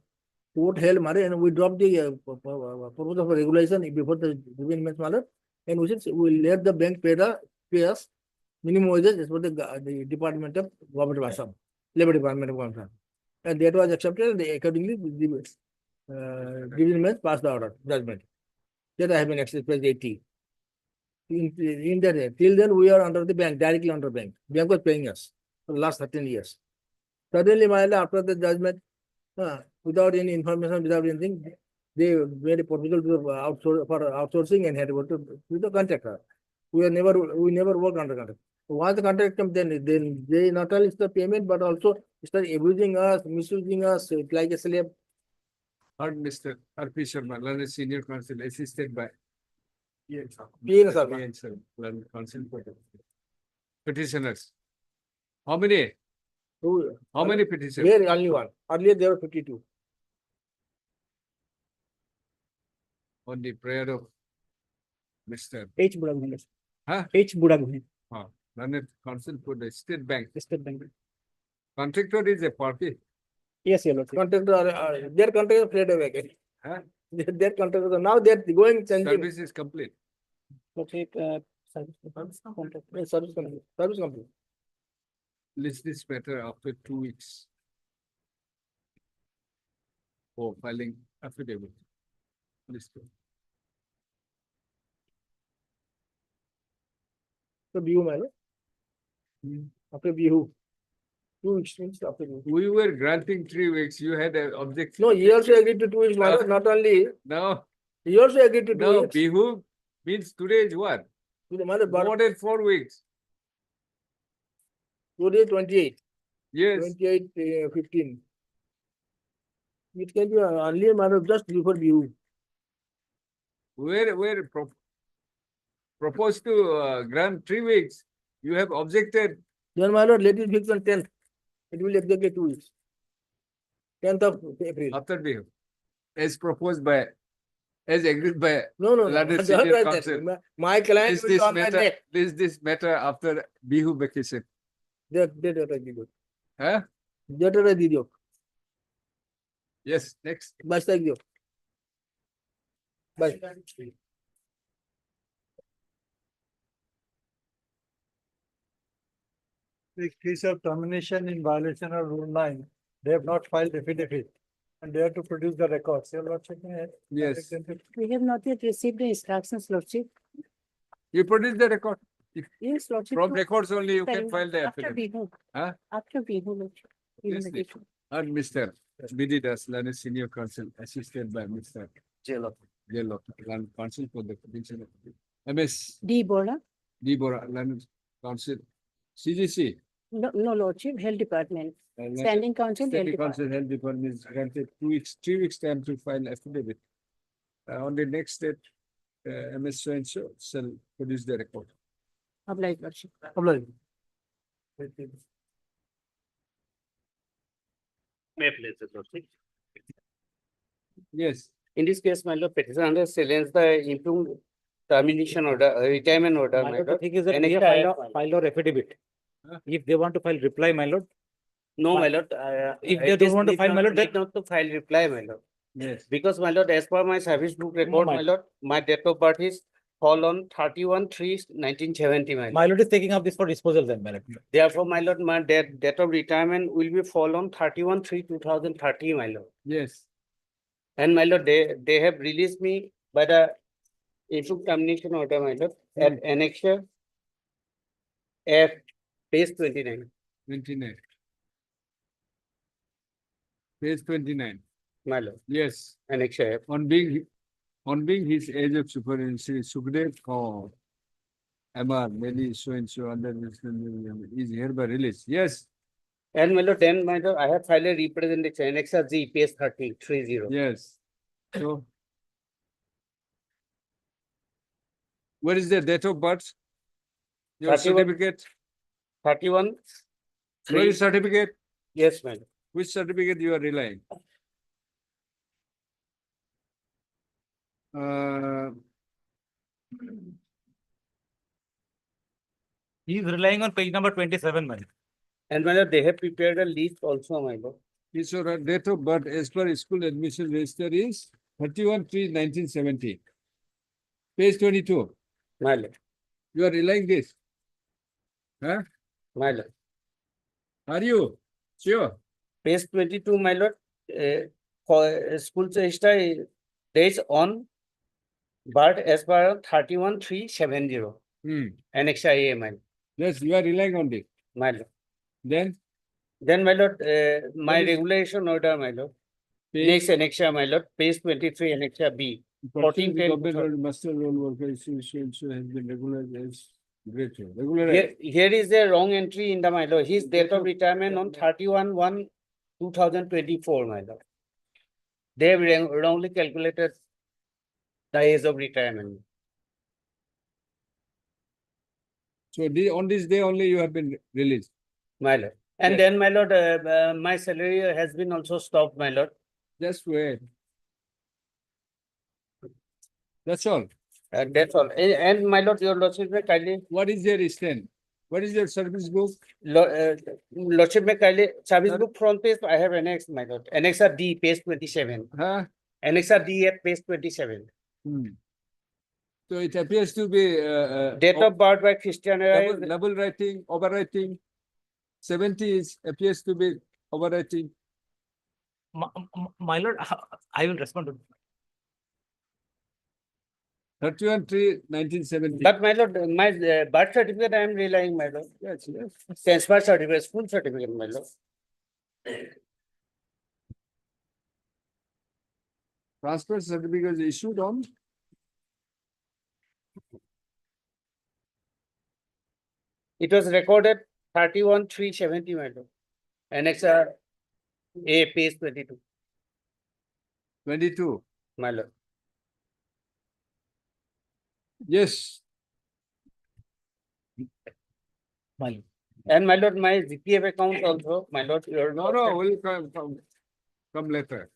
Court held matter and we dropped the purpose of regulation before the division bench matter. And we said we let the bank pay us minimum wages as per the Department of Government of Assam, Labor Department of Government of Assam. And that was accepted and accordingly the division bench passed the order, judgment. That I have been accessed page 80. In that, till then we are under the bank, directly under bank. Bank was paying us for the last 13 years. Suddenly, after the judgment, without any information, without anything, they made a proposal to for outsourcing and had to go to the contractor. We never worked under contract. Once the contract comes, then they not only start payment, but also start abusing us, misusing us like a slave. Heard Mr. R.P. Sharma, learned senior counsel, assisted by Yes, sir. Learned counsel for the petitioners. How many? How many petitions? Here only one. Earlier there were 52. On the prayer of Mr. H. Budaghoin. Huh? H. Budaghoin. Learned counsel for the State Bank. State Bank. Contractor is a party. Yes, Your Lordship. Contractor, their contractor played away again. Huh? Their contractor, now they're going changing. Service is complete. Lordship, service contract. Service complete. List this matter after 2 weeks for filing affidavit. List it. So Bihu, man. After Bihu. 2 weeks means after Bihu. We were granting 3 weeks. You had an objection. No, he also agreed to 2 weeks, not only. No. He also agreed to 2 No, weeks. Bihu means today is what? More than 4 weeks. Today 28. Yes. 28, 15. It can be only a matter of just before Bihu. Where proposed to grant 3 weeks. You have objected. Then, my lord, let it fix on 10th. It will exactly 2 weeks. 10th of April. After Bihu. As proposed by, as agreed by No. London That's Senior right, Counsel. my client will come and neck. This matter after Bihu vacation. That I did. Huh? That I did. Yes, next. Bas tag diyo. Bye. The case of termination in violation of Rule 9, they have not filed affidavit and they have to produce the records. Your Lordship, Yes. We have not yet received the instructions, Lordship. You produce the record. Yes, Lordship. From records only you can file the After affidavit. Bihu. Huh? After Bihu, Lordship. Yes, and Mr. B.D. Das, Learned Senior Counsel, assisted by Mr. Jelot, Learned Counsel for the Provincial. MS. D. Bora. D. Bora, Learned Counsel. CGC. No, Lordship, Health Department. Standing Counsel, Health Standing Department. Counsel, Health Department is granted 2 weeks, 3 weeks time to file affidavit. On the next step, MS so-and-so shall produce the record. Obliged, Lordship. Obliged. May I please, Lordship? Yes. In this case, my lord, petitioner challenged the termination order, retirement order, My my lord, the lord. thing is that And we have extra filed F, a file or affidavit. If they want to file reply, my lord. No, my lord. If it they don't is want to need file, my not- lord, need that. not to file reply, my lord. Yes. Because, my lord, as per my service book record, my- my lord, my date of birth is fall on 31/3/1970, my lord. My lord is taking up this for disposal then, my lord. Therefore, my lord, my date of retirement will be fall on 31/3/2030, my lord. Yes. And my lord, they have released me by the issue termination order, my lord, at annexure F, page 29. 29. Page 29. My lord. Yes. Annexure F. On being his age of supervision, Sukhdev or Amar, maybe so and so under this is hereby released. Yes. And my lord, then my lord, I have filed a representation, annexure Z, page 30. Yes. So what is the date of birth? Your 31. certificate? 31. Where is certificate? Yes, madam. Which certificate you are relying? He is relying on page number 27, my lord. And my lord, they have prepared a list also, my lord. His date of birth as per school admission register is 31/3/1970. Page 22. My lord. You are relying this? Huh? My lord. Are you sure? Page 22, my lord. For school register dates on birth as per 31/3/70. Annexure A, my lord. Yes, you are relying on this. My lord. Then my lord, my What is- regulation order, my lord. Page- Next annexure, my lord, page 23, annexure B. 1410. government role, master role worker issue has been regularized as greater. Here is a wrong entry in the, my lord. His date of retirement on 31/1/2024, my lord. They have wrongly calculated the age of retirement. So on this day only you have been released. My lord. And Yes. then, my lord, my salary has been also stopped, my lord. Just wait. That's all. That's all. And my lord, your lordship may kindly. What is their stand? What is your service book? Lordship may kindly, service book front page, I have annexed, my lord. Annexure D, page 27. Huh? Annexure D at page 27. So it appears to be Date of birth by Christian. double writing, overwriting. 70 appears to be overwriting. My lord, I will respond to. 31/3/1970. But my lord, my birth certificate I am relying, my lord. Yes, yes. Transfer certificate, school certificate, my lord. Transfer certificate is issued on It was recorded 31/3/70, my lord. Annexure A, page 22. 22. My lord. Yes. My lord. And my lord, my GPF account also, my lord, your No, we'll come later.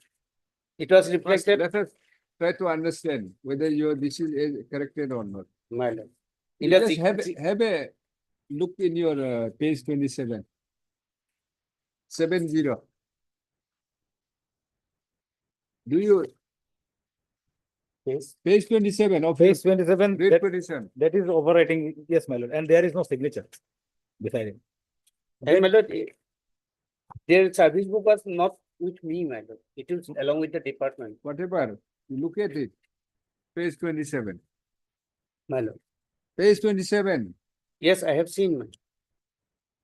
It was First, reflected. let us try to understand whether this is corrected or not. My lord. You It was just have a look in your page 27. 70. Do you? Page 27 of Page 27. Great that- petition. That is overwriting, yes, my lord, and there is no signature beside it. And my lord, their service book was not with me, my lord. It is along with the department. Whatever, you look at it. Page 27. My lord. Page 27. Yes, I have seen, my lord.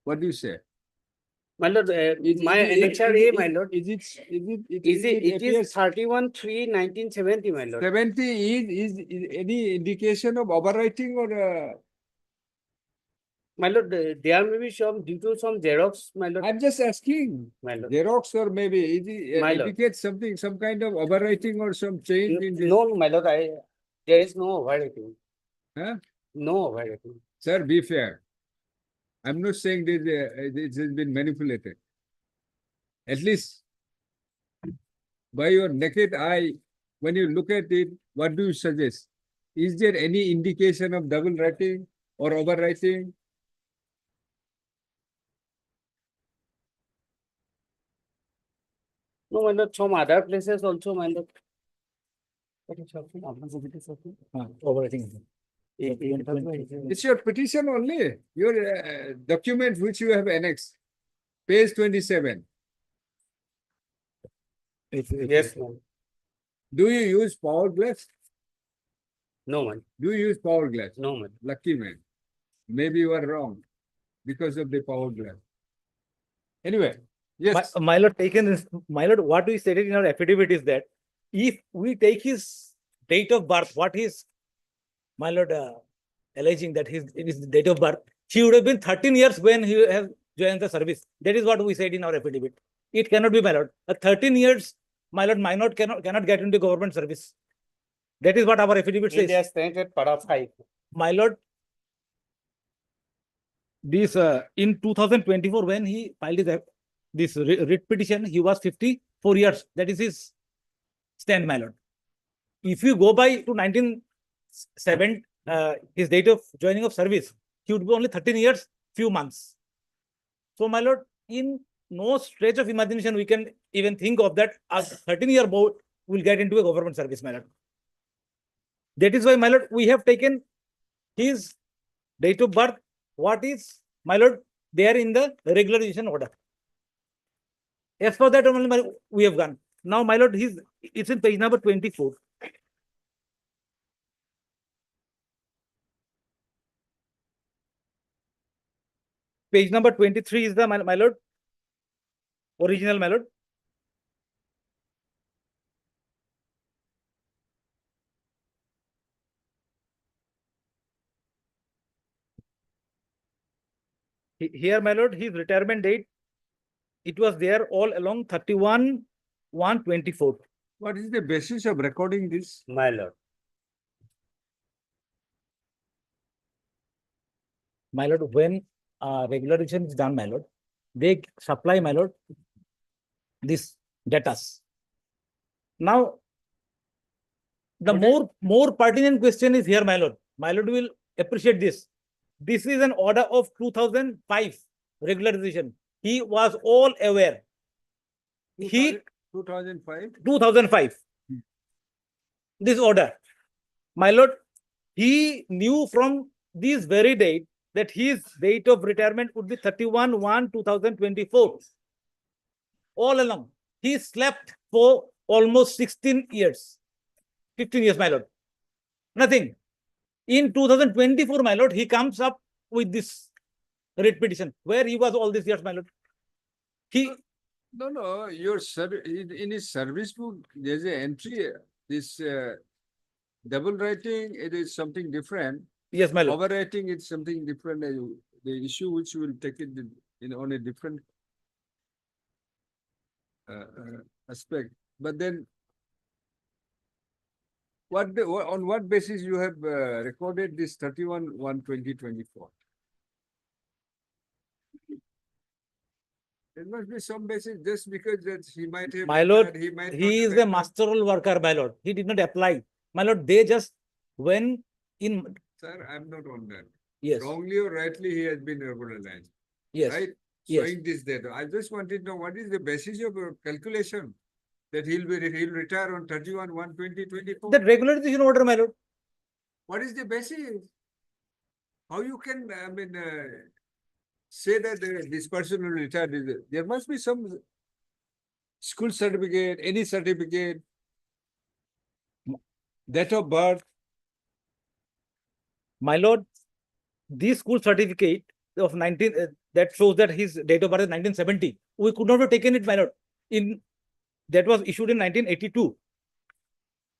What do you say? My lord, my annexure A, my lord. It It is 31/3/1970, my lord. 70 is any indication of overwriting or? My lord, there may be some due to some Xerox, my lord. I'm just asking. My lord. Xerox or maybe it My lord. indicates something, some kind of overwriting or some change in this. No, my lord, there is no overwriting. Huh? No overwriting. Sir, be fair. I'm not saying this, it has been manipulated. At least by your naked eye, when you look at it, what do you suggest? Is there any indication of double writing or overwriting? No, my lord, some other places also, my lord. Overwriting. It's your petition only, your document which you have annexed, page 27. Yes, ma'am. Do you use power glass? No, man. Do you use power glass? No, man. Lucky man. Maybe you are wrong because of the power glass. Anyway, yes. My lord, my lord, what we stated in our affidavit is that if we take his date of birth, what is, my lord, alleging that his date of birth, he would have been 13 years when he has joined the service. That is what we said in our affidavit. It cannot be, my lord. 13 years, my lord, minor cannot get into government service. That is what our affidavit says. India stated para 5. My lord, this in 2024, when he filed this writ petition, he was 54 years. That is his stand, my lord. If you go by to 1907, his date of joining of service, he would be only 13 years, few months. So, my lord, in no stretch of imagination, we can even think of that a 13-year boy will get into a government service, my lord. That is why, my lord, we have taken his date of birth. What is, my lord, there in the regularization order. As for that only, my lord, we have gone. Now, my lord, it's in page number 24. Page number 23 is the, my lord, original, my lord. Here, my lord, his retirement date, it was there all along 31/1/24. What is the basis of recording this? My lord. My lord, when regularization is done, my lord, they supply, my lord, this data. Now, the more pertinent question is here, my lord. My lord will appreciate this. This is an order of 2005 regularization. He was all aware. 2005? 2005. This order. My lord, he knew from this very date that his date of retirement would be 31/1/2024. All along. He slept for almost 16 years. 15 years, my lord. Nothing. In 2024, my lord, he comes up with this writ petition. Where he was all these years, my lord? No, your in his service book, there's an entry. This double writing, it is something different. Yes, my lord. Overwriting, it's something different. The issue which will take it on a different aspect. But then, on what basis you have recorded this 31/1/2024? There must be some basis just because that he might have. My lord, he is a masterful worker, my lord. He did not apply. My lord, they just, when in. Sir, I'm not on that. Yes. Wrongly or rightly, he has been regularized. Yes. Right? Yes. Showing this data. I just wanted to know what is the basis of your calculation that he'll retire on 31/1/2024? The regularization order, my lord. What is the basis? How you can, say that this person will retire? There must be some school certificate, any certificate, date of birth. My lord, this school certificate of 19 that shows that his date of birth is 1970. We could not have taken it, my lord. That was issued in 1982.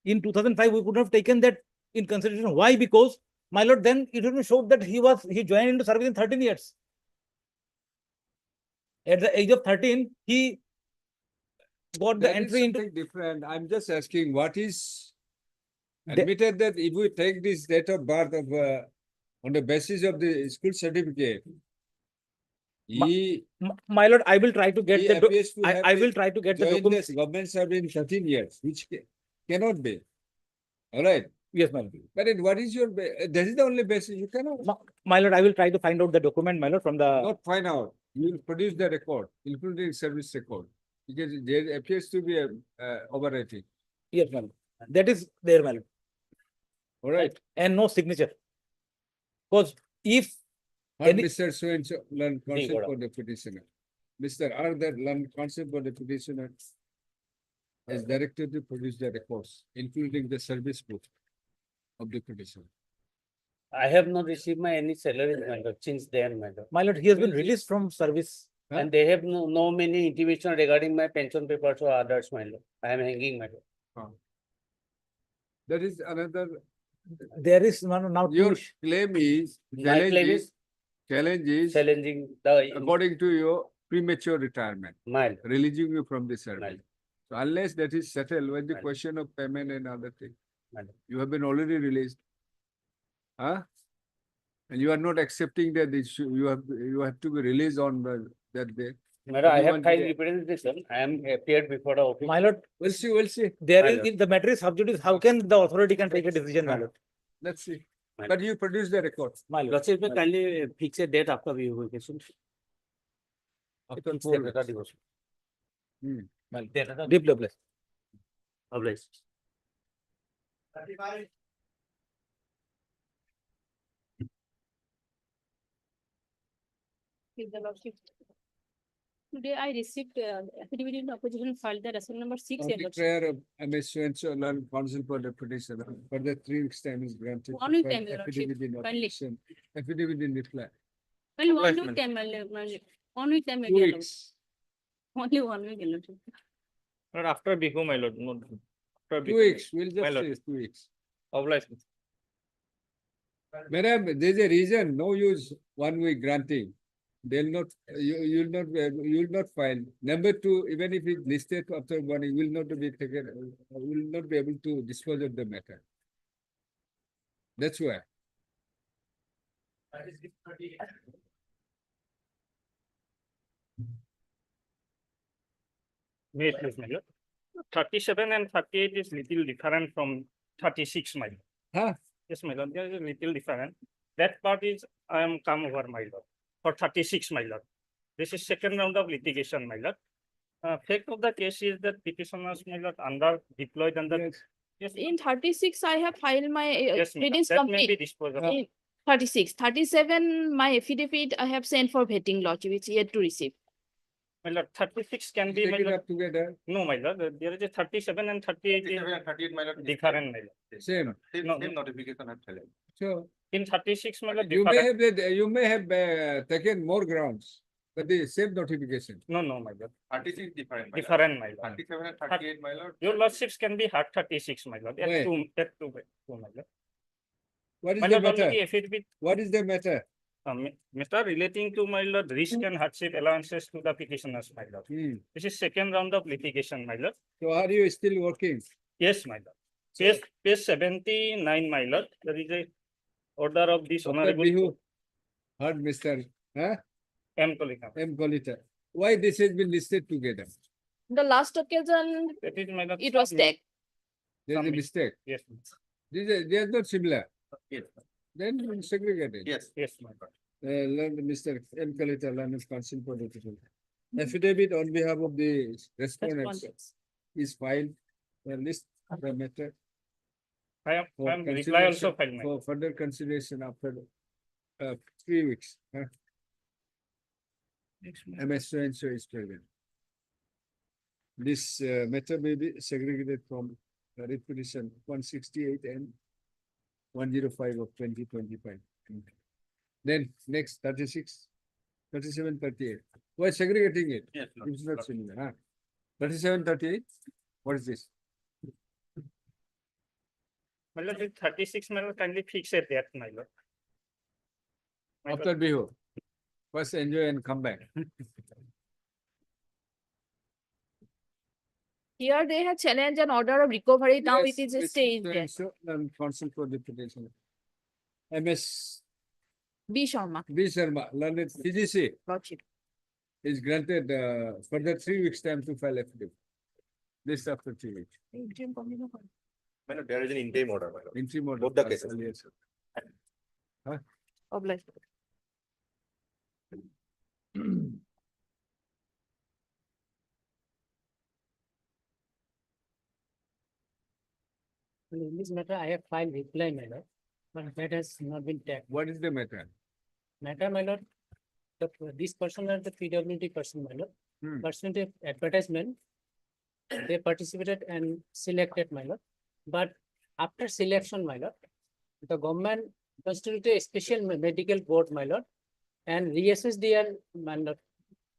In 2005, we could not have taken that in consideration. Why? Because, my lord, then it only showed that he joined into service in 13 years. At the age of 13, he got the entry into. Different. I'm just asking, what is admitted that if we take this date of birth of on the basis of the school certificate, my lord, I will try to get the. I will try to get the document. Government service in 13 years, which cannot be. All right. Yes, my lord. But then what is your, that is the only basis you cannot. My lord, I will try to find out the document, my lord, from the. Not find out. You will produce the record, including service record, because there appears to be a overrating. Yes, my lord. That is there, my lord. All right. And no signature. Because if Or any, Mr. So-and-so learn concept for the petitioner. Mr. R that learn concept for the petitioner is directed to produce the records, including the service book of the petitioner. I have not received my any salary, my lord, since then, my lord. my lord, he has been released from service. And they have no many intimation regarding my pension papers or others, my lord. I am hanging, my lord. That is another. There is now Your claim is My claim is challenging the according to your premature retirement, my lord. releasing you from the service. So unless that is settled with the question of payment and other things, you have been already released. Huh? And you are not accepting that you have to be released on that day. Madam, I have filed representation. I am appeared before the office. My lord, we'll see. There is the matter is sub judice. How can the authority can take a decision, my lord? Let's see. But you produce the record. My lord. Lordship, kindly fix a date after revocation. After 4 weeks. Deeply obliged. Obliged. With the lordship. Today I received affidavit in opposition filed that assignment number 6. Prayer of MS so learn counsel for the petitioner for the 3 weeks time is granted. 1 week time, Affidavit in opposition. Affidavit in reply. Well, 1 week time, 1 week time. 2 weeks. Only 1 week. Lordship. But after Bihu, my lord, no. After 2 weeks. We'll My just lord. say 2 weeks. Obliged. Madam, there's a reason. No use 1 week granting. They'll not. You will not file. Number 2, even if it's listed after 1, you will not be taken. Will not be able to dispose of the matter. That's why. Wait, please, my lord. 37 and 38 is little different from 36, my lord. Huh? Yes, my lord, there is a little different. That part is, I am come over, my lord, for 36, my lord. This is second round of litigation, my lord. Fact of the case is that petitioners, my lord, deployed under. Yes, In 36, I have filed my yes, madam, credits that may be complete. disposed of. In 36, 37, my affidavit I have sent for vetting lodge, which yet to receive. My lord, 36 can be, my Take it lord. up together. No, my lord, there is a 37 and 38. 37 and 38, my lord. Different, my lord. Same. No, Same notification at Thailand. So in 36, my lord, you different. may have taken more grounds, but the same notification. No, my lord. 36 different, my lord. Different, my lord. 37 and 38, my lord. Your lordships can be hard 36, my lord. Why? That two, my lord. What is My the lord, matter? already affidavit, What is the matter? Mr. relating to my lord, risk and hardship allowances to the petitioners, my lord. This is second round of litigation, my lord. So are you still working? Yes, my lord. Page 79, my lord. There is a order of this After honorable. Bihu, heard Mr. M. Kolika. M. Kolita. Why this has been listed together? The last occasion, That is, my lord. it was tagged. There's a mistake. Yes. They are not similar. Yes. Then we segregate it. Yes. Yes, my lord. Mr. M. Kalita, Learned Counsel for the petition. Affidavit on behalf of the respondents is filed. List the matter. I am for reply also consideration- filed, my For lord. further consideration after 3 weeks. MS so and so is present. This matter may be segregated from the writ petition 168 and 105 of 2025. Then next 36, 37, 38. Why segregating it? Yes, Lord. It's not similar. Huh? 37, 38. What is this? My lord, with 36, my lord, kindly fix it that, my lord. My lord. After Bihu. First enjoy and come back. Here they have challenged an order of recovery. Now Yes, it is a it's stage so there. and so, and counsel for the petition. MS B. Sharma. B. Sharma, learned PGC Lordship. is granted further 3 weeks time to file affidavit. This after 3 weeks. My lord, there is an interim order, my lord. Interim order. Both the cases. Yes. Huh? Obliged. In this matter, I have filed reply, my lord, but that has not been taken. What is the matter? Matter, my lord, this person are the PWD person, my lord. Hmm. Pursuant to advertisement, they participated and selected, my lord. But after selection, my lord, the government constituted a special medical board, my lord, and reassessed their, my lord,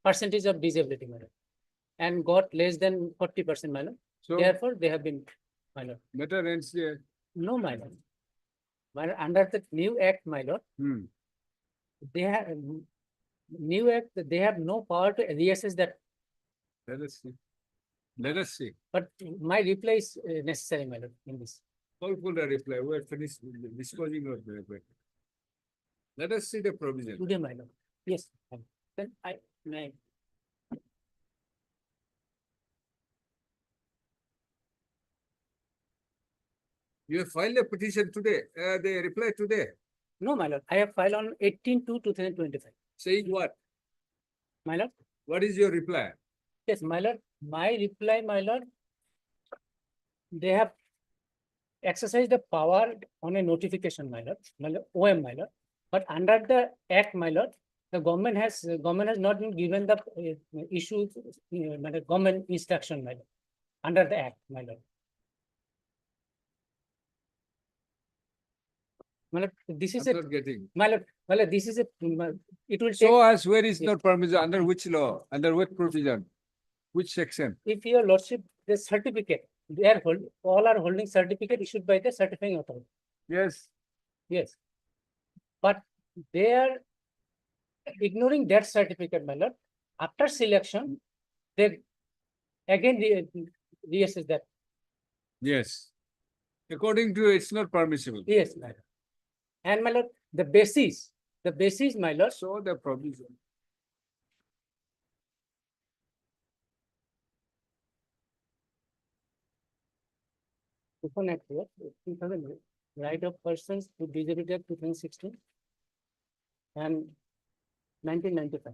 percentage of disability, my lord, and got less than 40%, my lord. So Therefore, they have been, my lord. matter ends there. No, my lord. But under the new act, my lord, they have new act, they have no power to reassess that. Let us see. Let us see. But my reply is necessary, my lord, in this. All put a reply. We are finished disposing of the reply. Let us see the provision. Today, my lord. Yes. Then may. You have filed a petition today. They reply today. No, my lord. I have filed on 18/2/2025. Saying what? My lord. What is your reply? Yes, my lord. My reply, my lord. They have exercised the power on a notification, my lord, OM, my lord. But under the act, my lord, the government has not been given the issue, government instruction, my lord, under the act, my lord. My lord, this is I'm not getting. My lord, this is a, it will take. So as where is not permission, under which law, under what provision, which section? If your lordship, the certificate, they are all are holding certificate issued by the certifying authority. Yes. Yes. But they are ignoring that certificate, my lord. After selection, they again reassess that. Yes. According to you, it's not permissible. Yes, my lord. And my lord, the basis, my lord. So the provision. Right of persons with disability Act 2016 and 1995.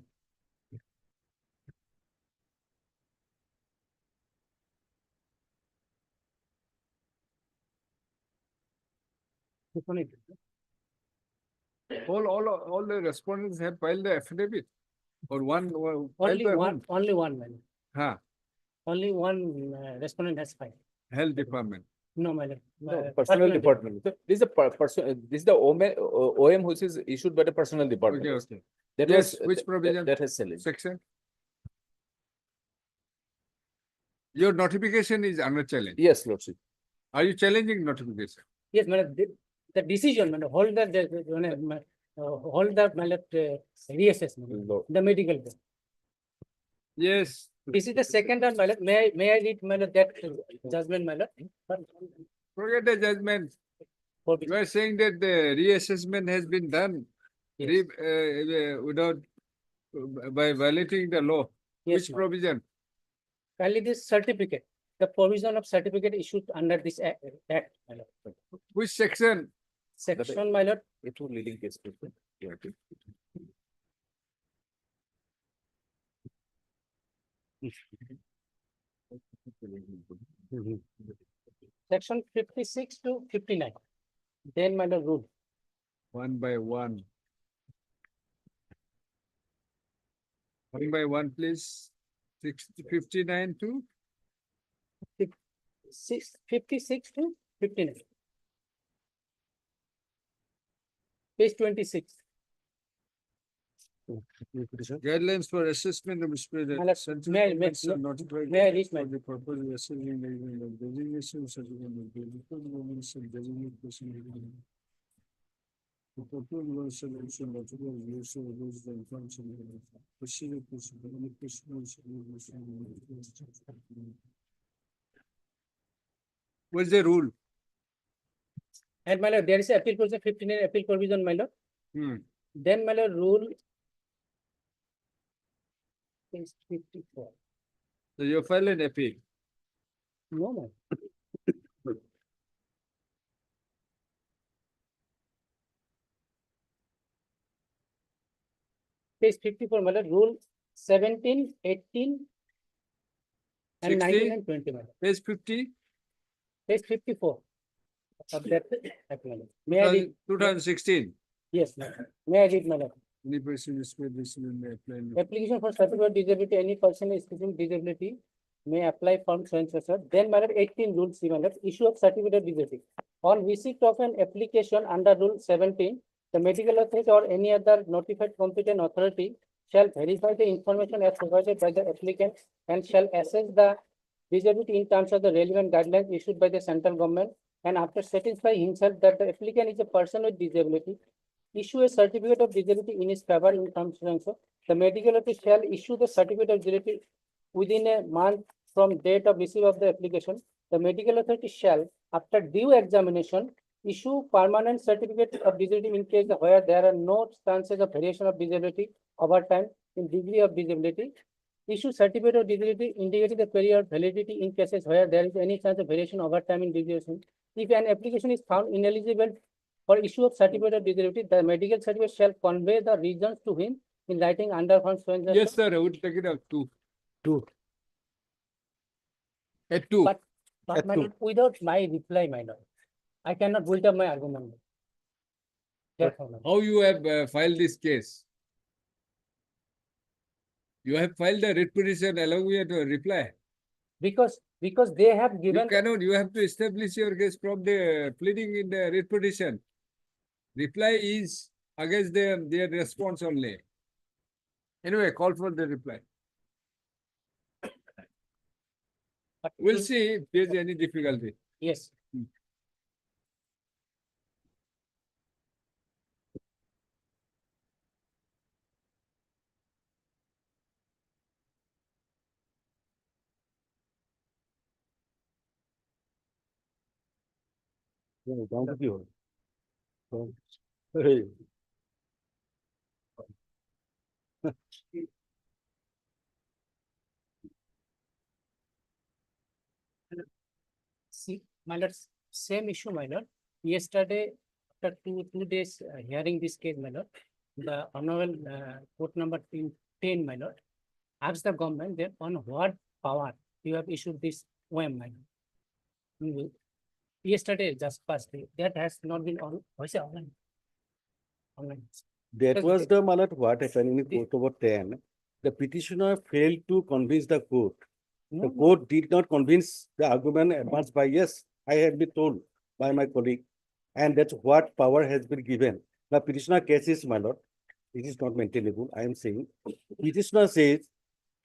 All the respondents have filed the affidavit, or one. Only one, man. Huh. Only one respondent has filed. Health department. No, my lord. No, personnel department. This is the this is the OM which is issued by the personnel department. Okay. That Yes, was, which provision? That has selling. Section. Your notification is under challenge. Yes, lordship. Are you challenging notification? Yes, madam. The decision, madam, hold the reassessment, the medical bill. Yes. This is the second one, my lord. May I read, my lord, that judgment, my lord? Forget the judgment. You are saying that the reassessment has been done without by violating the law. Yes, Which provision? Kindly this certificate, the provision of certificate issued under this act, my lord. Which section? Section, my lord. It will leading case. Section 56 to 59. Then, my lord, rule. One by one. One by one, please. 59 to 56 to 59. Page 26. Guidelines for assessment of spirit. May I read my the purpose of assessing the designation certificate. The proposed solution that was used the function What's the rule? And my lord, there is a appeal provision 59 appeal provision, my lord. Then, my lord, rule is 54. So you file an appeal. No, no. page 54, my lord, rule 17, 18, and 19 60, and 20, my lord. page 50, Page 54. Of that, act, my lord. May I read? 2016. Yes, my lord. May I read, my lord? Any person is may apply. Application for certificate of disability, any person experiencing disability may apply from so and so, sir. Then, my lord, 18 rule C, my lord, issue of certificate of disability. On receipt of an application under rule 17, the medical authority or any other notified competent authority shall verify the information as provided by the applicant and shall assess the disability in terms of the relevant guidelines issued by the central government. And after satisfying himself that the applicant is a person with disability, issue a certificate of disability in his favor in terms of the medical authority shall issue the certificate of disability within a month from date of receipt of the application. The medical authority shall, after due examination, issue permanent certificate of disability in case where there are no chances of variation of disability over time in degree of disability. Issue certificate of disability indicating the period of validity in cases where there is any chance of variation over time in disability. If an application is found ineligible for issue of certificate of disability, the medical certificate shall convey the reasons to him in writing under one. Yes, sir. I would take it up to. At 2. But my lord, without my reply, my lord, I cannot build up my argument. Therefore, my lord. How you have filed this case? You have filed a writ petition along with a reply. Because they have given. You cannot, you have to establish your case from the pleading in the writ petition. Reply is against their response only. Anyway, call for the reply. We'll see if there's any difficulty. Yes. Down to you. See, my lord, same issue, my lord. Yesterday, after two days hearing this case, my lord, the honorable court number 10, my lord, asked the government that on what power you have issued this OM, my lord. Yesterday, just past day, that has not been on. Online. That was the malat what happened in court over 10. The petitioner failed to convince the court. The court did not convince the argument advanced by yes, I have been told by my colleague. And that's what power has been given. The petitioner case is, my lord, it is not maintainable. I am saying, petitioner says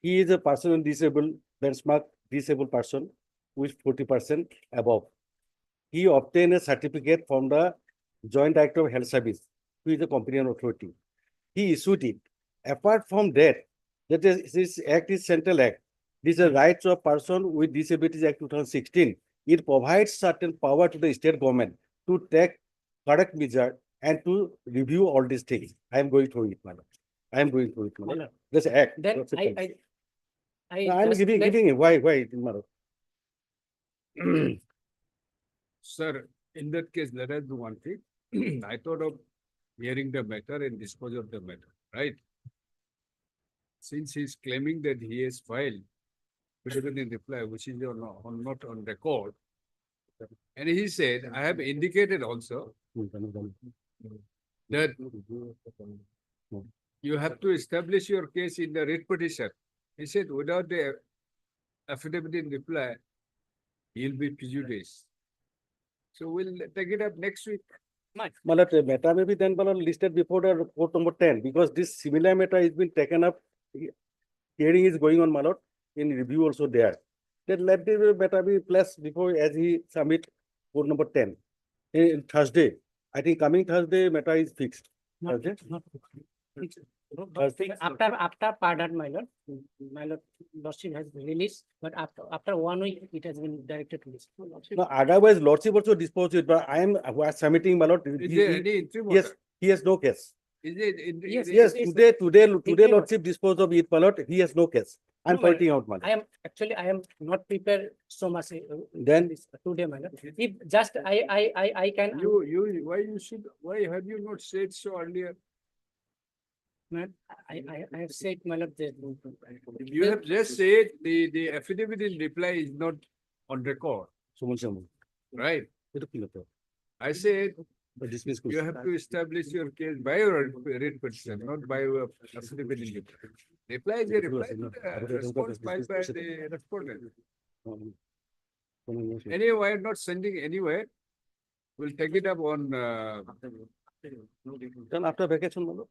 he is a person with disabled, benchmark disabled person with 40% above. He obtained a certificate from the Joint Director of Health Service, who is the competent authority. He issued it. Apart from that, this act is Central Act. This is a Rights of Person with Disabilities Act 2016. It provides certain power to the state government to take correct measure and to review all these things. I am going through it, madam. I am going through it, madam. This act. Then I am giving it. Why, madam? Sir, in that case, let us do one thing. I thought of hearing the matter and dispose of the matter, right? Since he is claiming that he has filed petition in reply, which is not on record, and he said, I have indicated also that you have to establish your case in the writ petition. He said, without the affidavit in reply, he'll be prejudiced. So we'll take it up next week. Malat, matter may be then listed before the court number 10 because this similar matter has been taken up. Hearing is going on, Malat, in review also there. Then let the matter be placed before as he submit court number 10. In Thursday, I think coming Thursday, matter is fixed. Thursday? After pardon, my lord, lordship has released, but after 1 week, it has been directed to this. No, otherwise, lordship also disposed it, but I am submitting, my lord. Is there any interim Yes, order? he has no case. Is it? Yes, today, lordship disposed of it, my lord. He has no case. I'm pointing out, my lord. I am not prepared so much. Then Today, my lord. If just I can. Why have you not said so earlier? I have said, my lord, that. You have just said the affidavit in reply is not on record, right? I said you have to establish your case by your written petition, not by your affidavit in reply. Reply is a reply to the response filed by the respondent. Anyway, we are not sending anywhere. We'll take it up on. Then after vacation, my lord.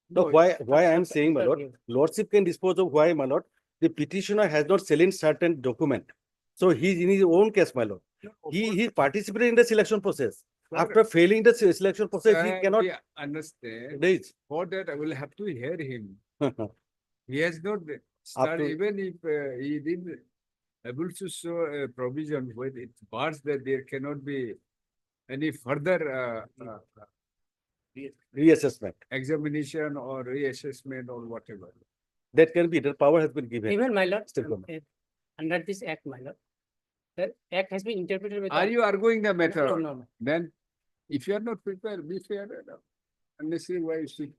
No, why I am saying, my lord, lordship can dispose of why, my lord, the petitioner has not challenged certain document. So he's in his own case, my lord. He participated in the selection process. After failing the selection process, he cannot understand. Days. For that, I will have to hear him. He has not started, even if he didn't able to show a provision with it bars that there cannot be any further reassessment, examination or reassessment or whatever. That can be, the power has been given. Even, my lord, under this act, my lord, the act has been interpreted with. Are you arguing the matter? No, no, no. Then, if you are not prepared, be fair. Unnecessary why you should.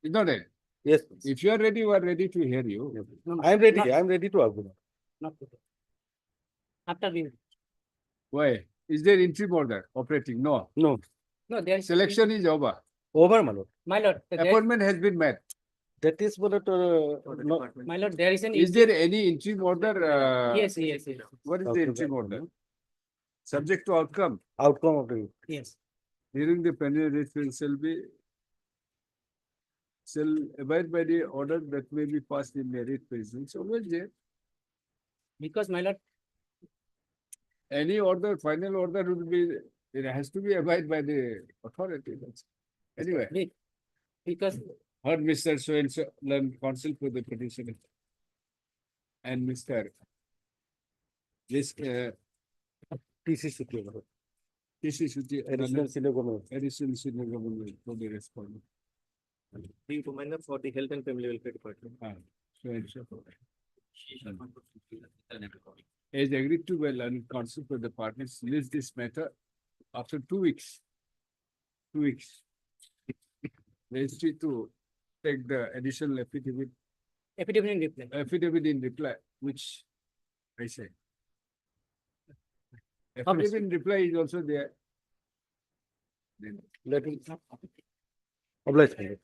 Is not it? Yes. If you are ready, we are ready to hear you. No, I am ready. not- I am ready to argue. Not today. After we. Why? Is there interim order operating? No. No. No, there is. Selection is over. Over, my lord. My lord. Appointment has been met. That is what no. My lord, there is an. Is there any interim order? Yes. What is the interim order? Subject to outcome. Outcome of the. Yes. During the penal shall abide by the order that may be passed in the writ proceedings. So well there. Because, my lord. Any order, final order would be, it has to be abide by the authority. Anyway. Because. Heard Mr. So-and-so, learned counsel for the petitioner. And Mr. This, TC Suti. TC Suti. Additional senior government. Additional senior government for the respondent. Being commander for the Health and Family Welfare Department. So-and-so. As agreed to by learned counsel for the partners, list this matter after 2 weeks. 2 weeks. Registry to take the additional affidavit. Affidavit in reply. Affidavit in reply, which I say. Affidavit in reply is also there. Then Let me. Oblige.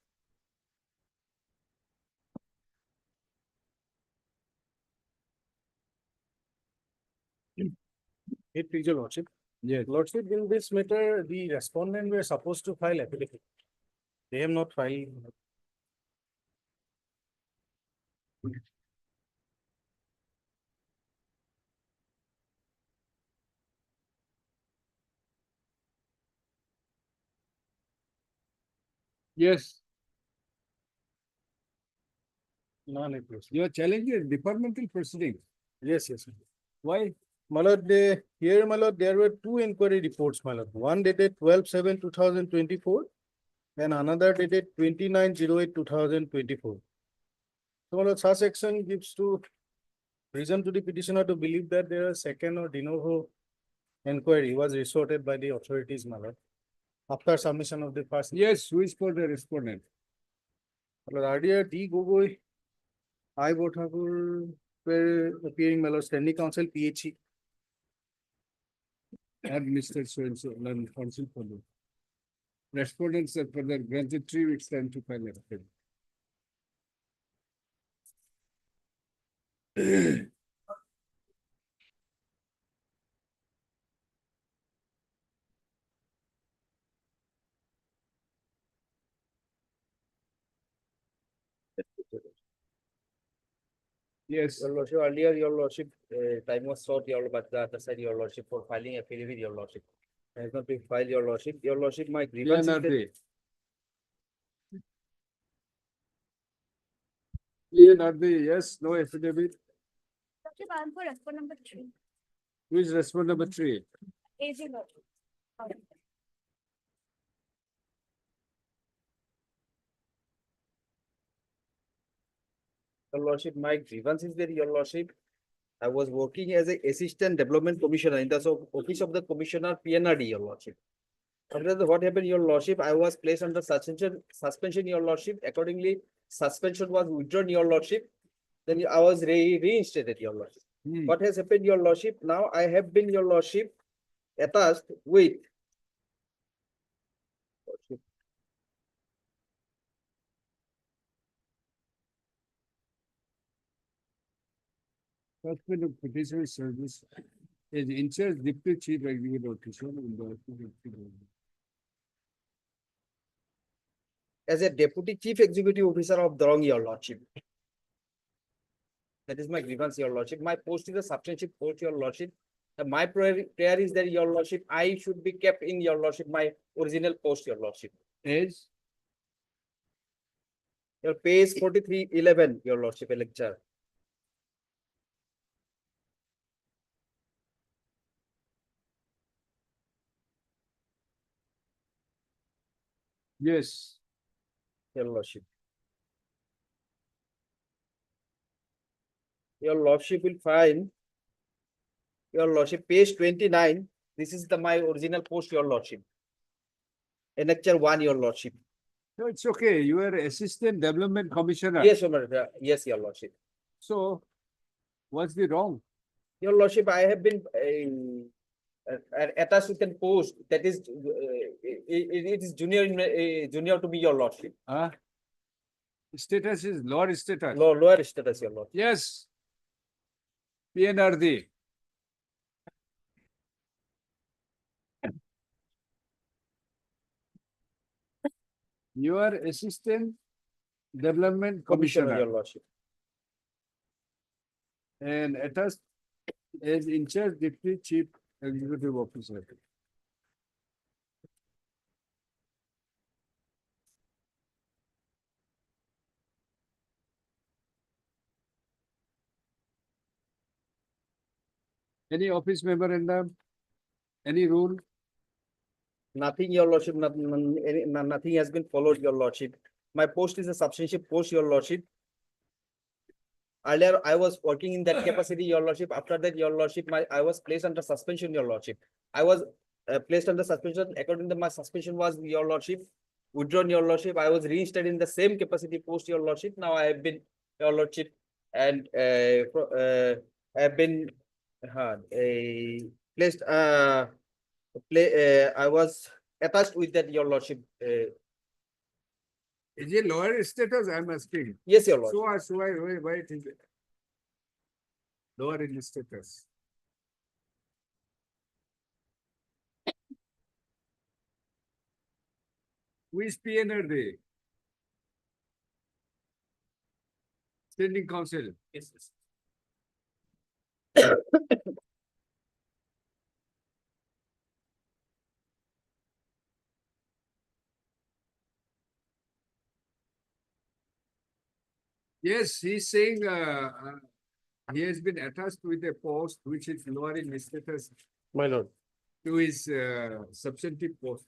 It please your lordship. Yes. Lordship, in this matter, the respondent were supposed to file affidavit. They have not filed. Yes. Non-approved. You are challenging departmental proceedings. Yes. Why? My lord, here, my lord, there were two inquiry reports, my lord. One dated 12/7/2024 and another dated 29/08/2024. So, my lord, such action gives to reason to the petitioner to believe that there a second or Denovo inquiry was resorted by the authorities, my lord, after submission of the first. Yes, who is called the respondent? My lord, earlier D. Gogoi, I. Bothakur were appearing, my lord, standing counsel, PHE. And Mr. So-and-so, learned counsel for them. Respondents are further granted 3 weeks time to file affidavit. Yes. Your lordship, earlier, your lordship, time was short, but the other side, your lordship, for filing affidavit, your lordship. Has not been filed, your lordship. Your lordship, my grievance is that. Yes, no affidavit. For respond number 3. Who is respondent number 3? AG. Your lordship, my grievance is that, your lordship, I was working as a assistant development commissioner in the office of the commissioner PNRD, your lordship. What happened, your lordship? I was placed under suspension, your lordship. Accordingly, suspension was withdrawn, your lordship. Then I was reinstated, your lordship. What has happened, your lordship? Now I have been, your lordship, attached with Department of Petitioner Service is in charge Deputy Chief Executive Officer in the as a deputy chief executive officer of Dorong, your lordship. That is my grievance, your lordship. My post is a substantive post, your lordship. And my prayer is that, your lordship, I should be kept in, your lordship, my original post, your lordship. Is your page 4311, your lordship, a lecture. Yes. Your lordship. Your lordship will find, your lordship, page 29. This is my original post, your lordship. Annexure 1, your lordship. No, it's okay. You are Assistant Development Commissioner. Yes, yes, your lordship. So, what's the wrong? Your lordship, I have been attached with a post that is, it is junior to be, your lordship. Status is lower status. Lower status, your lordship. Yes. PNRD. You are Assistant Development Commissioner, your lordship. And attached as in charge Deputy Chief Executive Officer. Any office memorandum? Any rule? Nothing, your lordship. Nothing has been followed, your lordship. My post is a substantive post, your lordship. Earlier, I was working in that capacity, your lordship. After that, your lordship, I was placed under suspension, your lordship. I was placed under suspension. According to my suspension was, your lordship, withdrawn, your lordship. I was reinstated in the same capacity post, your lordship. Now I have been, your lordship, and I have been placed. I was attached with that, your lordship. Is it lower status? I'm asking. Yes, your lordship. So why it is lower in status? Who is PNRD? Standing Council. Yes. Yes, he's saying he has been attached with a post which is lower in status. My lord. To his substantive post.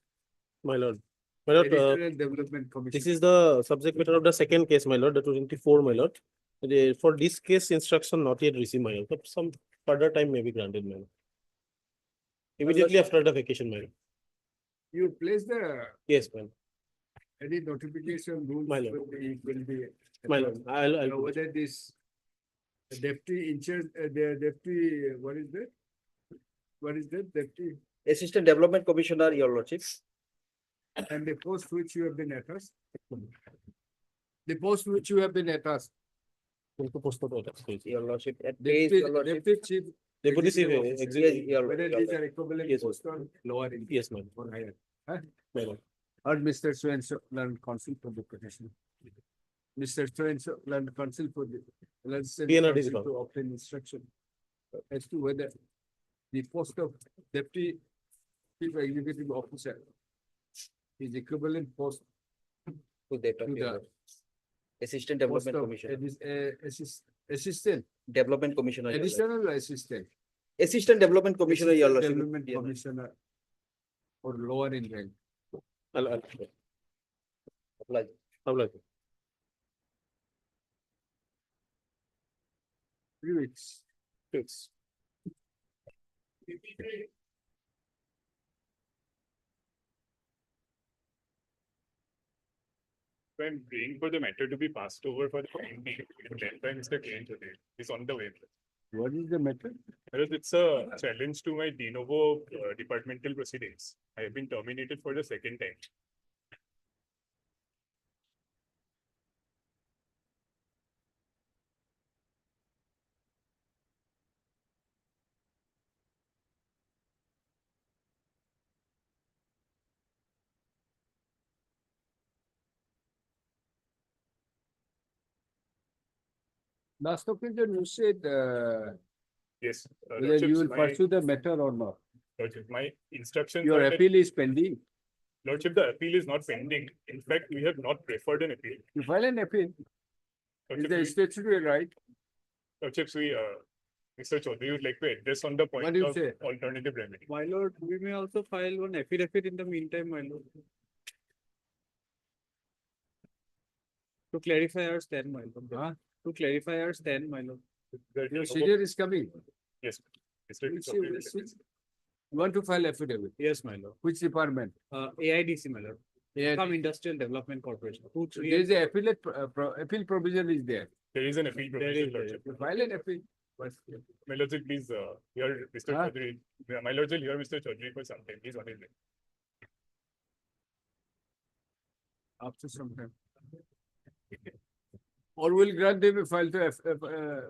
My lord. My lord, Editorial Development Commission. this is the subject matter of the second case, my lord, the 24, my lord. For this case, instruction not yet received, my lord. But some further time may be granted, my lord. Immediately after the vacation, my lord. You place the Yes, ma'am. any notification rules My lord. will be My lord, I'll now, whether this deputy in charge, the deputy, what is that? What is that? Deputy Assistant Development Commissioner, your lordship. and the post which you have been attached. The post which you have been attached. Your lordship. At Deputy, base, your lordship. deputy chief. Deputy chief executive officer. Yes, your Whether lordship. these are equivalent Yes, post or lower in. Yes, ma'am. Or higher. Huh? My lord. Or Mr. So-and-so learned counsel for the petition. Mr. So-and-so learned counsel for the PNRD is counsel to obtain instruction as to whether the post of deputy chief executive officer is equivalent post To that of to your the lordship. Assistant post Development of Commissioner. assistant, Development Commissioner. your lordship. additional assistant. Assistant Development Commissioner, your Assistant lordship. Development Commissioner or lower in rank. I'll Apply. apply. 3 weeks. Fix. I'm praying for the matter to be passed over for the pending. Then by Mr. Klein today. He's on the way. What is the matter? Because it's a challenge to my Denovo departmental proceedings. I have been terminated for the second time. Last occasion you said, Yes. whether you will pursue the matter or not. Lordship, my instructions. Your are that- appeal is pending. Lordship, the appeal is not pending. In fact, we have not preferred an appeal. You file an appeal. Is Lordship, the we- statutory right? Lordships, Mr. Chaudhary would like to address on the What point do you of say? alternative remedy. My lord, we may also file one affidavit in the meantime, my lord. To clarify our stand, my lord. Huh? To clarify our stand, my lord. Your senior is coming. Yes. Mr. Which- Chaudhary will which- address. You want to file affidavit? Yes, my lord. Which department? AIDC, my lord. AIDC. From Industrial Development Corporation. There is a appellate, appeal provision is there. There is an appeal provision, Lordship. You file an appeal. My lordship, please, hear Mr. Huh? Chaudhary. My lordship, hear Mr. Chaudhary for some time. He's on his way. After some time. Or will grant them a file to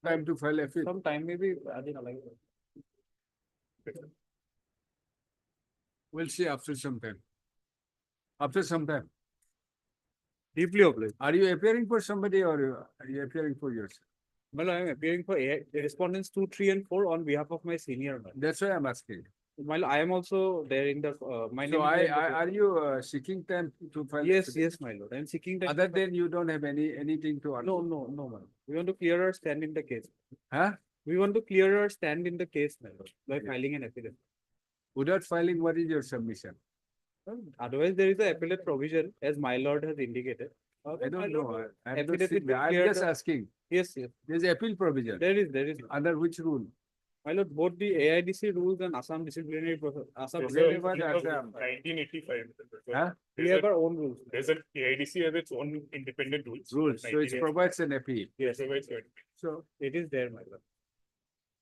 time to file appeal. Some time maybe, I think, like. We'll see after some time. After some time. Deeply obliged. Are you appearing for somebody or are you appearing for yourself? Well, I am appearing for respondents 2, 3, and 4 on behalf of my senior. That's why I'm asking. While I am also there in the, my name So is there in the are you seeking time to file? Yes, affidavit? yes, my lord. I am seeking that. Other than you don't have anything to argue? No, no, man. We want to clear our stand in the case. Huh? We want to clear our stand in the case, my lord, by filing an affidavit. Without filing, what is your submission? Otherwise, there is a appellate provision, as my lord has indicated. I don't know. I'm not Affidavit saying that. will I'm clear just the- asking. Yes, yes. There's appeal provision. There is. Under which rule? My lord, both the AIDC rules and Assam disciplinary process. Assam There's Forget a about rule of Assam. 1985. Huh? We have our own rules. There's an AIDC has its own independent rules. Rules. So it 1985. provides an appeal. Yes, Provides that. So, it is there, my lord.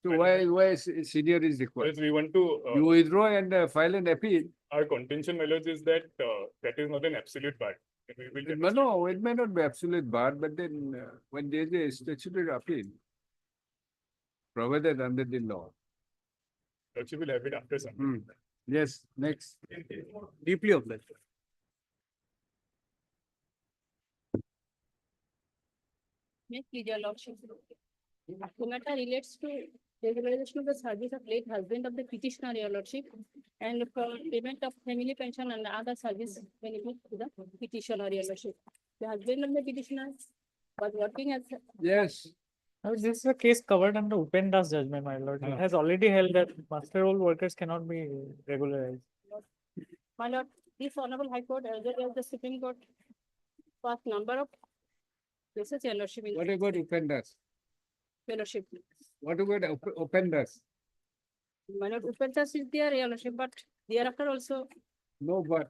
so why senior is required? Because we want to, You withdraw and file an appeal. our contention, my lords, is that that is not an absolute bar. We will No, it may not be absolute bar, but then when there is a statutory appeal provided under the law. Lordship will have it after some. Yes, next. Deeply obliged. May please, your lordship. The matter relates to regularization of the service of late husband of the petitioner, your lordship, and for payment of family pension and other service benefit to the petitioner, your lordship. The husband of the petitioner was working as. Yes. This is a case covered under Upenda's judgment, my lord. It has already held that master role workers cannot be regularized. My lord, this honorable high court, as well as the Supreme Court, passed number of cases, your lordship. What about offenders? Your lordship. What about offenders? My lord, Upendas is there, your lordship, but thereafter also, No, but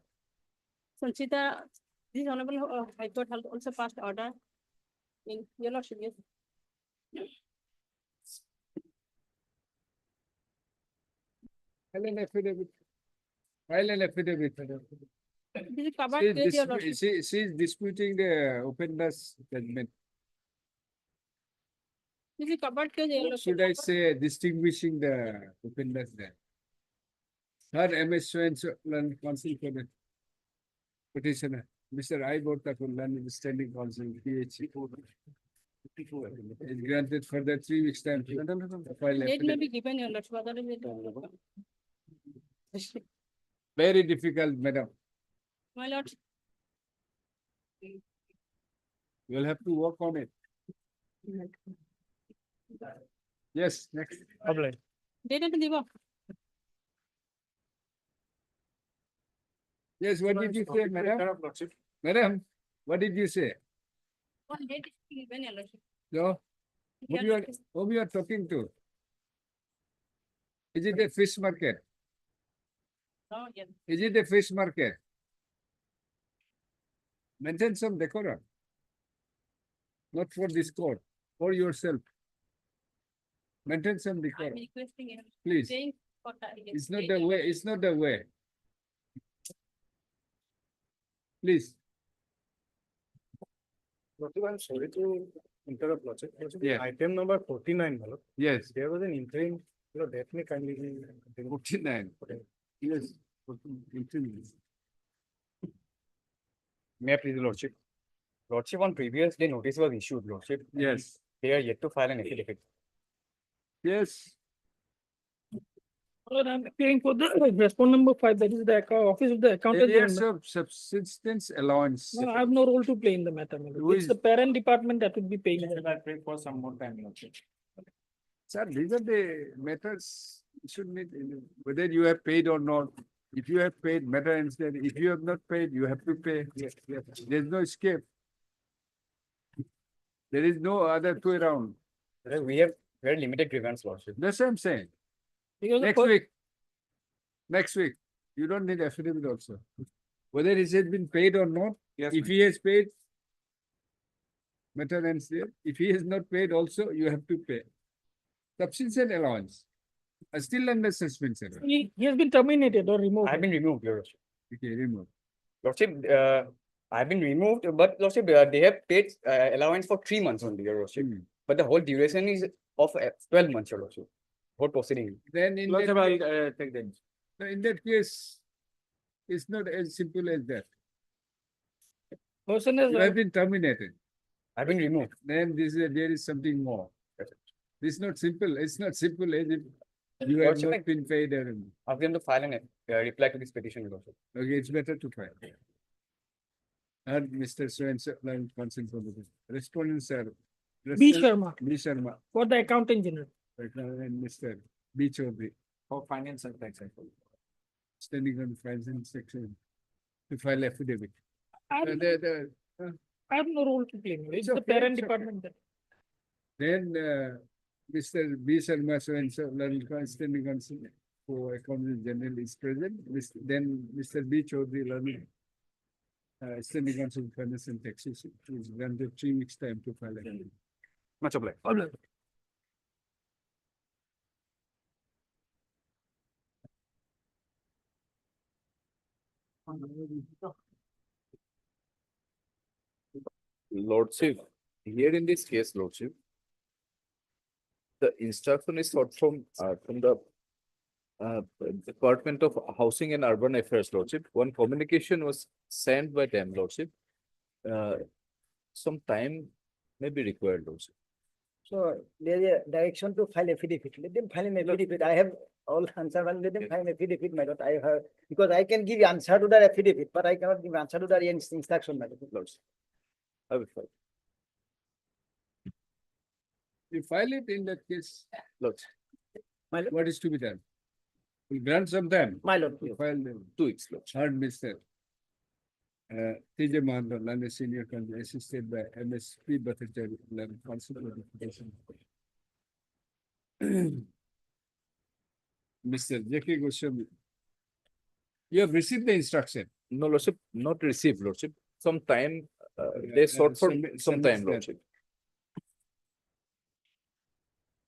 Sanchita, this honorable high court has also passed order in your lordship, yes. file an affidavit. File an affidavit. This is covered with your lordship. She is disputing the offenders judgment. This is covered case, your What lordship. should I say distinguishing the offenders there? Her MS Swain Council for the petitioner. Mr. I. Bortakullan is standing counsel, PH. Is granted for the 3 weeks time. to file Date may affidavit. be given, your lordship, otherwise it. Very difficult, madam. My lord, You'll have to work on it. Yes, next. date and দিব. Yes, what did you say, madam? Madam, what did you say? One date is given, your lordship. No? Whom you are talking to? Is it a fish market? No, yes. Is it a fish market? Maintain some decorum. Not for this court, for yourself. Maintain some I'm decorum. requesting him. Please. Saying for It's not the way, it's not the way. Please. Lordship, I'm sorry to interrupt, Lordship. Yeah. Item number 49, my lord. Yes. There was an interim, that may kindly be. 49. Yes. 18. May I please, Lordship? Lordship, on previous day notice was issued, Lordship. Yes. They are yet to file an affidavit. Yes. Lord, I'm paying for the response number 5, that is the office of the accountant Areas general. of subsistence allowance. No, I have no role to play in the matter. my lord. It's the parent department that would be paying. I pray for some more time, Lordship. Sir, these are the matters you should meet, whether you have paid or not. If you have paid, matter instead. If you have not paid, you have to pay. There's no escape. There is no other way around. We have very limited grievance, Lordship. That's what I'm saying. Because the Next court- week. Next week. You don't need affidavit also. Whether it has been paid or not. Yes, If he has paid, matter ends there. If he has not paid also, you have to pay. Subsistence allowance. Still under suspension. He has been terminated or removed. I have been removed, Your Lordship. Okay, remove. Lordship, I have been removed, but Lordship, they have paid allowance for 3 months only, Your Lordship. But the whole duration is of 12 months, Your Lordship. Whole proceeding. Then in Lordship, that, I'll take them. in that case, it's not as simple as that. Person has You have been terminated. I've been removed. Then there is something more. It's not simple. It's not simple as if you have Lordship, not been paid. Ask them to file an reply to this petition, Your Lordship. Okay, it's better to file. And Mr. So-and-so, consent for the respondents are. B. Sharma. B. Sharma. For the accountant general. And Mr. B. Chaudhary. For finance and tax. Standing on the finance section to file affidavit. I have I have no role to play. It's the okay, parent it's okay. department. that- Then Mr. B. Sharma so-and-so, standing on for accountant general is present. Then Mr. B. Chaudhary, learning standing counsel for finance and taxation is granted 3 weeks time to file affidavit. Much obliged. Lordship, here in this case, Lordship, the instruction is sought from the Department of Housing and Urban Affairs, Lordship. One communication was sent by them, Lordship. Some time may be required, Lordship. So there is a direction to file affidavit. Let them file an affidavit. I have all answer and let them file an affidavit, my lord. I have, because I can give answer to that affidavit, but I cannot give answer to that instruction, my lord. I will file. You file it in that case. Lordship. What is to be done? We grant some time. My lord. To file them. 2 weeks, Lordship. Third, Mr. T.J. Mahandon, London Senior Counsel, assisted by M.S.P. Bhattacharya, London Counsel for the Petition. Mr. J.K. Goswami, you have received the instruction. No, Lordship, not received, Lordship. Some time, they sought for some time, Lordship.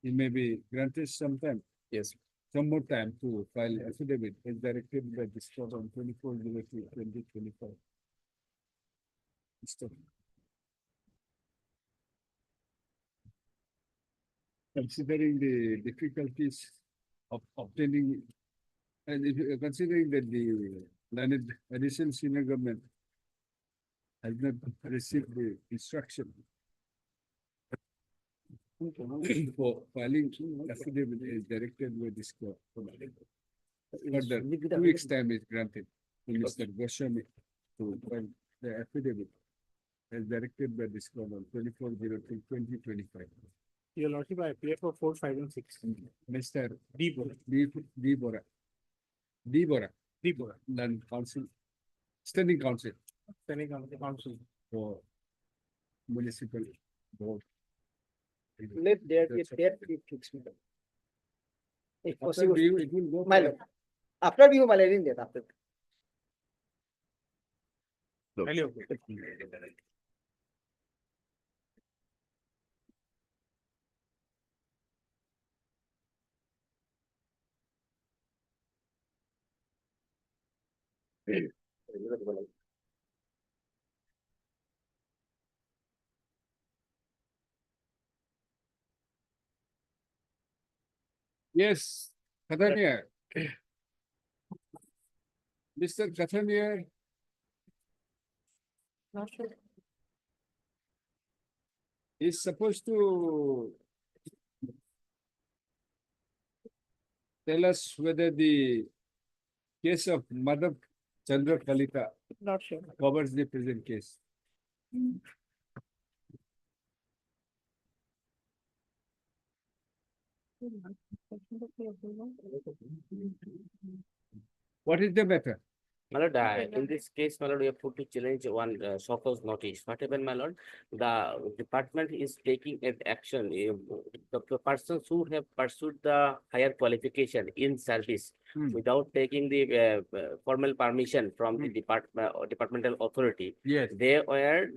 It may be granted some time. Yes. Some more time to file affidavit as directed by this court on 24/03/2025. Considering the difficulties of obtaining, and considering that the landed additional senior government has not received the instruction for filing affidavit is directed by this court. Further, 2 weeks time is granted to Mr. Goswami to file the affidavit as directed by this court on 24/03/2025. Your Lordship, I appear for 4, 5, and 6. Mr. D. Bora. D. Bora, London Council, Standing Council Standing Council. for Municipal Board. Let there be a date be fixed. If After possible, review, it will go. my lord. After review, my lord, in that after. Yes, Kathania. Mr. Kathania. Not sure. Is supposed to tell us whether the case of Madhav Chandra Kalita Not sure. covers the present case. What is the matter? My lord, in this case, my lord, we have put to challenge one Soko's notice. What happened, my lord? The department is taking an action. The persons who have pursued the higher qualification in service without taking the formal permission from the departmental authority, Yes. they were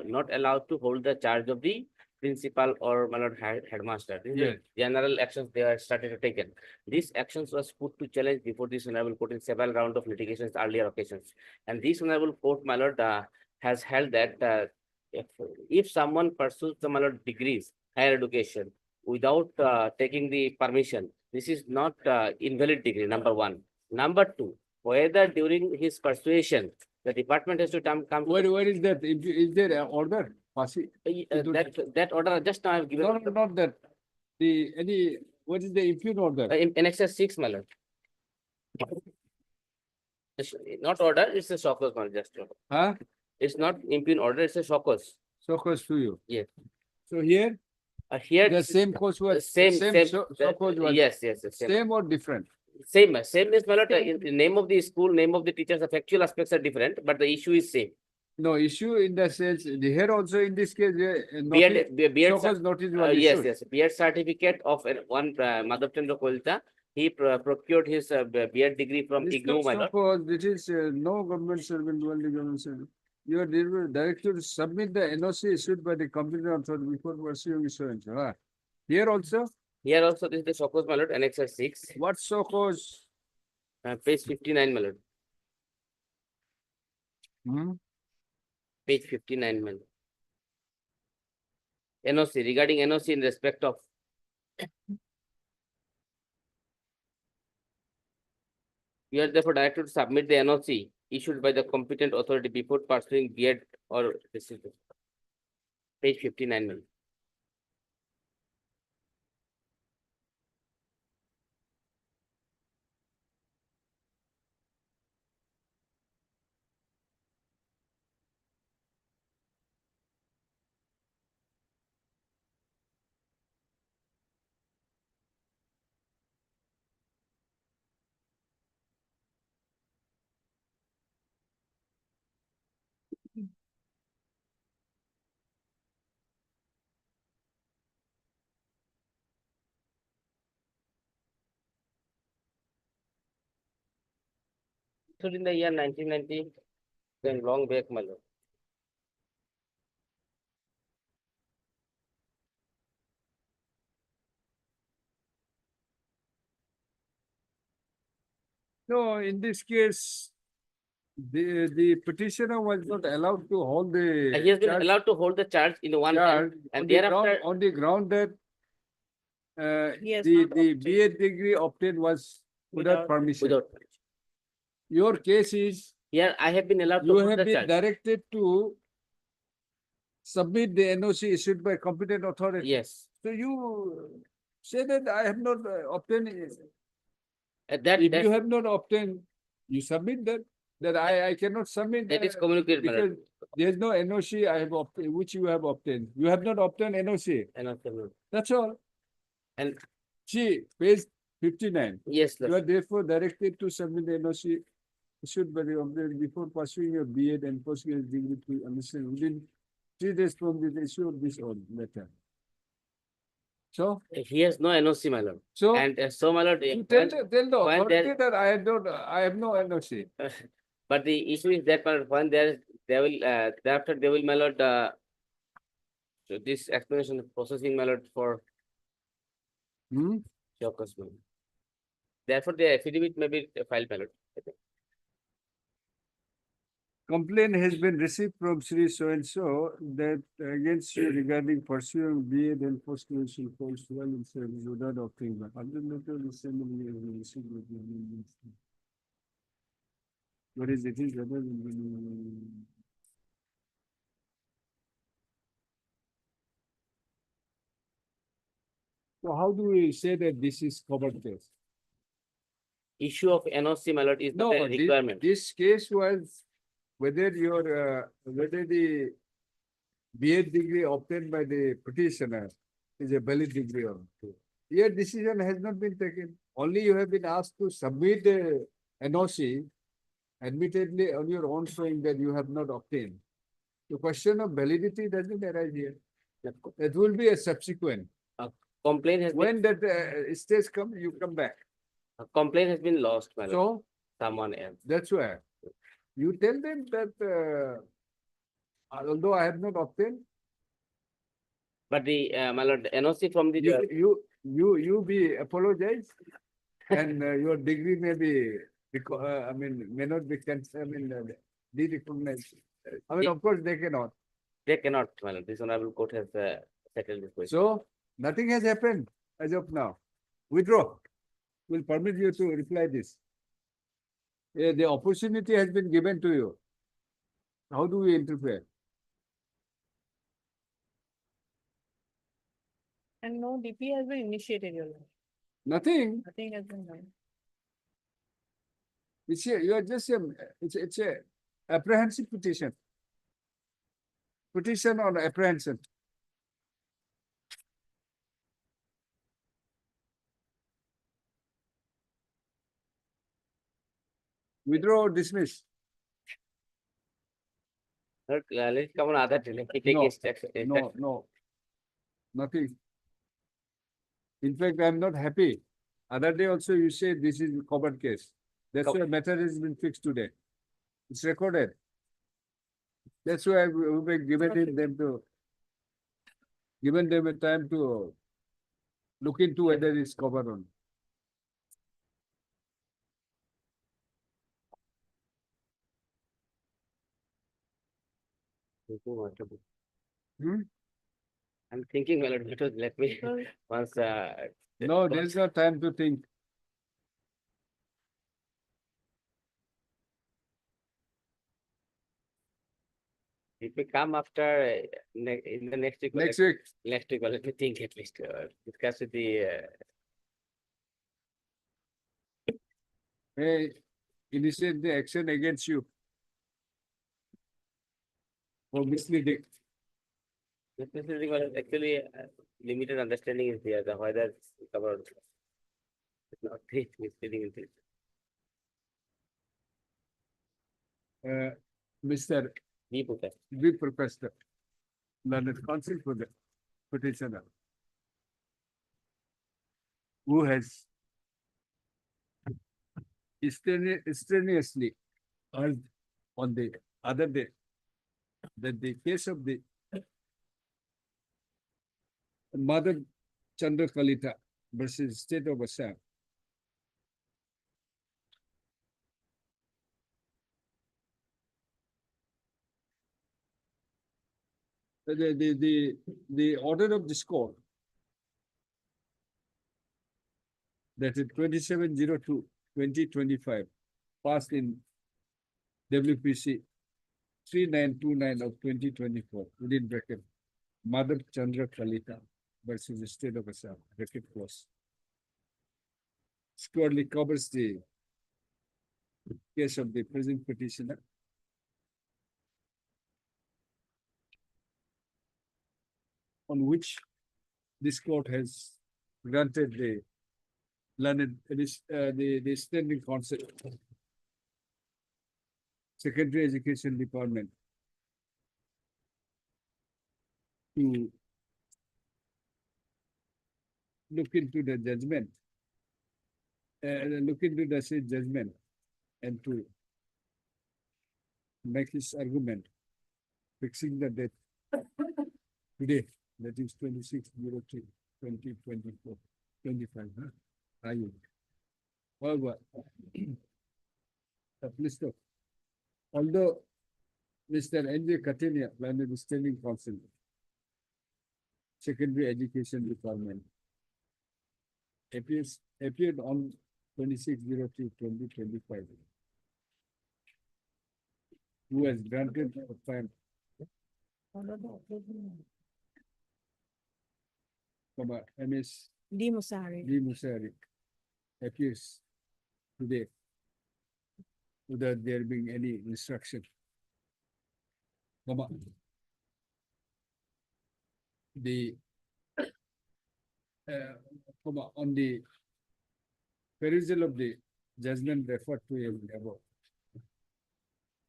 not allowed to hold the charge of the principal or my lord headmaster. This is the Yes. general actions they are started to taken. These actions was put to challenge before this honorable court in several rounds of litigations earlier occasions. And this honorable court, my lord, has held that if someone pursues the my lord degrees, higher education, without taking the permission, this is not invalid degree, number one. Number two, whether during his persuasion, the department has to come to Where is that? Is there an order? that order just now I have given. No, not that. What is the impugn order? In excess 6, my lord. It's not order, it's a shockers, my just. Huh? It's not impugn order, it's a shockers. Shockers to you. Yes. So here? Here. The same course was Same. shockers was Yes. same or different? Same is, my lord, in the name of the school, name of the teachers, the factual aspects are different, but the issue is same. No, issue in the sense, here also in this case, Shockers notice was yes, issued. B.Ed certificate of one Madhav Chandra Kolta. He procured his B.Ed degree from IGNOU, my lord. Suppose this is no government servant, only government servant. You are directed to submit the NOC issued by the competent authority before pursuing insurance. Here also? Here also, this is the Shockers, my lord, Annexure 6. What Shockers? Page 59, my lord. Page 59, my lord. NOC, regarding NOC in respect of you are therefore directed to submit the NOC issued by the competent authority before pursuing B.Ed or page 59, my lord. So in the year 1990, then long back, my lord. No, in this case, the petitioner was not allowed to hold the. He has been allowed to hold the charge in one hand, and thereafter on the ground that Yes, the B.Ed degree obtained was without permission. without. Your case is Here I have been allowed to you hold have the been charge. directed to submit the NOC issued by competent authority. Yes. So you say that I have not obtained. That If you have not obtained, you submit that I cannot submit. That is communicated, my because lord. there is no NOC I have obtained, which you have obtained. You have not obtained NOC. That's all. And see, page 59. Yes, you are therefore directed to submit the NOC issued by the obtained before pursuing your B.Ed and postgraduate degree to understand within 3 days from the issue of this letter. So he has no NOC, my lord. So and so, my lord, you tell the when authority that I have no NOC. but the issue is that my lord, when there is they will, thereafter they will, my lord, so this explanation of processing, my lord, for your customer. Therefore, the affidavit may be filed, my lord. I think. Complaint has been received from Sri so-and-so that against you regarding pursuing BA then post-graduation course while in service without obtaining the other letter the same way as we received with the what is it? Is other than so how do we say that this is covered case? Issue of NOC, my lord, is No, not a requirement. this case was whether your whether the BA degree obtained by the petitioner is a valid degree or not. Your decision has not been taken. Only you have been asked to submit a NOC, admittedly on your own showing that you have not obtained. The question of validity doesn't arise here. It will be a subsequent. Complaint has when that stage comes, you come back. a complaint has been lost, my lord. So Someone else. that's why you tell them that although I have not obtained, But the, my lord, NOC from the. you be apologize, and your degree may be I mean may not be de-recognized. I mean, of course, they cannot. They cannot, my lord. This honorable court has settled this question. So nothing has happened as of now. Withdraw. Will permit you to reply this. The opportunity has been given to you. How do we interfere? And no DP has been initiated, your lord. Nothing. Nothing has been done. It's a, you are just a, it's a apprehensive petition. Petition on apprehension. Withdraw or dismiss? Lord, let's come on other day. Let me take No, a step. no, nothing. In fact, I'm not happy. Other day also you say this is covered case. That's why matter has been fixed today. It's recorded. That's why we've given them a time to look into whether it's covered or not. I'm thinking, my lord, let me once. No, there's no time to think. If we come after in the next week. Next week. Next week, let me think at least. Discuss with the. May initiate the action against you for misleading. Misleading, well, actually, limited understanding is there. The whether it's covered. It's not misleading is it. Mr. V. Professor, learned counsel for the petitioner, who has strenuously urged on the other day that the case of the Mother Chandra Kalita versus State of Assam the order of this court that is 2702/2025 passed in WPC 3929 of 2024 within bracket Mother Chandra Kalita versus the State of Assam bracket close squarely covers the case of the present petitioner. On which this court has granted the learned the standing council, Secondary Education Department, to look into the judgment, look into the said judgment, and to make his argument fixing the date today, that is 26/03/2024, 25, huh? Are you? However, although Mr. N.J. Katinia, Planning Standing Council, Secondary Education Department, appeared on 26/03/2025, who has granted a time MS D. Musari. D. Musari appears today without there being any instruction. The on the perusal of the judgment referred to above,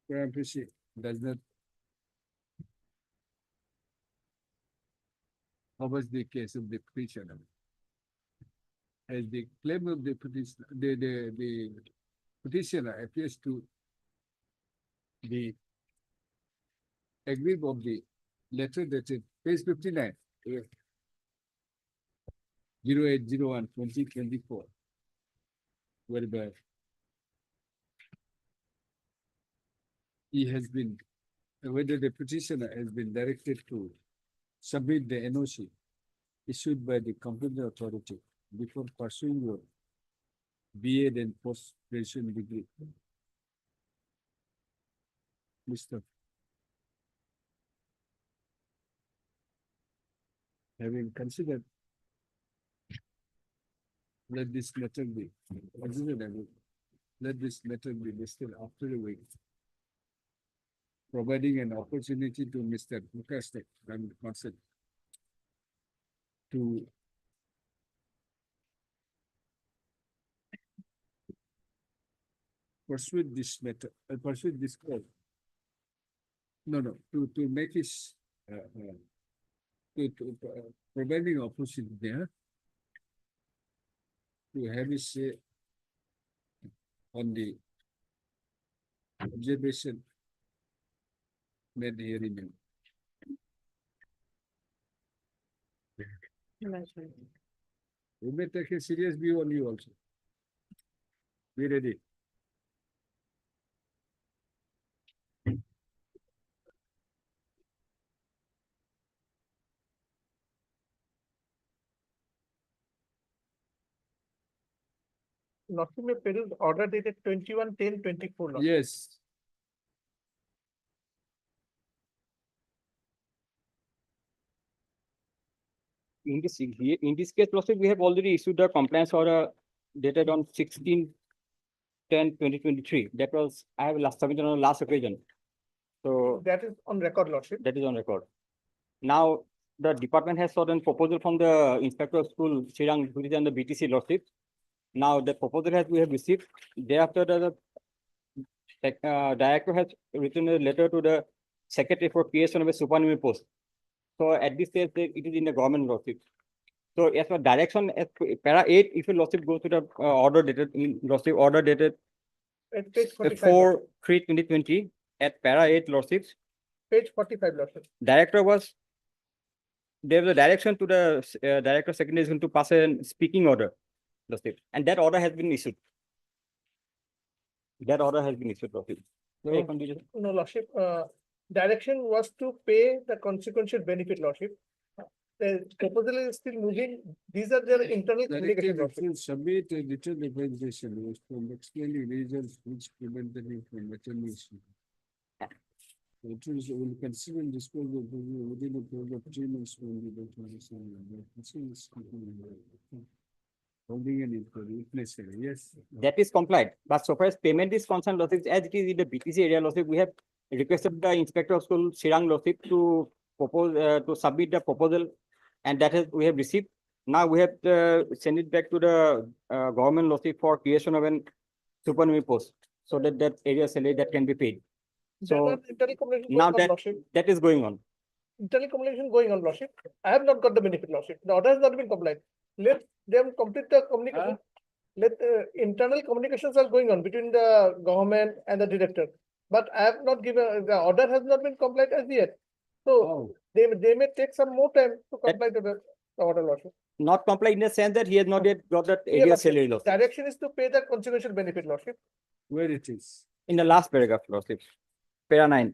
Parampeshi does not covers the case of the petitioner. As the claim of the petitioner, the petitioner appears to be agreed of the letter dated page 59, 08/01/2024, whereby he has been, whether the petitioner has been directed to submit the NOC issued by the competent authority before pursuing your BA and post-graduation degree. Mr. Having considered, let this matter be considered, let this matter be listed after a week, providing an opportunity to Mr. Mukastek and Council to pursue this matter, pursue this call. To make his providing opportunity there to have his say on the observation made hearing. We may take a serious view on you also. Be ready. Lordship may peruse order dated 21/10/24. Yes. In this case, Lordship, we have already issued a compliance order dated on 16/10/2023. That was, I have submitted on the last occasion. So That is on record, Lordship. that is on record. Now, the department has sought a proposal from the inspector of school, Shirang, who is on the BTC, Lordship. Now, the proposal we have received. Thereafter, the director has written a letter to the secretary for creation of a supernumerary post. So at this stage, it is in the government, Lordship. So as per direction, as para 8, if a Lordship goes to the order dated, Lordship order dated At page 45. 4/3/2020 at para 8, Lordship. Page 45, Lordship. Director was, there was a direction to the director secretary is going to pass a speaking order, Lordship, and that order has been issued. That order has been issued, Lordship. No, Lordship, direction was to pay the consequential benefit, Lordship. The proposal is still moving. These are their internal communication, Lordship. Submit a detailed representation from explaining reasons which prevented him from attending. It will consider and dispose of within a period of 3 months from the date of the holding an inquiry, if yes. That is complied, but so far as payment is concerned, Lordship, as it is in the BTC area, Lordship, we have requested the inspector of school, Shirang, Lordship, to propose, to submit the proposal, and that has, we have received. Now we have to send it back to the government, Lordship, for creation of an supernumerary post, so that that area salary that can be paid. So now that is going on. Internal communication going on, Lordship. I have not got the benefit, Lordship. The order has not been complied. Let them complete the communication. Let internal communications are going on between the government and the director. But I have not given, the order has not been complied as yet. So they may take some more time to comply to the order, Lordship. Not comply in the sense that he has not yet got that Yeah, area Lordship. salary, Lordship. Direction is to pay the consequential benefit, Lordship. Where it is? In the last paragraph, Lordship. Para 9.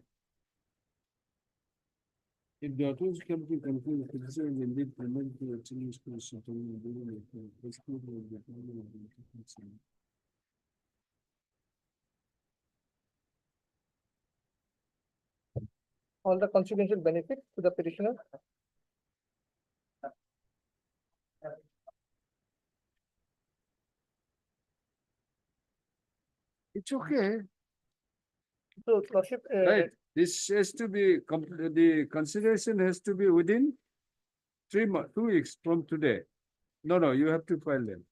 If the authorities come to conclude the petitioner is indeed permitted to achieve school settlement, they will exclude the department of education. All the consequential benefit to the petitioner. It's okay. So, Lordship, Right, this has to be, the consideration has to be within 2 weeks from today. No, you have to file them.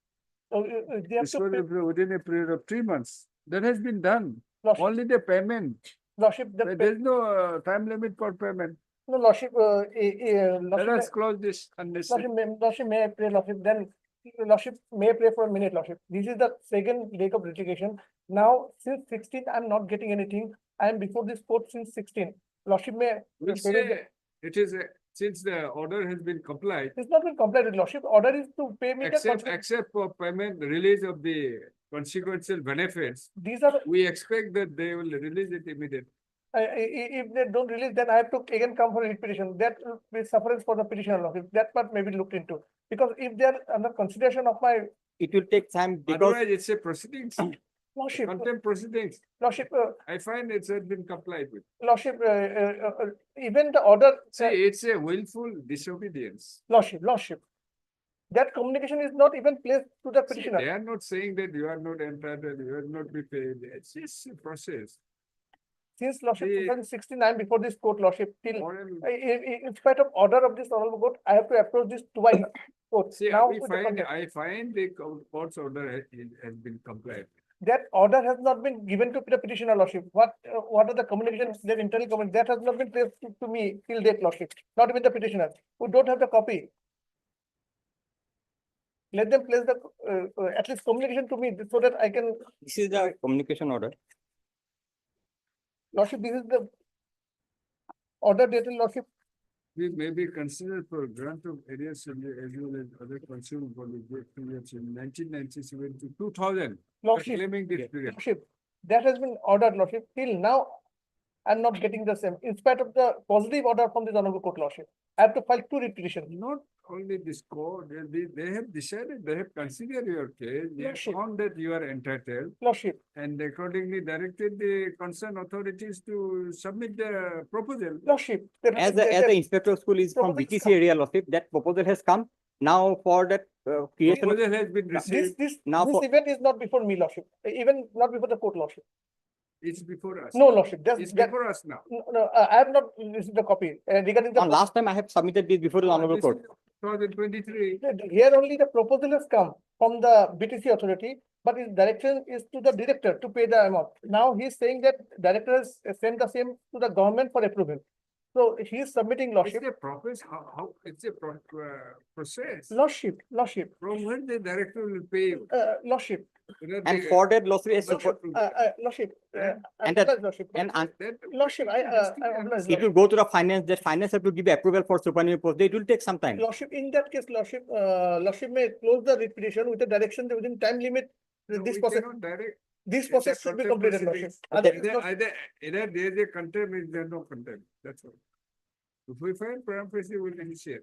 they have This to was pay, within a period of 3 months. That has been done. Lordship. Only the payment. Lordship, There's no time limit for payment. no, Lordship, Let Lordship, us close this unnecessary. Lordship may pray, Lordship, then Lordship may pray for a minute, Lordship. This is the second leg of litigation. Now, since 16th, I'm not getting anything. I am before this court since 16. Lordship may. We say it is, since the order has been complied, It's not been complied with, Lordship. Order is to pay me the except for payment, release of the consequential benefits, These are, we expect that they will release it immediately. if they don't release, then I have to again come for a petition. That will be sufferance for the petitioner, Lordship. That part may be looked into. Because if they are under consideration of my It will take time because Otherwise, it's a proceedings, Lordship, contempt proceedings. Lordship, I find it's been complied with. Lordship, even the order, See, it's a willful disobedience. Lordship. That communication is not even placed to the See, petitioner. they are not saying that you are not entitled, you will not be paid. It's just a process. Since Lordship, The- 2016, I'm before this court, Lordship, till Moral- in spite of order of this honorable court, I have to approach this twice. Court. See, Now, we with the find, contempt. I find the court's order has been complied. That order has not been given to the petitioner, Lordship. What are the communications, their internal comment, that has not been placed to me till date, Lordship, not even the petitioner, who don't have the copy. Let them place the, at least communication to me so that I can, this is the communication order. Lordship, this is the order dated, Lordship. We may be considered for grant of areas as well as other consumer body periods in 1997 to 2000. Lordship. Claiming this period. Lordship, that has been ordered, Lordship. Till now, I'm not getting the same, in spite of the positive order from this honorable court, Lordship. I have to file 2 repetitions. Not only this court, they have decided, they have considered your case, they have Lordship. found that you are entitled, Lordship, and accordingly directed the concerned authorities to submit the proposal. Lordship. As the inspector of school is from BTC area, Lordship, that proposal has come. Now for that creation. Proposal has been received. This Now for- event is not before me, Lordship, even not before the court, Lordship. It's before us. No, Lordship, It's before us now. No, I have not received the copy regarding the. On last time I have submitted this before the honorable court. 2023. Here only the proposal has come from the BTC authority, but his direction is to the director to pay the amount. Now he is saying that director has sent the same to the government for approval. So he is submitting, Lordship. It's a process, how, it's a process. Lordship. From when the director will pay. Lordship. And for that Lordship, Lordship. And that- Lordship. and Lordship, it will go to the finance, that finance have to give approval for supernumerary post. It will take some time. Lordship, in that case, Lordship, Lordship may close the repetition with the direction that within time limit. This process, this process should be completed, Lordship. Either there is a contempt, is there no contempt, that's all. If we find prima facie, we will initiate,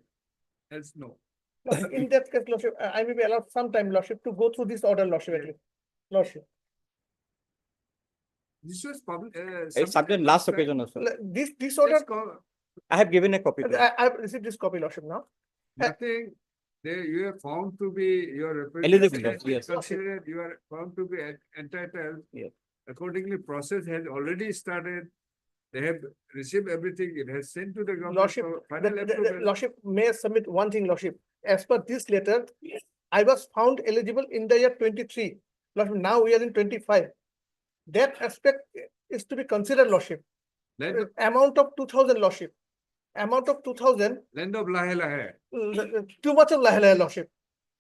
else no. Lordship, in that case, Lordship, I may be allowed some time, Lordship, to go through this order, Lordship, at least. Lordship. This was public. It's subject last occasion also. This order, I have given a copy. I have received this copy, Lordship, now. Nothing, you are found to be, your Eligible, representation yes. is considered, you are found to be entitled. Yes. Accordingly, process has already started. They have received everything, it has sent to the government Lordship, for final approval. Lordship may submit one thing, Lordship. As per this letter, I was found eligible in the year 23. Lordship, now we are in 25. That aspect is to be considered, Lordship. Amount of 2,000, Lordship. Amount of 2,000. Land of lahe lahe. Too much of lahe Lordship.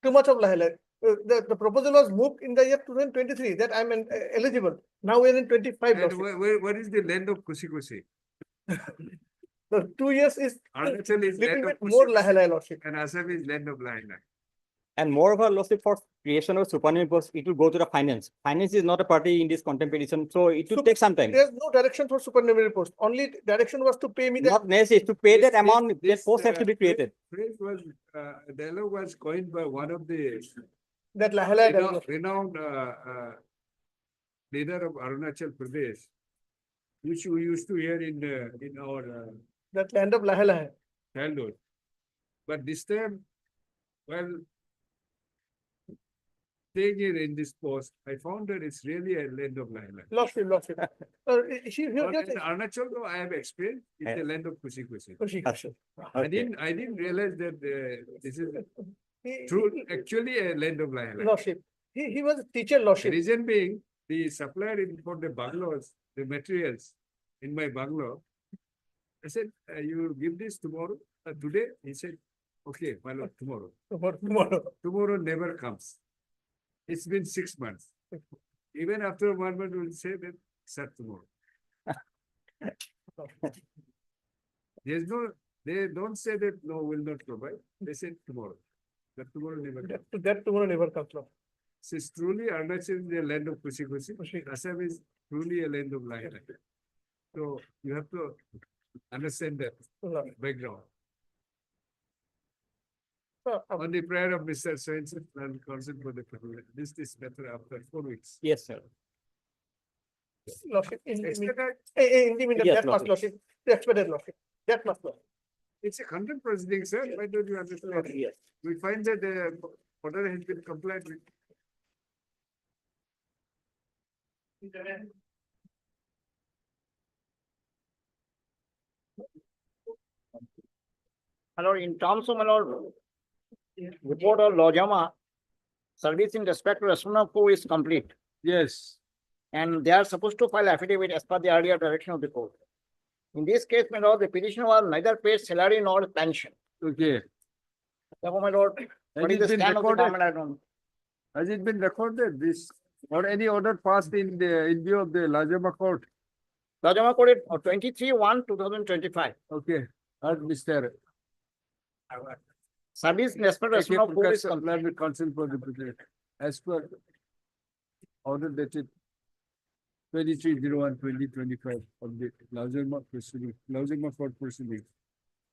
Too much of lahe. The proposal was moved in the year 2023 that I'm eligible. Now we're in 25. And where is the land of kusi kusi? So 2 years is Arunachal is little land bit of more Kushi, Lahela lordship. and Assam is land of Lahela. And moreover, lordship, for creation of supernumerary post, it will go to the finance. Finance is not a party in this contemplation, so it will take some time. There's no direction for supernumerary post. Only direction was to pay me the. Not necessary to pay that This- amount, that this, post has to be created. Phrase was, dialogue was coined by one of the That Lahela. renowned leader of Arunachal Pradesh, which we used to hear in our That land of Lahela. childhood. But this time, well, staying here in this post, I found that it's really a land of Lahela. Lordship. In Arunachal, though, I have explained, it's a land of Kushi. I didn't realize that this is actually a land of Lahela. Lordship. He was a teacher, lordship. Reason being, the supplier for the bungalows, the materials in my bungalow, I said, you give this tomorrow, today? He said, okay, my lord, tomorrow. Tomorrow never comes. It's been 6 months. Even after 1 month, we'll say that, sir, tomorrow. They don't say that, no, will not provide. They said tomorrow. That tomorrow never comes. That tomorrow never comes. So it's truly Arunachal is the land of Kushi. Assam is truly a land of Lahela. So you have to understand that background. On the prayer of Mr. Swenson, and consent for the particular. This is better after 4 weeks. Yes, sir. Lordship. In the Yes, that must lordship. Expedited lordship. That must lordship. It's a content proceeding, sir. Why don't you understand? Yes. We find that the order has been complied with. My lord, in terms of my lord, report of Lojama, service in respect to Respondent who is complete. Yes. And they are supposed to file affidavit as per the earlier direction of the court. In this case, my lord, the petitioner was neither paid salary nor pension. Okay. Therefore, my lord, what is the stand of the government? I don't know. Has it been recorded, this, or any order passed in view of the Lajama court? Lojama Code 23/1/2025. Okay, Mr. Service in respect to Respondent who is complete. Council for the Petitioner. As per order dated 23/01/2025 of the Lajama proceeding, Lajama court proceeding.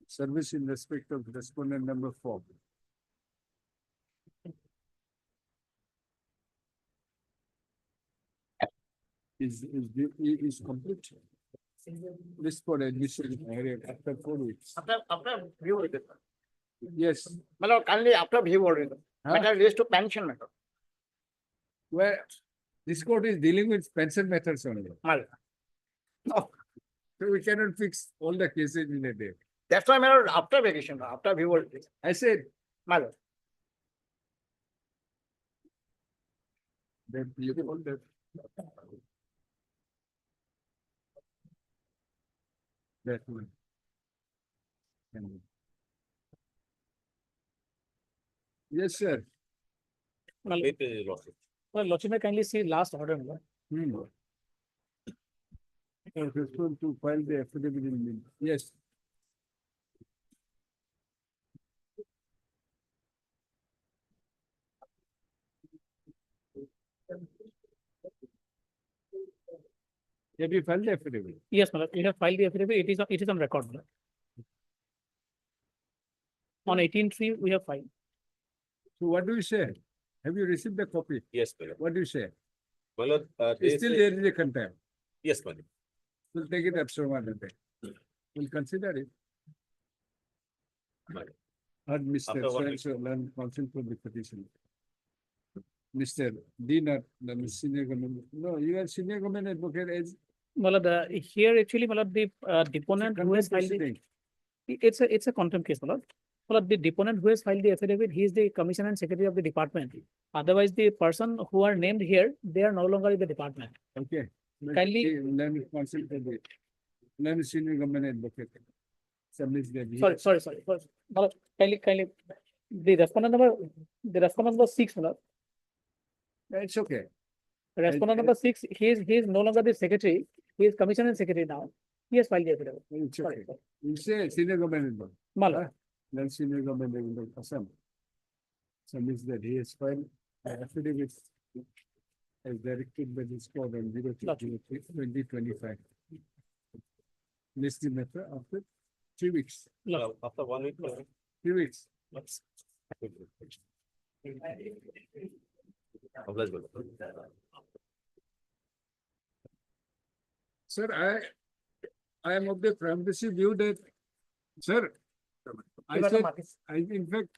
Service in respect of respondent number 4. Is complete. This for admission after 4 weeks. After view order. Yes. My lord, kindly after view order. Matter relates to pension matter. Well, this court is dealing with pension matters only. No. So we cannot fix all the cases in a day. That's why, my lord, after vacation, after view order. I said. My lord. That beautiful that. That one. Yes, sir. Well, Lordship, may kindly see last order. Respond to file the affidavit in. Yes. Have you filed the affidavit? Yes, my lord, we have filed the affidavit. It is on record. My lord. On 18/3, we have filed. So what do you say? Have you received the copy? Yes, madam. What do you say? My lord, they Still say- there is a contempt. Yes, madam. We'll take it up sometime. We'll consider it. Madam. Heard Mr. After 1 week. So-and-so, learn counsel for the petition. Mr. Dean, the senior government, no, you are senior government advocate as. My lord, here actually, my lord, the deponent who has filed the, it's a contempt case, my lord. My lord, the deponent who has filed the affidavit, he is the commissioner and secretary of the department. Otherwise, the person who are named here, they are no longer in the department. Okay. Kindly- Learn counsel for the, learn senior government advocate. Submit the. Sorry. My lord, kindly, the respondent number 6, my lord. It's okay. Respondent number 6, he is no longer the secretary, he is commissioner and secretary now. He has filed the affidavit. It's okay. You say senior government member. Malad. Then senior government member Assam. Submits that he has filed affidavit as directed by this court on 03/2025. List the matter after 3 weeks. After 1 week. 3 weeks. Sir, I am of the primacy view that, sir, I said, in fact,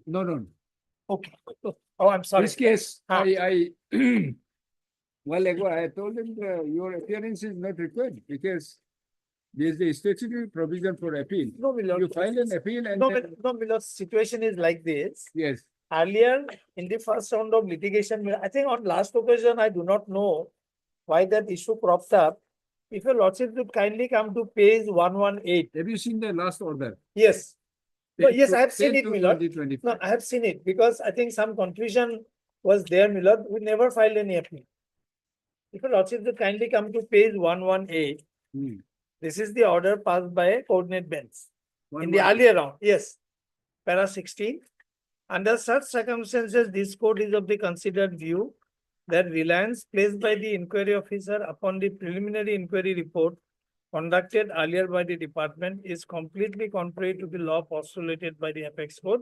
no. Okay. Oh, I'm sorry. This case, while ago, I told him your appearance is not required because there's the statutory provision for appeal. No, my lord. You file an appeal and No, then- my lord, situation is like this. Yes. Earlier, in the first round of litigation, I think on last occasion, I do not know why that issue cropped up. If your lordship would kindly come to page 118. Have you seen the last order? Yes. No, yes, I have seen 10 it, to my lord. 2025. No, I have seen it because I think some confusion was there, my lord. We never filed any appeal. If your lordship would kindly come to page 118. This is the order passed by a coordinate bench. In the 118. earlier round, yes. Para 16. Under such circumstances, this court is of the considered view that reliance placed by the inquiry officer upon the preliminary inquiry report conducted earlier by the department is completely contrary to the law postulated by the apex court.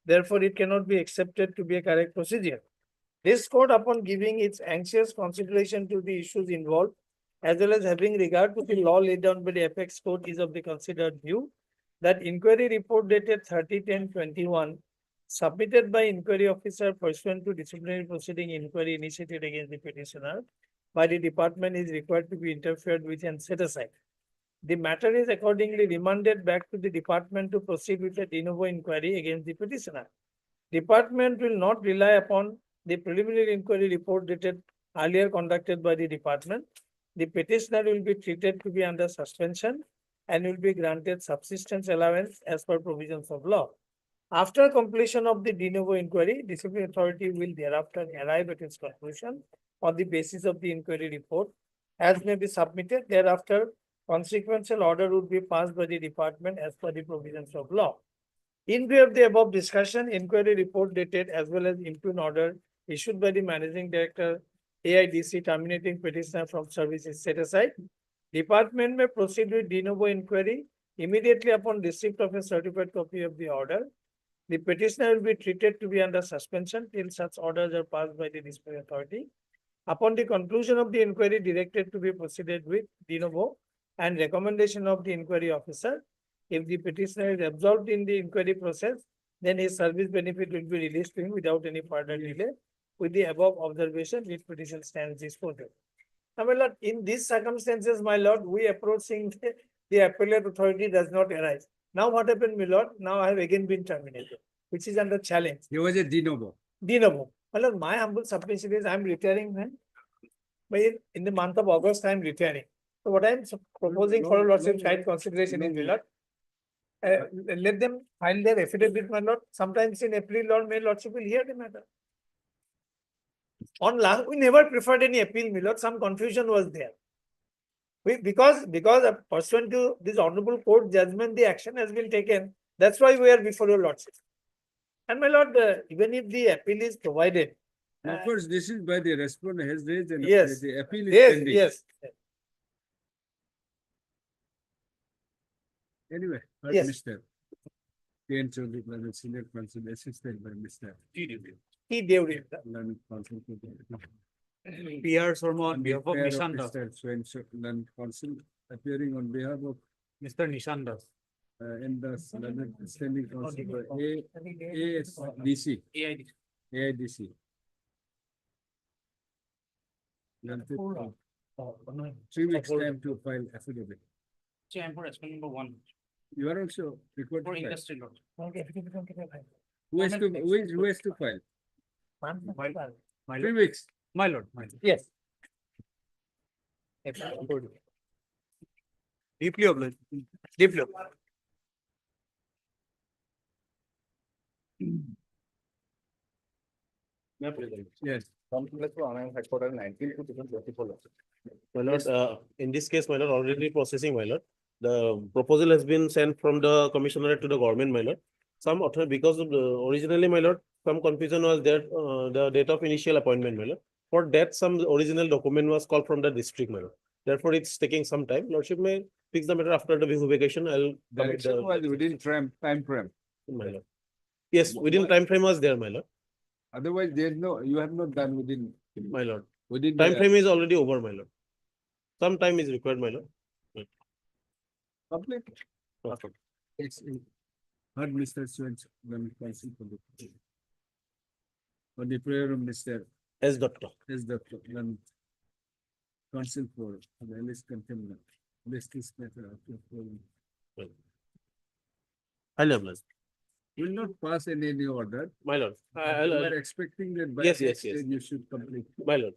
Therefore, it cannot be accepted to be a correct procedure. This court, upon giving its anxious consideration to the issues involved, as well as having regard to the law laid down by the apex court, is of the considered view that inquiry report dated 30/10/21 submitted by inquiry officer pursuant to disciplinary proceeding inquiry initiated against the petitioner by the department is required to be interfered with and set aside. The matter is accordingly remanded back to the department to proceed with a Denovo inquiry against the petitioner. Department will not rely upon the preliminary inquiry report dated earlier conducted by the department. The petitioner will be treated to be under suspension and will be granted subsistence allowance as per provisions of law. After completion of the Denovo inquiry, disciplinary authority will thereafter arrive at its conclusion on the basis of the inquiry report as may be submitted. Thereafter, consequential order would be passed by the department as per the provisions of law. In view of the above discussion, inquiry report dated as well as impugn order issued by the managing director AIDC terminating petitioner from service is set aside. Department may proceed with Denovo inquiry immediately upon receipt of a certified copy of the order. The petitioner will be treated to be under suspension till such orders are passed by the disciplinary authority. Upon the conclusion of the inquiry, directed to be proceeded with Denovo and recommendation of the inquiry officer. If the petitioner is absolved in the inquiry process, then his service benefit will be released to him without any further delay. With the above observation, which petition stands disposed of. Now, my lord, in these circumstances, my lord, we approaching the appellate authority does not arise. Now what happened, my lord? Now I have again been terminated, which is under challenge. He was a Denovo. Denovo. My lord, my humble submission is I am retiring when? In the month of August, I am retiring. So what I am proposing for a lordship child consideration is, my lord, let them file their affidavit, my lord. Sometimes in April or May, lordship will hear the matter. On last, we never preferred any appeal, my lord. Some confusion was there. Because pursuant to this honorable court judgment, the action has been taken. That's why we are before your lordship. And my lord, even if the appeal is provided. Of course, this is by the respondent has raised and Yes. the appeal is Yes, pending. yes. Anyway, Yes. Mr. K.N. Chaudhary, Learned Senior Counsel, assisted by Mr. T. Deuri. Learned Counsel. P.R. Sharma on behalf of Pair Nishan Das. Mr. Swain Learned Counsel, appearing on behalf of Mr. Nishan Das. and the Learned Standing Counsel for ASDC. AIDC. Granted, 3 weeks time to file affidavit. So I'm for aspect number 1 You are also required for to file. industry law. Who has to file? 3 weeks. My lord. Yes. Deeply obliged. Deeply obliged. Yes. My lord, in this case, my lord, already processing, my lord. The proposal has been sent from the commissioner to the government, my lord. Some because of the originally, my lord, some confusion was there, the date of initial appointment, my lord. For that, some original document was called from the district, my lord. Therefore, it's taking some time. Lordship may fix the matter after the vacation. I'll commit Direction was within time frame. my lord. Yes, within time frame was there, my lord. Otherwise, there's no, you have not done within. My lord. Within Time the- frame is already over, my lord. Some time is required, my lord. Complete. Perfect. It's heard Mr. Swens, when council for the. On the prayer of Mr. S. Doctor. S. Doctor, then. Council for the list containment. List is better after. I'll have less. Will not pass in any order. My lord. You I'll- are expecting that by. Yes, next yes, yes. day You should complete. My lord.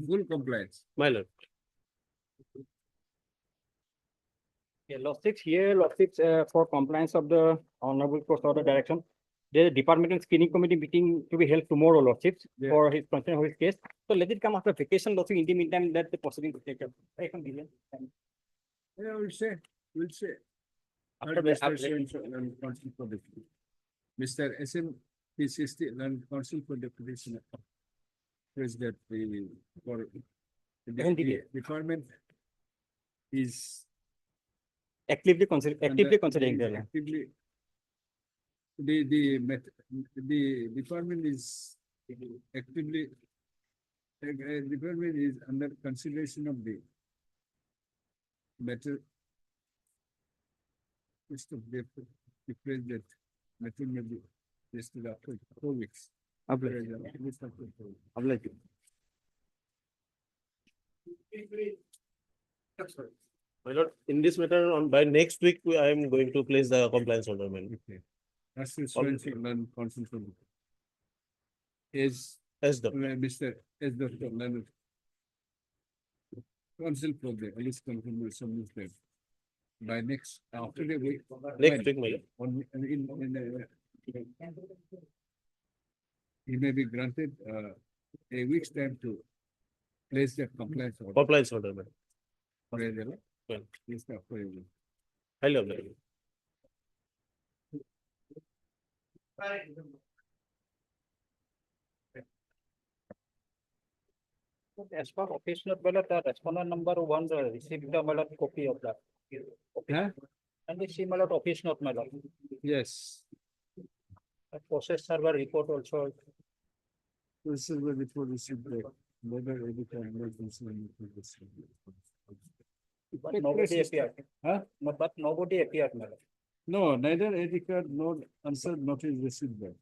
Full compliance. My lord. Yeah, Lordships here, Lordships, for compliance of the honorable court order direction. There is a departmental screening committee meeting to be held tomorrow, Lordships, Yeah. for his concern of his case. So let it come after vacation, Lordship. In the meantime, let the proceeding take up. I can begin. Yeah, we'll say. After Heard the- Mr. Swens and council for the. Mr. SM, PCST and council for the petitioner. Says that the, for. The department is. Actively considering the. Actively. The department is actively. Department is under consideration of the. Better. Just of the that matter may be just after 4 weeks. My lord, in this matter, on by next week, I am going to place the compliance order, man. Okay. That's the Swens and council for the. Is. As the. Mr. S. Dr. Leonard. Council for the list confirmation is there. By next, after the week. Next week, my lord. He may be granted a week's time to place the compliance order. Compliance order, man. Well, please not for a week. Hello, my lord. As per official ballot, the respondent number one received the ballot copy of that. Huh? And the same ballot official ballot. Yes. A process server report also. This is the report received the whether editor emergency. But nobody appeared. Huh? No, but nobody appeared, madam. No, neither edit card nor answered notice received there.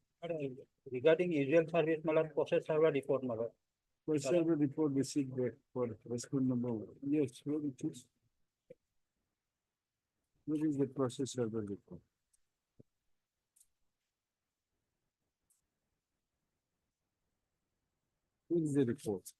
Regarding usual service, madam, process server report, madam. Question report received there for response number 1. Yes, where it is. What is the process server report? What is the report?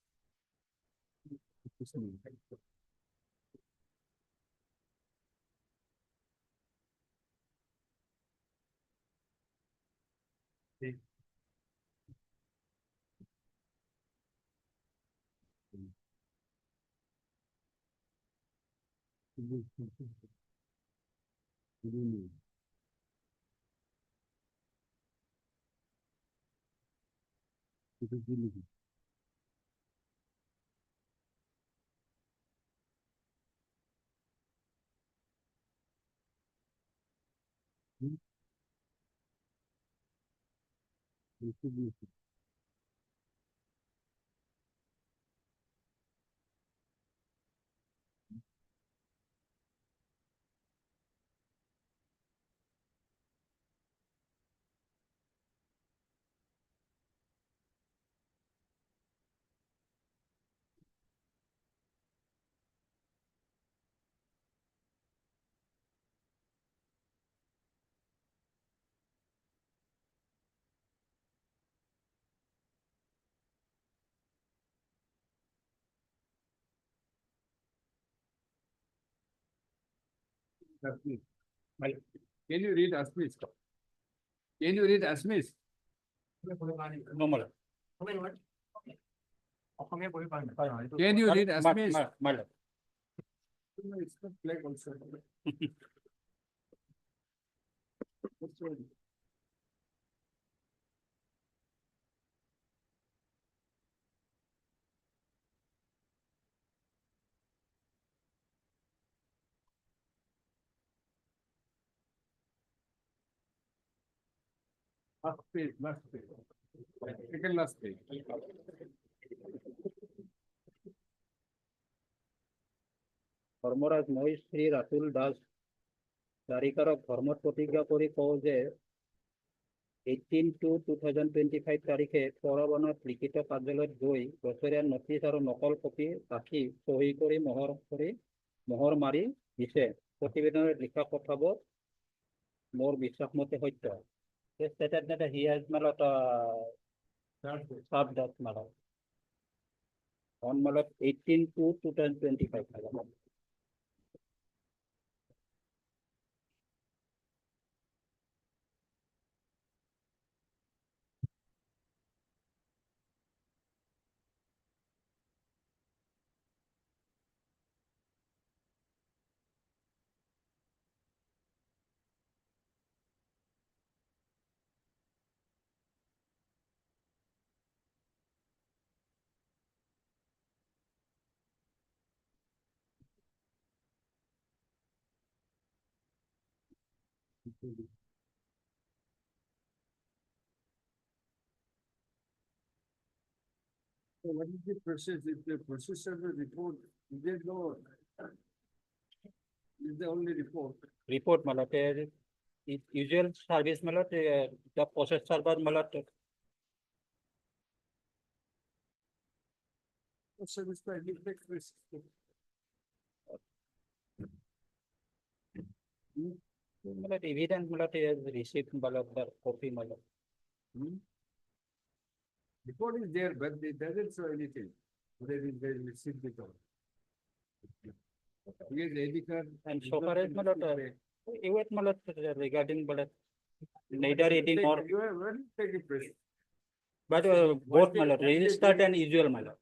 Can you read Asmis? Can you read Asmis? Normal. Can you read Asmi's? My lord. It's not flag also. What's wrong? Last page, last page. Second last page. Dharmaraj Mahesh Shri Ratul Das জারিকারক ধর্ম প্রতিজ্ঞা করে কও যে 18/2/2025 তারিখে পৰৱনত লিখিত কাৰ্যালয়ত গৈ বছৰীয়া নথিছ আৰু নকল কপি ৰাখি চহী কৰি মোহৰ মাৰি দিছে প্ৰতিবেদনত লিখা কথাবোৰ মোৰ বিশ্বাস মতে সত্য stated that he has malot served that malot on malot 18/2/2025. So what is the process? If the processor will report, there's no. Is the only report. Report malot usual service malot the process server malot Service by defect risk. malot evidence malot is received malot the copy malot. Report is there, but it doesn't show anything. Whether it is received it or. Yes, ID card. And so far as malot event malot regarding malot neither reading or You have one take a press. but both malot registered and usual malot.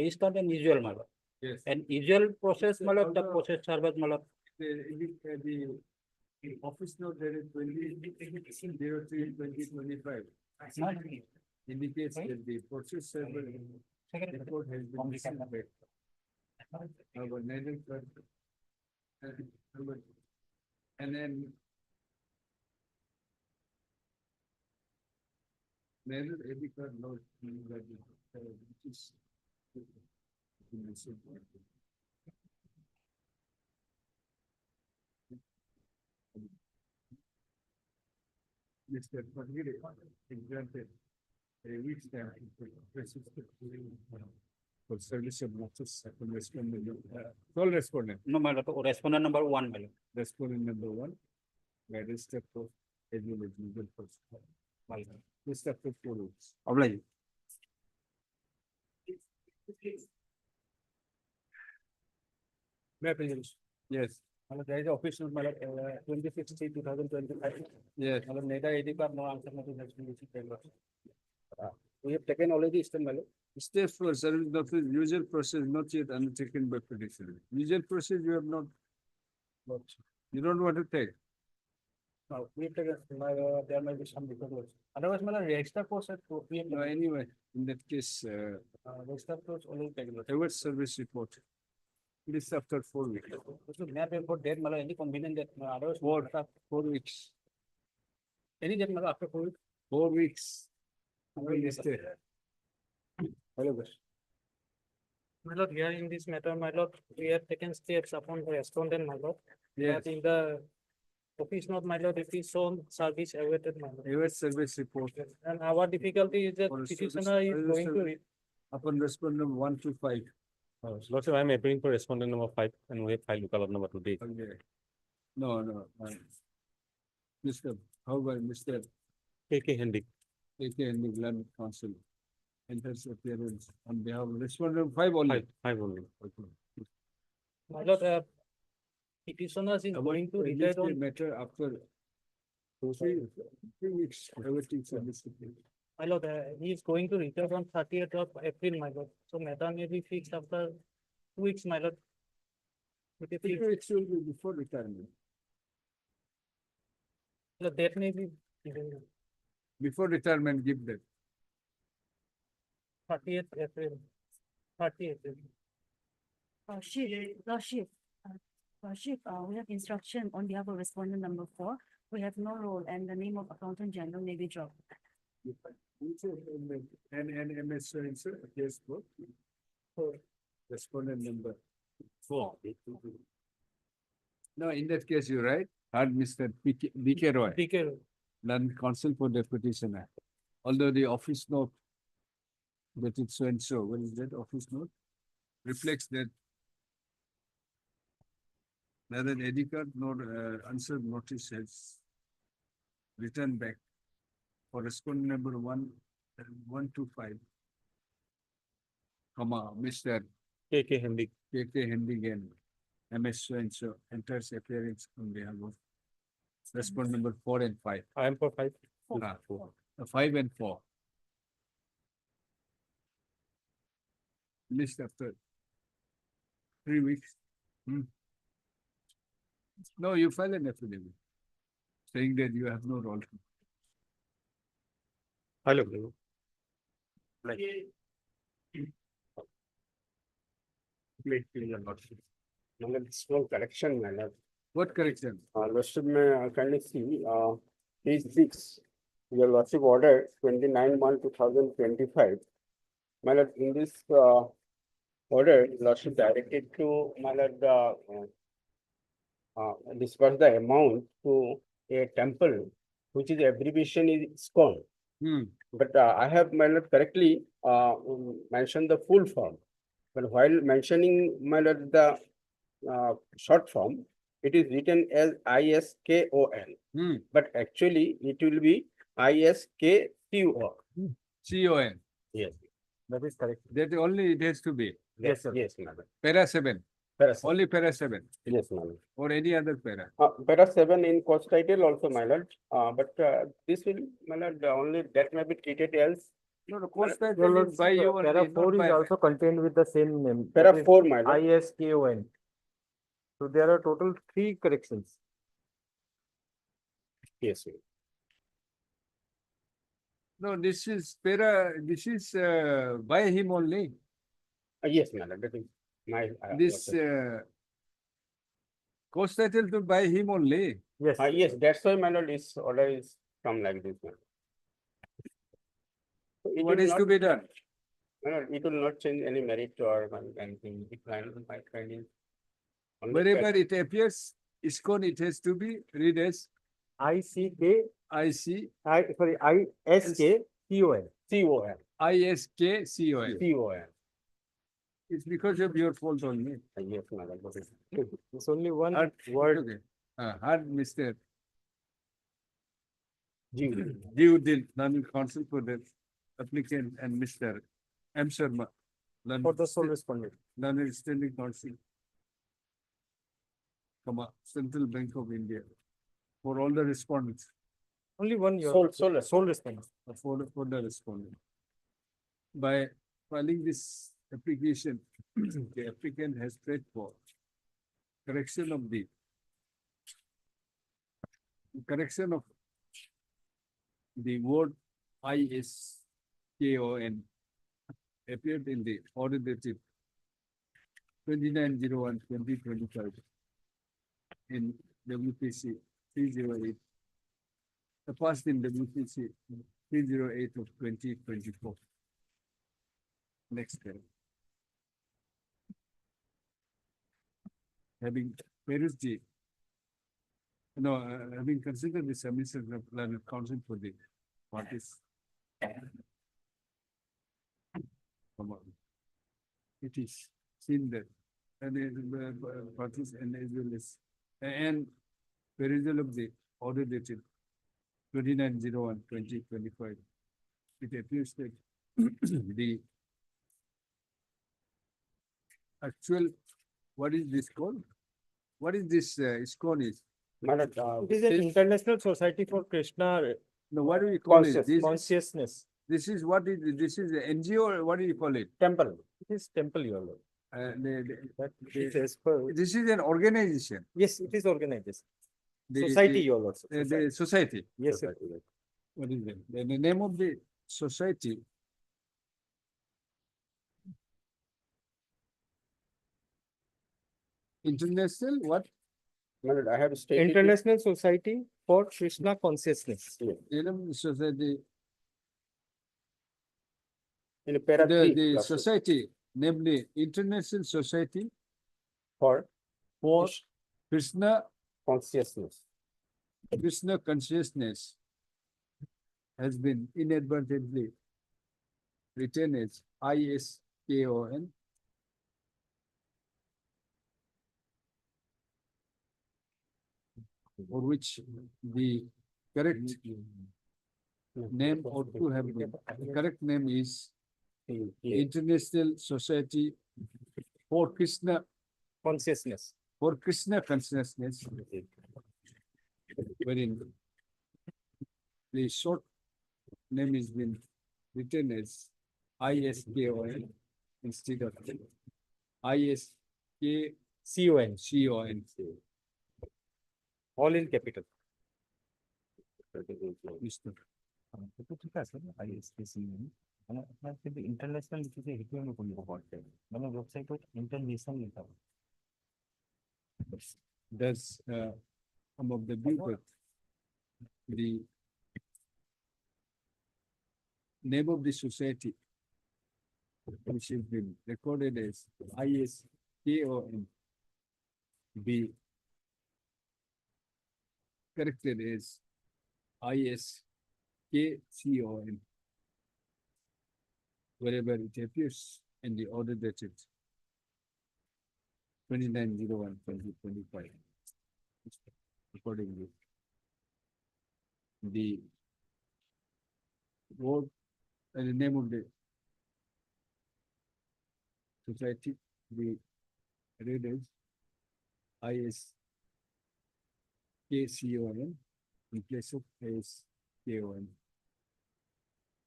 Registered and usual malot. Yes. And usual process malot the process server malot. The office note that is 20/03/2025 indicates that the process server report has been received by our neither card and then neither ID card note that which is Mr. Padgiri granted a week's time for service of notice upon respondent. Sole respondent. No malot respondent number 1 malot. Respondent number 1. Register for legal person. This after 4 weeks. Oblige. Yes. There is official malot 20/60/2025. Yes. Malot neither ID card no answer notice has been received. We have taken already step malot. Steps for service notice, usual process not yet undertaken by petitioner. Usual process you have not, you don't want to take. No, we have taken, there might be some difficulties. Otherwise, malot register process we have No, anyway, in that case, register process only taken. ever service report. It is after 4 weeks. So map report date malot any convenient that otherwise 4 weeks. any date malot after 4 weeks. 4 weeks. Hello, boss. My lord, here in this matter, my lord, we have taken steps upon the respondent, my lord. Yes. But in the office note, my lord, it is shown service awaited, my lord. Ever service report. And our difficulty is that For petitioner is service- going to read. Upon respondent 1 to 5. Lordship, I am appearing for respondent number 5 and we have filed lookup number today. Okay. No. Mr. How about Mr. KK Hendik. AK and the Land Council enters appearance on behalf of respondent 5 only. 5 only. My lord, petitioner is going to Release decide the on matter after 3 weeks, everything service report. my lord, he is going to return on 30th of April, my lord. So matter may be fixed after 2 weeks, my lord. It is fixed. It will be before retirement. The date may be Before retirement, give that. 30th April. 30th April. Lordship, we have instruction on behalf of respondent number 4. We have no role and the name of accountant general may be dropped. And MS yes, respondent number 4. No, in that case, you're right. Had Mr. B.K. Roy. B.K. Roy. Then counsel for the petitioner. Although the office note that it's so and so, what is that office note? Reflects that neither educate nor answered notice has returned back for respondent number 125, comma, Mr. K.K. Hendy. K.K. Hendigan, MS so and so enters appearance on behalf of respondent number 4 and 5. I am for 5. 5 and 4. List after 3 weeks. No, you file an affidavit saying that you have no role. Hello. Small correction, my lord. What correction? Lordship may kindly see, page 6, your lordship order 29/1/2025. My lord, in this order, lordship directed to my lord disperse the amount to a temple, which is abbreviation is ISKCON. But I have, my lord, correctly mentioned the full form. But while mentioning, my lord, the short form, it is written as ISKON. But actually, it will be ISKCON. CON. Yes. That is correct. That only it has to be. Yes, sir. Yes, madam. Para 7. Para 7. Only para 7. Yes, madam. Or any other para. Para 7 in cost title also, my lord. But this will, my lord, only that may be treated as. No, the cost title is by you only. Para not 4 is by- also contained with the same name. Para that is 4, my lord. ISKON. So there are total 3 corrections. Yes, sir. No, this is para, this is by him only. Yes, madam. That is my. This cost title to by him only. Yes. Yes, that's why, my lord, this order is come like this, madam. So it What will is to not- be done? My lord, it will not change any merit or anything. It might find in. only Wherever that- it appears, ISKCON, it has to be read as ISKCON. CON. ISKCON. It's because of your fault only. Yes, madam. It's only one Hard word. Okay. Hard Mr. Due. Due dil, non-counsel for the applicant and Mr. M. Sharma. For the sole respondent. Non-standing counsel. Central Bank of India. For all the respondents. Only one year. Sole respondent. For the respondent. By filing this application, the applicant has paid for correction of the word ISKON appeared in the order dated 29/01/2025 in WPC 308. Passed in WPC 308 of 2024. Next step. Having perused the, having considered the submission of learned counsel for the parties. It is seen that parties and as well as and perusal of the order dated 29/01/2025. It appears that the actual, what is this called? What is this ISKCON is? It is an international society for Krishna. No, what do we call it? This Consciousness. This is what is, this is a NGO or what do you call it? Temple. It is temple, your lord. This is an organization. Yes, it is organized. The- Society, the- your lord. The society. Yes, sir. What is it? The name of the society. International what? My lord, I have stated. International Society for Krishna Consciousness. Name of the society. In para three, The your lordship. society, namely International Society For for Krishna consciousness. Krishna Consciousness has been inadvertently written as ISKON. For which the correct name ought to have been, the correct name is International Society for Krishna Consciousness. for Krishna Consciousness, wherein the short name is been written as ISKON instead of CON. CON. All in capital. Mr. ঠিক আছে ISKC মানে আপনার কিন্তু international লিখে requirement করতে পারতে মানে ওয়েবসাইটে ইন্টারন্যাশনাল লেখা হবে Does above the view that the name of the society, which has been recorded as ISKON, be corrected as ISKCON, wherever it appears in the order dated 29/01/2025. Accordingly, the word and the name of the society be read as ISKCON in place of SKON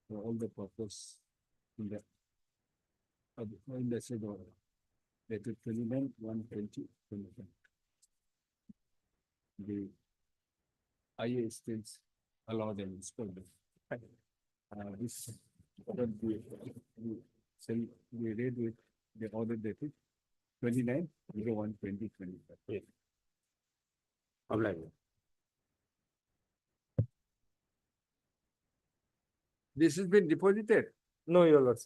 for all the purpose in the said order dated 29/1/2025. The IA states allowed and installed. This will be read with the order dated 29/01/2025. Online. This has been deposited. No, your lordship.